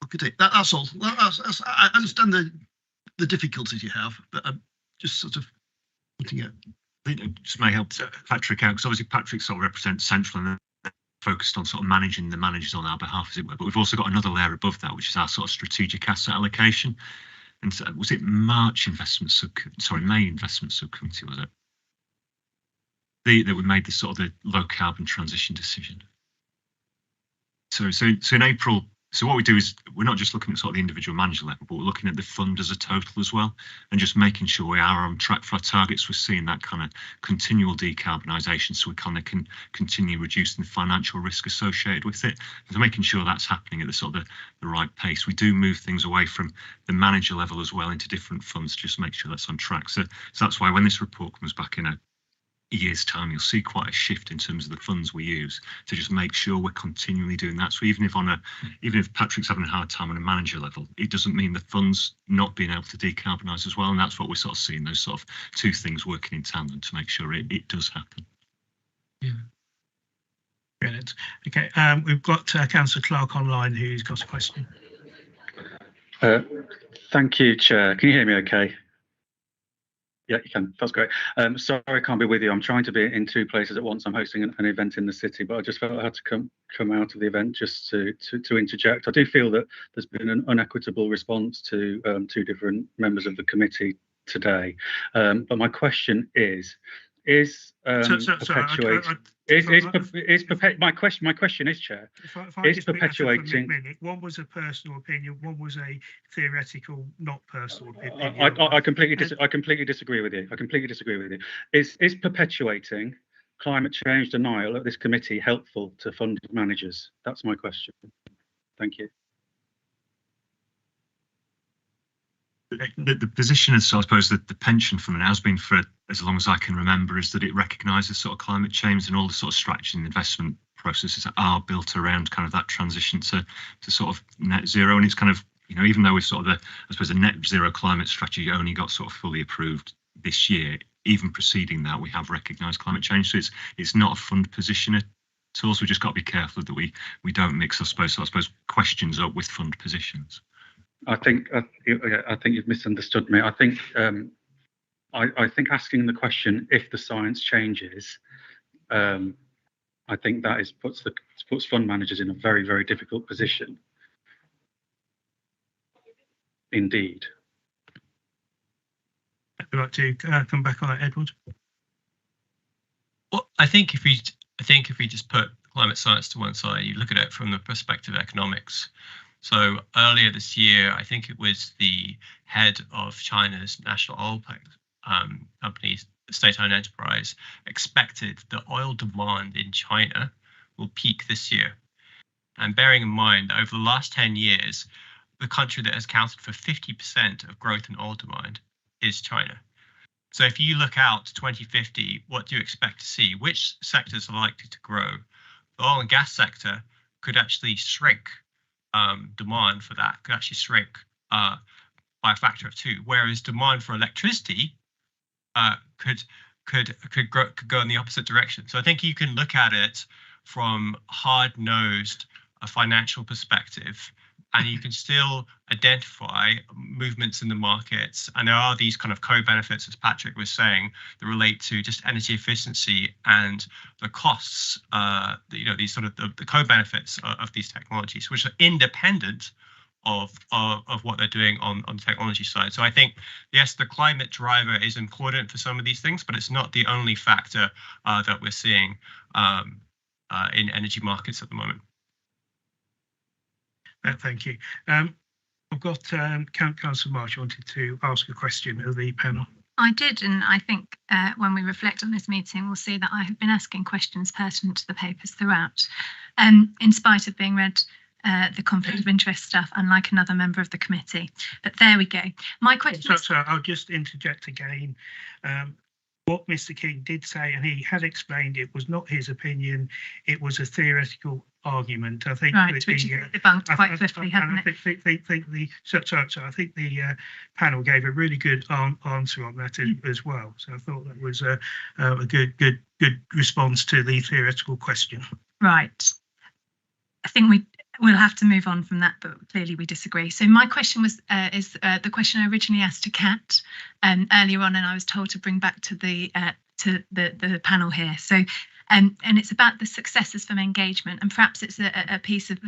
Speaker 6: look at it. That's all. I understand the difficulties you have, but I'm just sort of looking at.
Speaker 10: I think it just may help Patrick out, because obviously Patrick sort of represents Central and focused on sort of managing the managers on our behalf, as it were. But we've also got another layer above that, which is our sort of strategic asset allocation. and so was it May investment subcommittee, was it? That we made this sort of the low carbon transition decision. So in April, so what we do is we're not just looking at sort of the individual manager level, but we're looking at the fund as a total as well, and just making sure we are on track for our targets. We're seeing that kind of continual decarbonisation, so we kind of can continue reducing the financial risk associated with it. So making sure that's happening at the sort of the right pace. We do move things away from the manager level as well into different funds, just to make sure that's on track. So that's why when this report comes back in a year's time, you'll see quite a shift in terms of the funds we use to just make sure we're continually doing that. So even if Patrick's having a hard time on a manager level, it doesn't mean the funds not being able to decarbonise as well. And that's what we're sort of seeing, those sort of two things working in tandem to make sure it does happen.
Speaker 1: Yeah. Brilliant. Okay, we've got Councillor Clark online who's got a question.
Speaker 19: Thank you, Chair. Can you hear me okay? Yeah, you can. That's great. Sorry I can't be with you. I'm trying to be in two places at once. I'm hosting an event in the city, but I just felt I had to come out of the event just to interject. I do feel that there's been an unequitable response to two different members of the committee today. But my question is perpetuating. My question is, Chair, is perpetuating.
Speaker 1: One was a personal opinion, one was a theoretical, not personal opinion.
Speaker 19: I completely disagree with you. I completely disagree with you. Is perpetuating climate change denial at this committee helpful to fund managers? That's my question. Thank you.
Speaker 10: The position is, I suppose, that the pension fund has been for as long as I can remember, is that it recognises sort of climate change, and all the sort of strategy and investment processes are built around kind of that transition to sort of net zero. And it's kind of, you know, even though we've sort of I suppose the net zero climate strategy only got sort of fully approved this year, even preceding that we have recognised climate change. So it's not a fund position at all. So we just got to be careful that we don't mix, I suppose questions up with fund positions.
Speaker 19: I think you've misunderstood me. I think asking the question if the science changes, I think that puts fund managers in a very, very difficult position. Indeed.
Speaker 1: I'd like to come back on that, Edward.
Speaker 17: Well, I think if we just put climate science to one side, you look at it from the perspective of economics. So earlier this year, I think it was the head of China's national oil company, state-owned enterprise, expected that oil demand in China will peak this year. And bearing in mind that over the last 10 years, the country that has accounted for 50% of growth in oil demand is China. So if you look out to 2050, what do you expect to see? Which sectors are likely to grow? The oil and gas sector could actually shrink. Demand for that could actually shrink by a factor of 2, whereas demand for electricity could go in the opposite direction. So I think you can look at it from hard-nosed financial perspective, and you can still identify movements in the markets. And there are these kind of co-benefits, as Patrick was saying, that relate to just energy efficiency and the costs, these sort of the co-benefits of these technologies, which are independent of what they're doing on the technology side. So I think, yes, the climate driver is important for some of these things, but it's not the only factor that we're seeing in energy markets at the moment.
Speaker 1: Thank you. I've got Councillor Marsh wanted to ask a question of the panel.
Speaker 7: I did, and I think when we reflect on this meeting, we'll see that I have been asking questions pertinent to the papers throughout, in spite of being read the conflict of interest stuff, unlike another member of the committee. But there we go. My question.
Speaker 1: So I'll just interject again. What Mr. King did say, and he had explained, it was not his opinion, it was a theoretical argument. I think
Speaker 7: right, which is debunked quite swiftly, hasn't it?
Speaker 1: I think the panel gave a really good answer on that as well. So I thought that was a good response to the theoretical question.
Speaker 7: Right. I think we'll have to move on from that, but clearly we disagree. So my question was is the question I originally asked to Kat earlier on, and I was told to bring back to the panel here. So and it's about the successes from engagement, and perhaps it's a piece of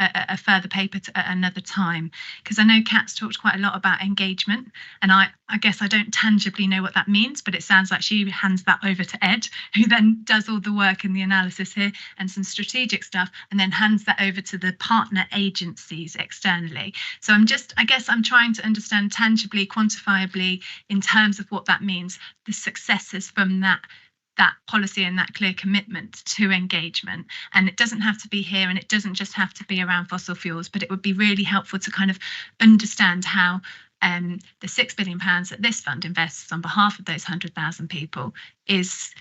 Speaker 7: a further paper at another time, because I know Kat's talked quite a lot about engagement, and I guess I don't tangibly know what that means, but it sounds like she hands that over to Ed, who then does all the work and the analysis here and some strategic stuff, and then hands that over to the partner agencies externally. So I guess I'm trying to understand tangibly, quantifiably, in terms of what that means, the successes from that policy and that clear commitment to engagement. And it doesn't have to be here, and it doesn't just have to be around fossil fuels, but it would be really helpful to kind of understand how the £6 billion that this fund invests on behalf of those 100,000 people is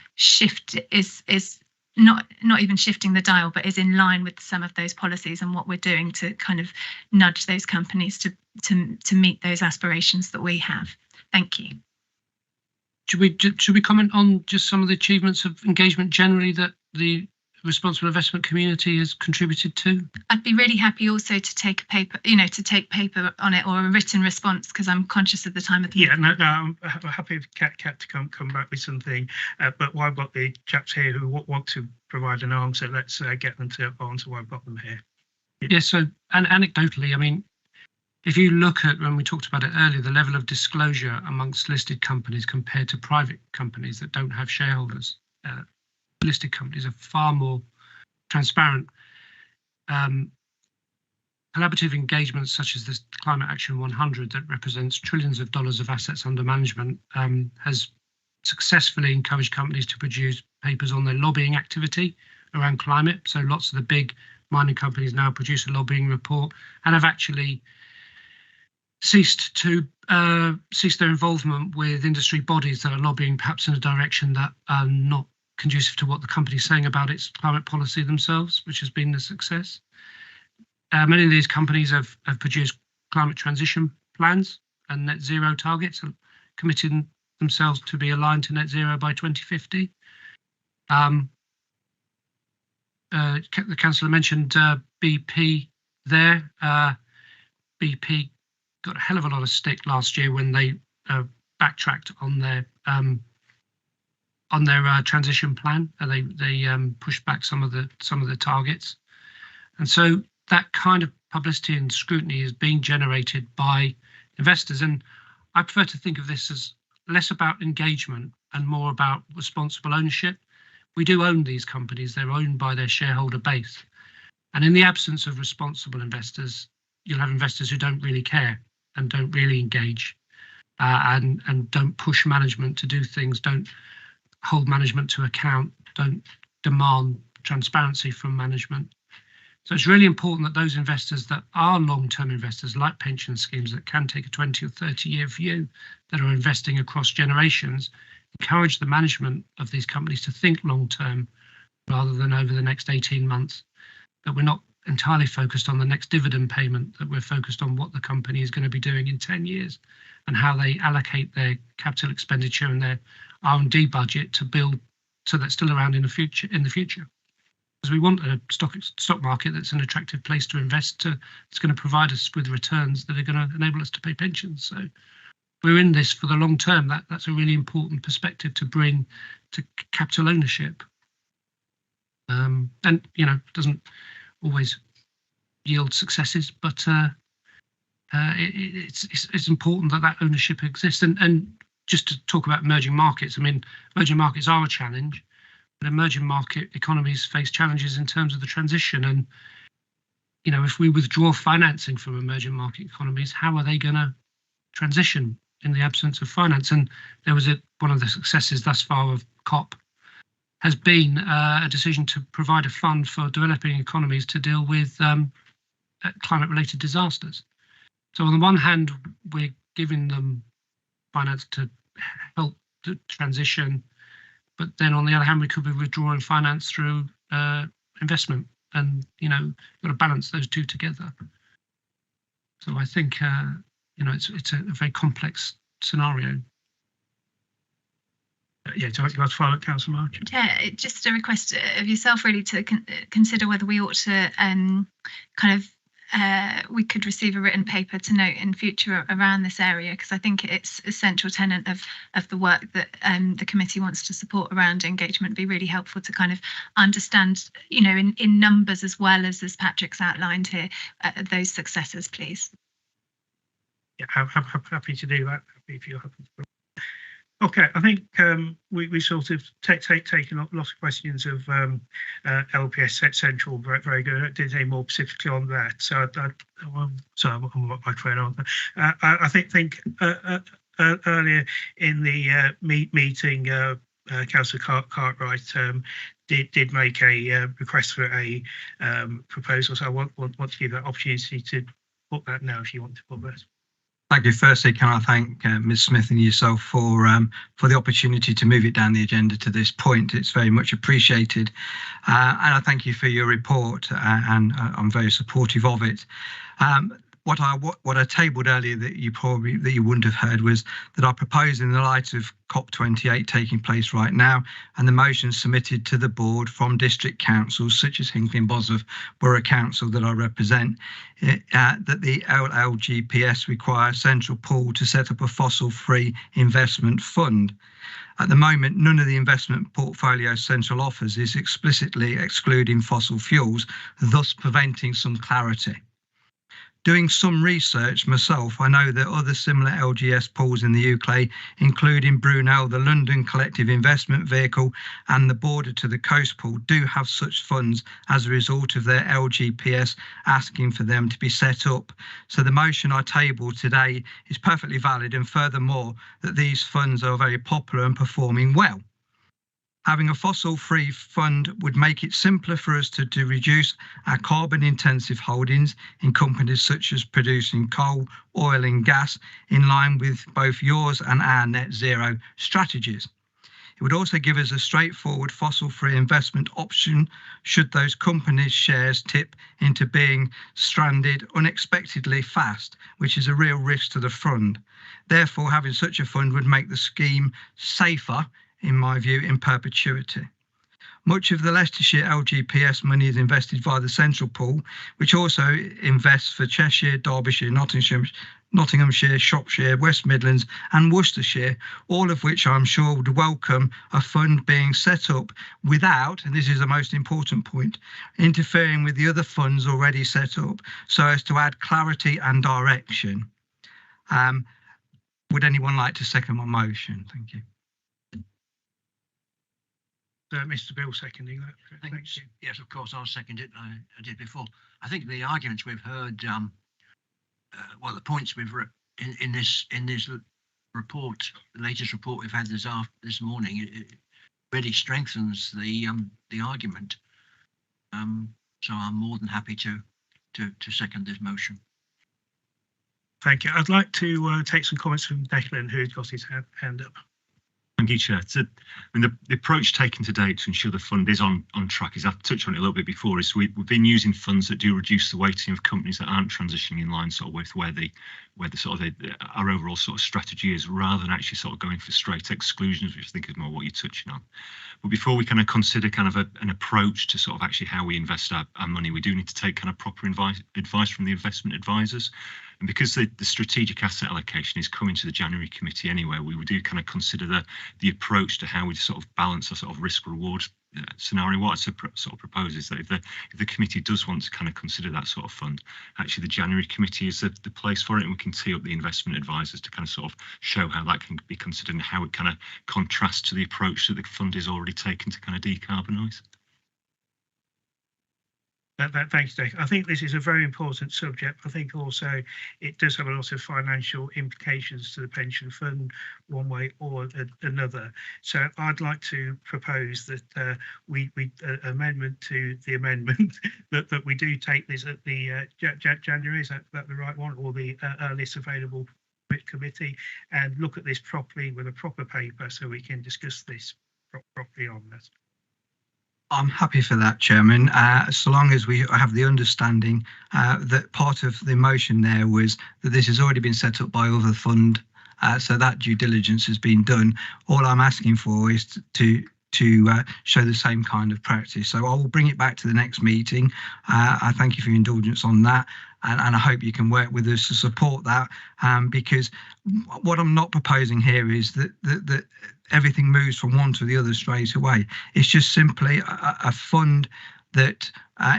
Speaker 7: not even shifting the dial, but is in line with some of those policies and what we're doing to kind of nudge those companies to meet those aspirations that we have. Thank you.
Speaker 15: Should we comment on just some of the achievements of engagement generally that the responsible investment community has contributed to?
Speaker 7: I'd be really happy also to take paper on it, or a written response, because I'm conscious of the time of the
Speaker 1: meeting. No, I'm happy for Kat to come back with something. But while I've got the chaps here who want to provide an answer, let's get them to answer while I've got them here.
Speaker 15: Yeah, so and anecdotally, I mean, if you look at, when we talked about it earlier, the level of disclosure amongst listed companies compared to private companies that don't have shareholders, listed companies are far more transparent. Collaborative engagements such as this Climate Action 100 that represents trillions of dollars of assets under management has successfully encouraged companies to produce papers on their lobbying activity around climate. So lots of the big mining companies now produce a lobbying report and have actually ceased their involvement with industry bodies that are lobbying perhaps in a direction that are not conducive to what the company's saying about its climate policy themselves, which has been a success. Many of these companies have produced climate transition plans and net zero targets, and committing themselves to be aligned to net zero by 2050. The councillor mentioned BP there. BP got a hell of a lot of stick last year when they backtracked on their transition plan, and they pushed back some of the targets. And so that kind of publicity and scrutiny is being generated by investors. And I prefer to think of this as less about engagement and more about responsible ownership. We do own these companies. They're owned by their shareholder base. And in the absence of responsible investors, you'll have investors who don't really care and don't really engage and don't push management to do things, don't hold management to account, don't demand transparency from management. So it's really important that those investors that are long-term investors, like pension schemes that can take a 20 or 30-year view, that are investing across generations, encourage the management of these companies to think long-term rather than over the next 18 months, that we're not entirely focused on the next dividend payment, that we're focused on what the company is going to be doing in 10 years and how they allocate their capital expenditure and their R&D budget to build so that's still around in the future. Because we want a stock market that's an attractive place to invest to. It's going to provide us with returns that are going to enable us to pay pensions. So we're in this for the long term. That's a really important perspective to bring to capital ownership. And it doesn't always yield successes, but it's important that ownership exists. And just to talk about emerging markets, I mean, emerging markets are a challenge. But emerging market economies face challenges in terms of the transition. And, if we withdraw financing from emerging market economies, how are they going to transition in the absence of finance? And there was one of the successes thus far of COP has been a decision to provide a fund for developing economies to deal with climate-related disasters. So on the one hand, we're giving them finance to help the transition, but then on the other hand, we could be withdrawing finance through investment, and got to balance those two together. So I think it's a very complex scenario.
Speaker 1: Yeah, do you want to follow up, Councillor March?
Speaker 7: Yeah, just a request of yourself really to consider whether we ought to kind of we could receive a written paper to note in future around this area, because I think it's a central tenet of the work that the committee wants to support around engagement. It'd be really helpful to kind of understand, you know, in numbers as well as Patrick's outlined here, those successes, please.
Speaker 1: Yeah, I'm happy to do that. Happy if you're happy to. Okay, I think we sort of taken lots of questions of LPS Central. Very good. I didn't say more specifically on that. So sorry, I'm my train on. I think earlier in the meeting, Councillor Cartwright did make a request for a proposal. So I want to give that opportunity to put that now if you want to put that.
Speaker 4: Thank you. Firstly, can I thank Ms Smith and yourself for the opportunity to move it down the agenda to this point. It's very much appreciated. And I thank you for your report, and I'm very supportive of it. What I tabled earlier that you wouldn't have heard was that I proposed, in the light of COP28 taking place right now and the motions submitted to the board from district councils such as Hinckley and Bosworth Borough Council that I represent, that the LGPS require Central Pool to set up a fossil-free investment fund. At the moment, none of the investment portfolio Central offers is explicitly excluding fossil fuels, thus preventing some clarity. Doing some research myself, I know that other similar LGS pools in the UK, including Brunel, the London Collective Investment Vehicle, and the Border to the Coast pool, do have such funds as a result of their LGPS asking for them to be set up. So the motion I table today is perfectly valid, and furthermore, that these funds are very popular and performing well. Having a fossil-free fund would make it simpler for us to reduce our carbon-intensive holdings in companies such as producing coal, oil and gas, in line with both yours and our net zero strategies. It would also give us a straightforward fossil-free investment option should those companies' shares tip into being stranded unexpectedly fast, which is a real risk to the fund. Therefore, having such a fund would make the scheme safer, in my view, in perpetuity. Much of the Leicestershire LGPS money is invested via the Central Pool, which also invests for Cheshire, Derbyshire, Nottinghamshire, Shropshire, West Midlands and Worcestershire, all of which I'm sure would welcome a fund being set up without, and this is the most important point, interfering with the other funds already set up, so as to add clarity and direction. Would anyone like to second my motion? Thank you.
Speaker 1: Mr. Bill seconding that. Thank you.
Speaker 5: Yes, of course, I'll second it. I did before. I think the arguments we've heard, well, the points we've in this report, the latest report we've had this morning, it really strengthens the argument. So I'm more than happy to second this motion.
Speaker 1: Thank you. I'd like to take some comments from Declan, who's got his hand up.
Speaker 10: Thank you, Chair. So, I mean, the approach taken today to ensure the fund is on track, is I've touched on it a little bit before, is we've been using funds that do reduce the weighting of companies that aren't transitioning in line sort of with where our overall sort of strategy is, rather than actually sort of going for straight exclusions, which I think is more what you're touching on. But before we kind of consider kind of an approach to sort of actually how we invest our money, we do need to take kind of proper advice from the investment advisors. And because the strategic asset allocation is coming to the January committee anyway, we do kind of consider the approach to how we sort of balance a sort of risk reward scenario. What I sort of propose is that if the committee does want to kind of consider that sort of fund, actually the January committee is the place for it, and we can tee up the investment advisors to kind of sort of show how that can be considered and how it kind of contrasts to the approach that the fund is already taken to kind of decarbonise.
Speaker 1: Thanks, Dave. I think this is a very important subject. I think also it does have a lot of financial implications to the pension fund, one way or another. So I'd like to propose that we amendment to the amendment that we do take this at the January. Is that the right one, or the earliest available committee, and look at this properly with a proper paper so we can discuss this properly on that.
Speaker 4: I'm happy for that, Chairman, so long as we have the understanding that part of the motion there was that this has already been set up by other fund, so that due diligence has been done. All I'm asking for is to to show the same kind of practice. So I will bring it back to the next meeting. I thank you for your indulgence on that, and I hope you can work with us to support that, because what I'm not proposing here is that everything moves from one to the other straight away. It's just simply a fund that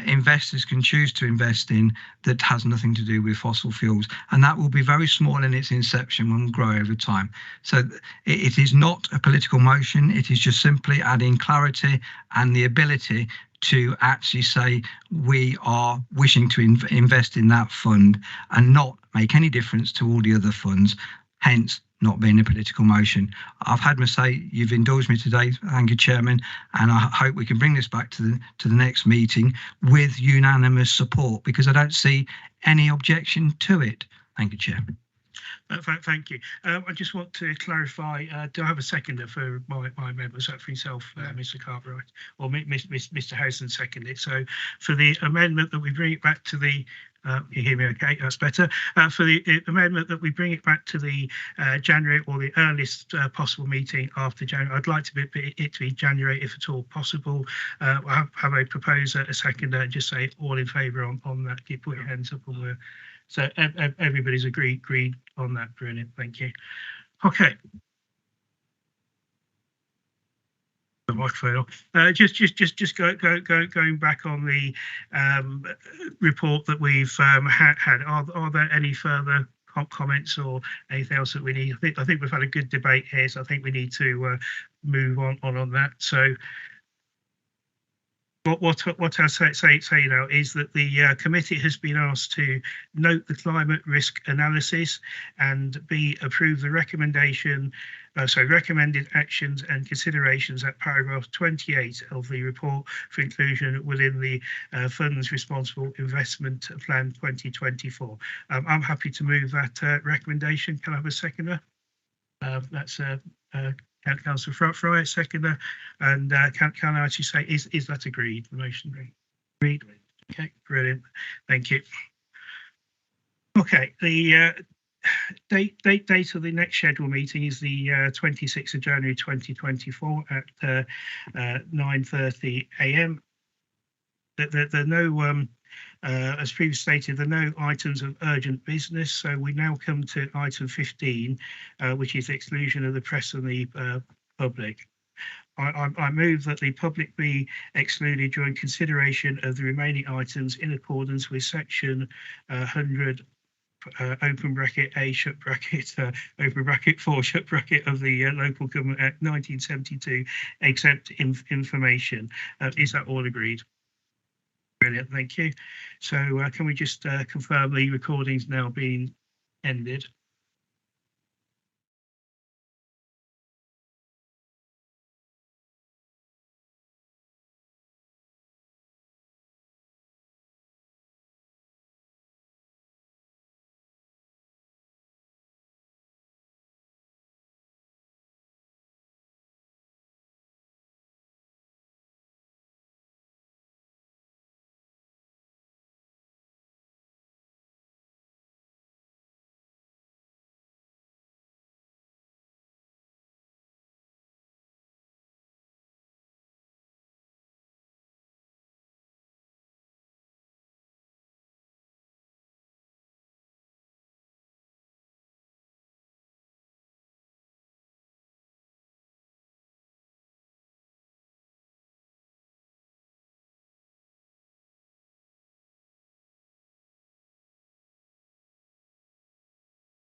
Speaker 4: investors can choose to invest in that has nothing to do with fossil fuels, and that will be very small in its inception and will grow over time. So it is not a political motion. It is just simply adding clarity and the ability to actually say we are wishing to invest in that fund and not make any difference to all the other funds, hence not being a political motion. I've had my say. You've indulged me today. Thank you, Chairman, and I hope we can bring this back to the next meeting with unanimous support, because I don't see any objection to it. Thank you, Chair.
Speaker 1: Thank you. I just want to clarify, do I have a seconder for my members? So for yourself, Mr. Cartwright, or Mr. Howson seconded. So for the amendment that we bring it back to the you hear me okay? That's better. For the amendment that we bring it back to the January, or the earliest possible meeting after January. I'd like it to be January if at all possible. I have a proposer, a seconder, and just say all in favour on that. You put your hands up on the. So everybody's agreed on that. Brilliant. Thank you. Okay. The microphone off. Just going back on the report that we've had. Are there any further comments or anything else that we need? I think we've had a good debate here, so I think we need to move on that. So what I say now is that the committee has been asked to note the climate risk analysis and approve the recommended actions and considerations at paragraph 28 of the report for inclusion within the Funds Responsible Investment Plan 2024. I'm happy to move that recommendation. Can I have a seconder? That's Councillor Fryer, seconder, and can I actually say, is that agreed? The motion agreed? Okay, brilliant. Thank you. Okay, the date of the next scheduled meeting is the 26th of January 2024 at 9:30 a.m. There are no, as previously stated, there are no items of urgent business, so we now come to item 15, which is the exclusion of the press and the public. I move that the public be excluded during consideration of the remaining items in accordance with section 100 open bracket A shut bracket open bracket 4 shut bracket of the Local Government Act 1972, except information. Is that all agreed? Brilliant, thank you. So can we just confirm the recording's now being ended?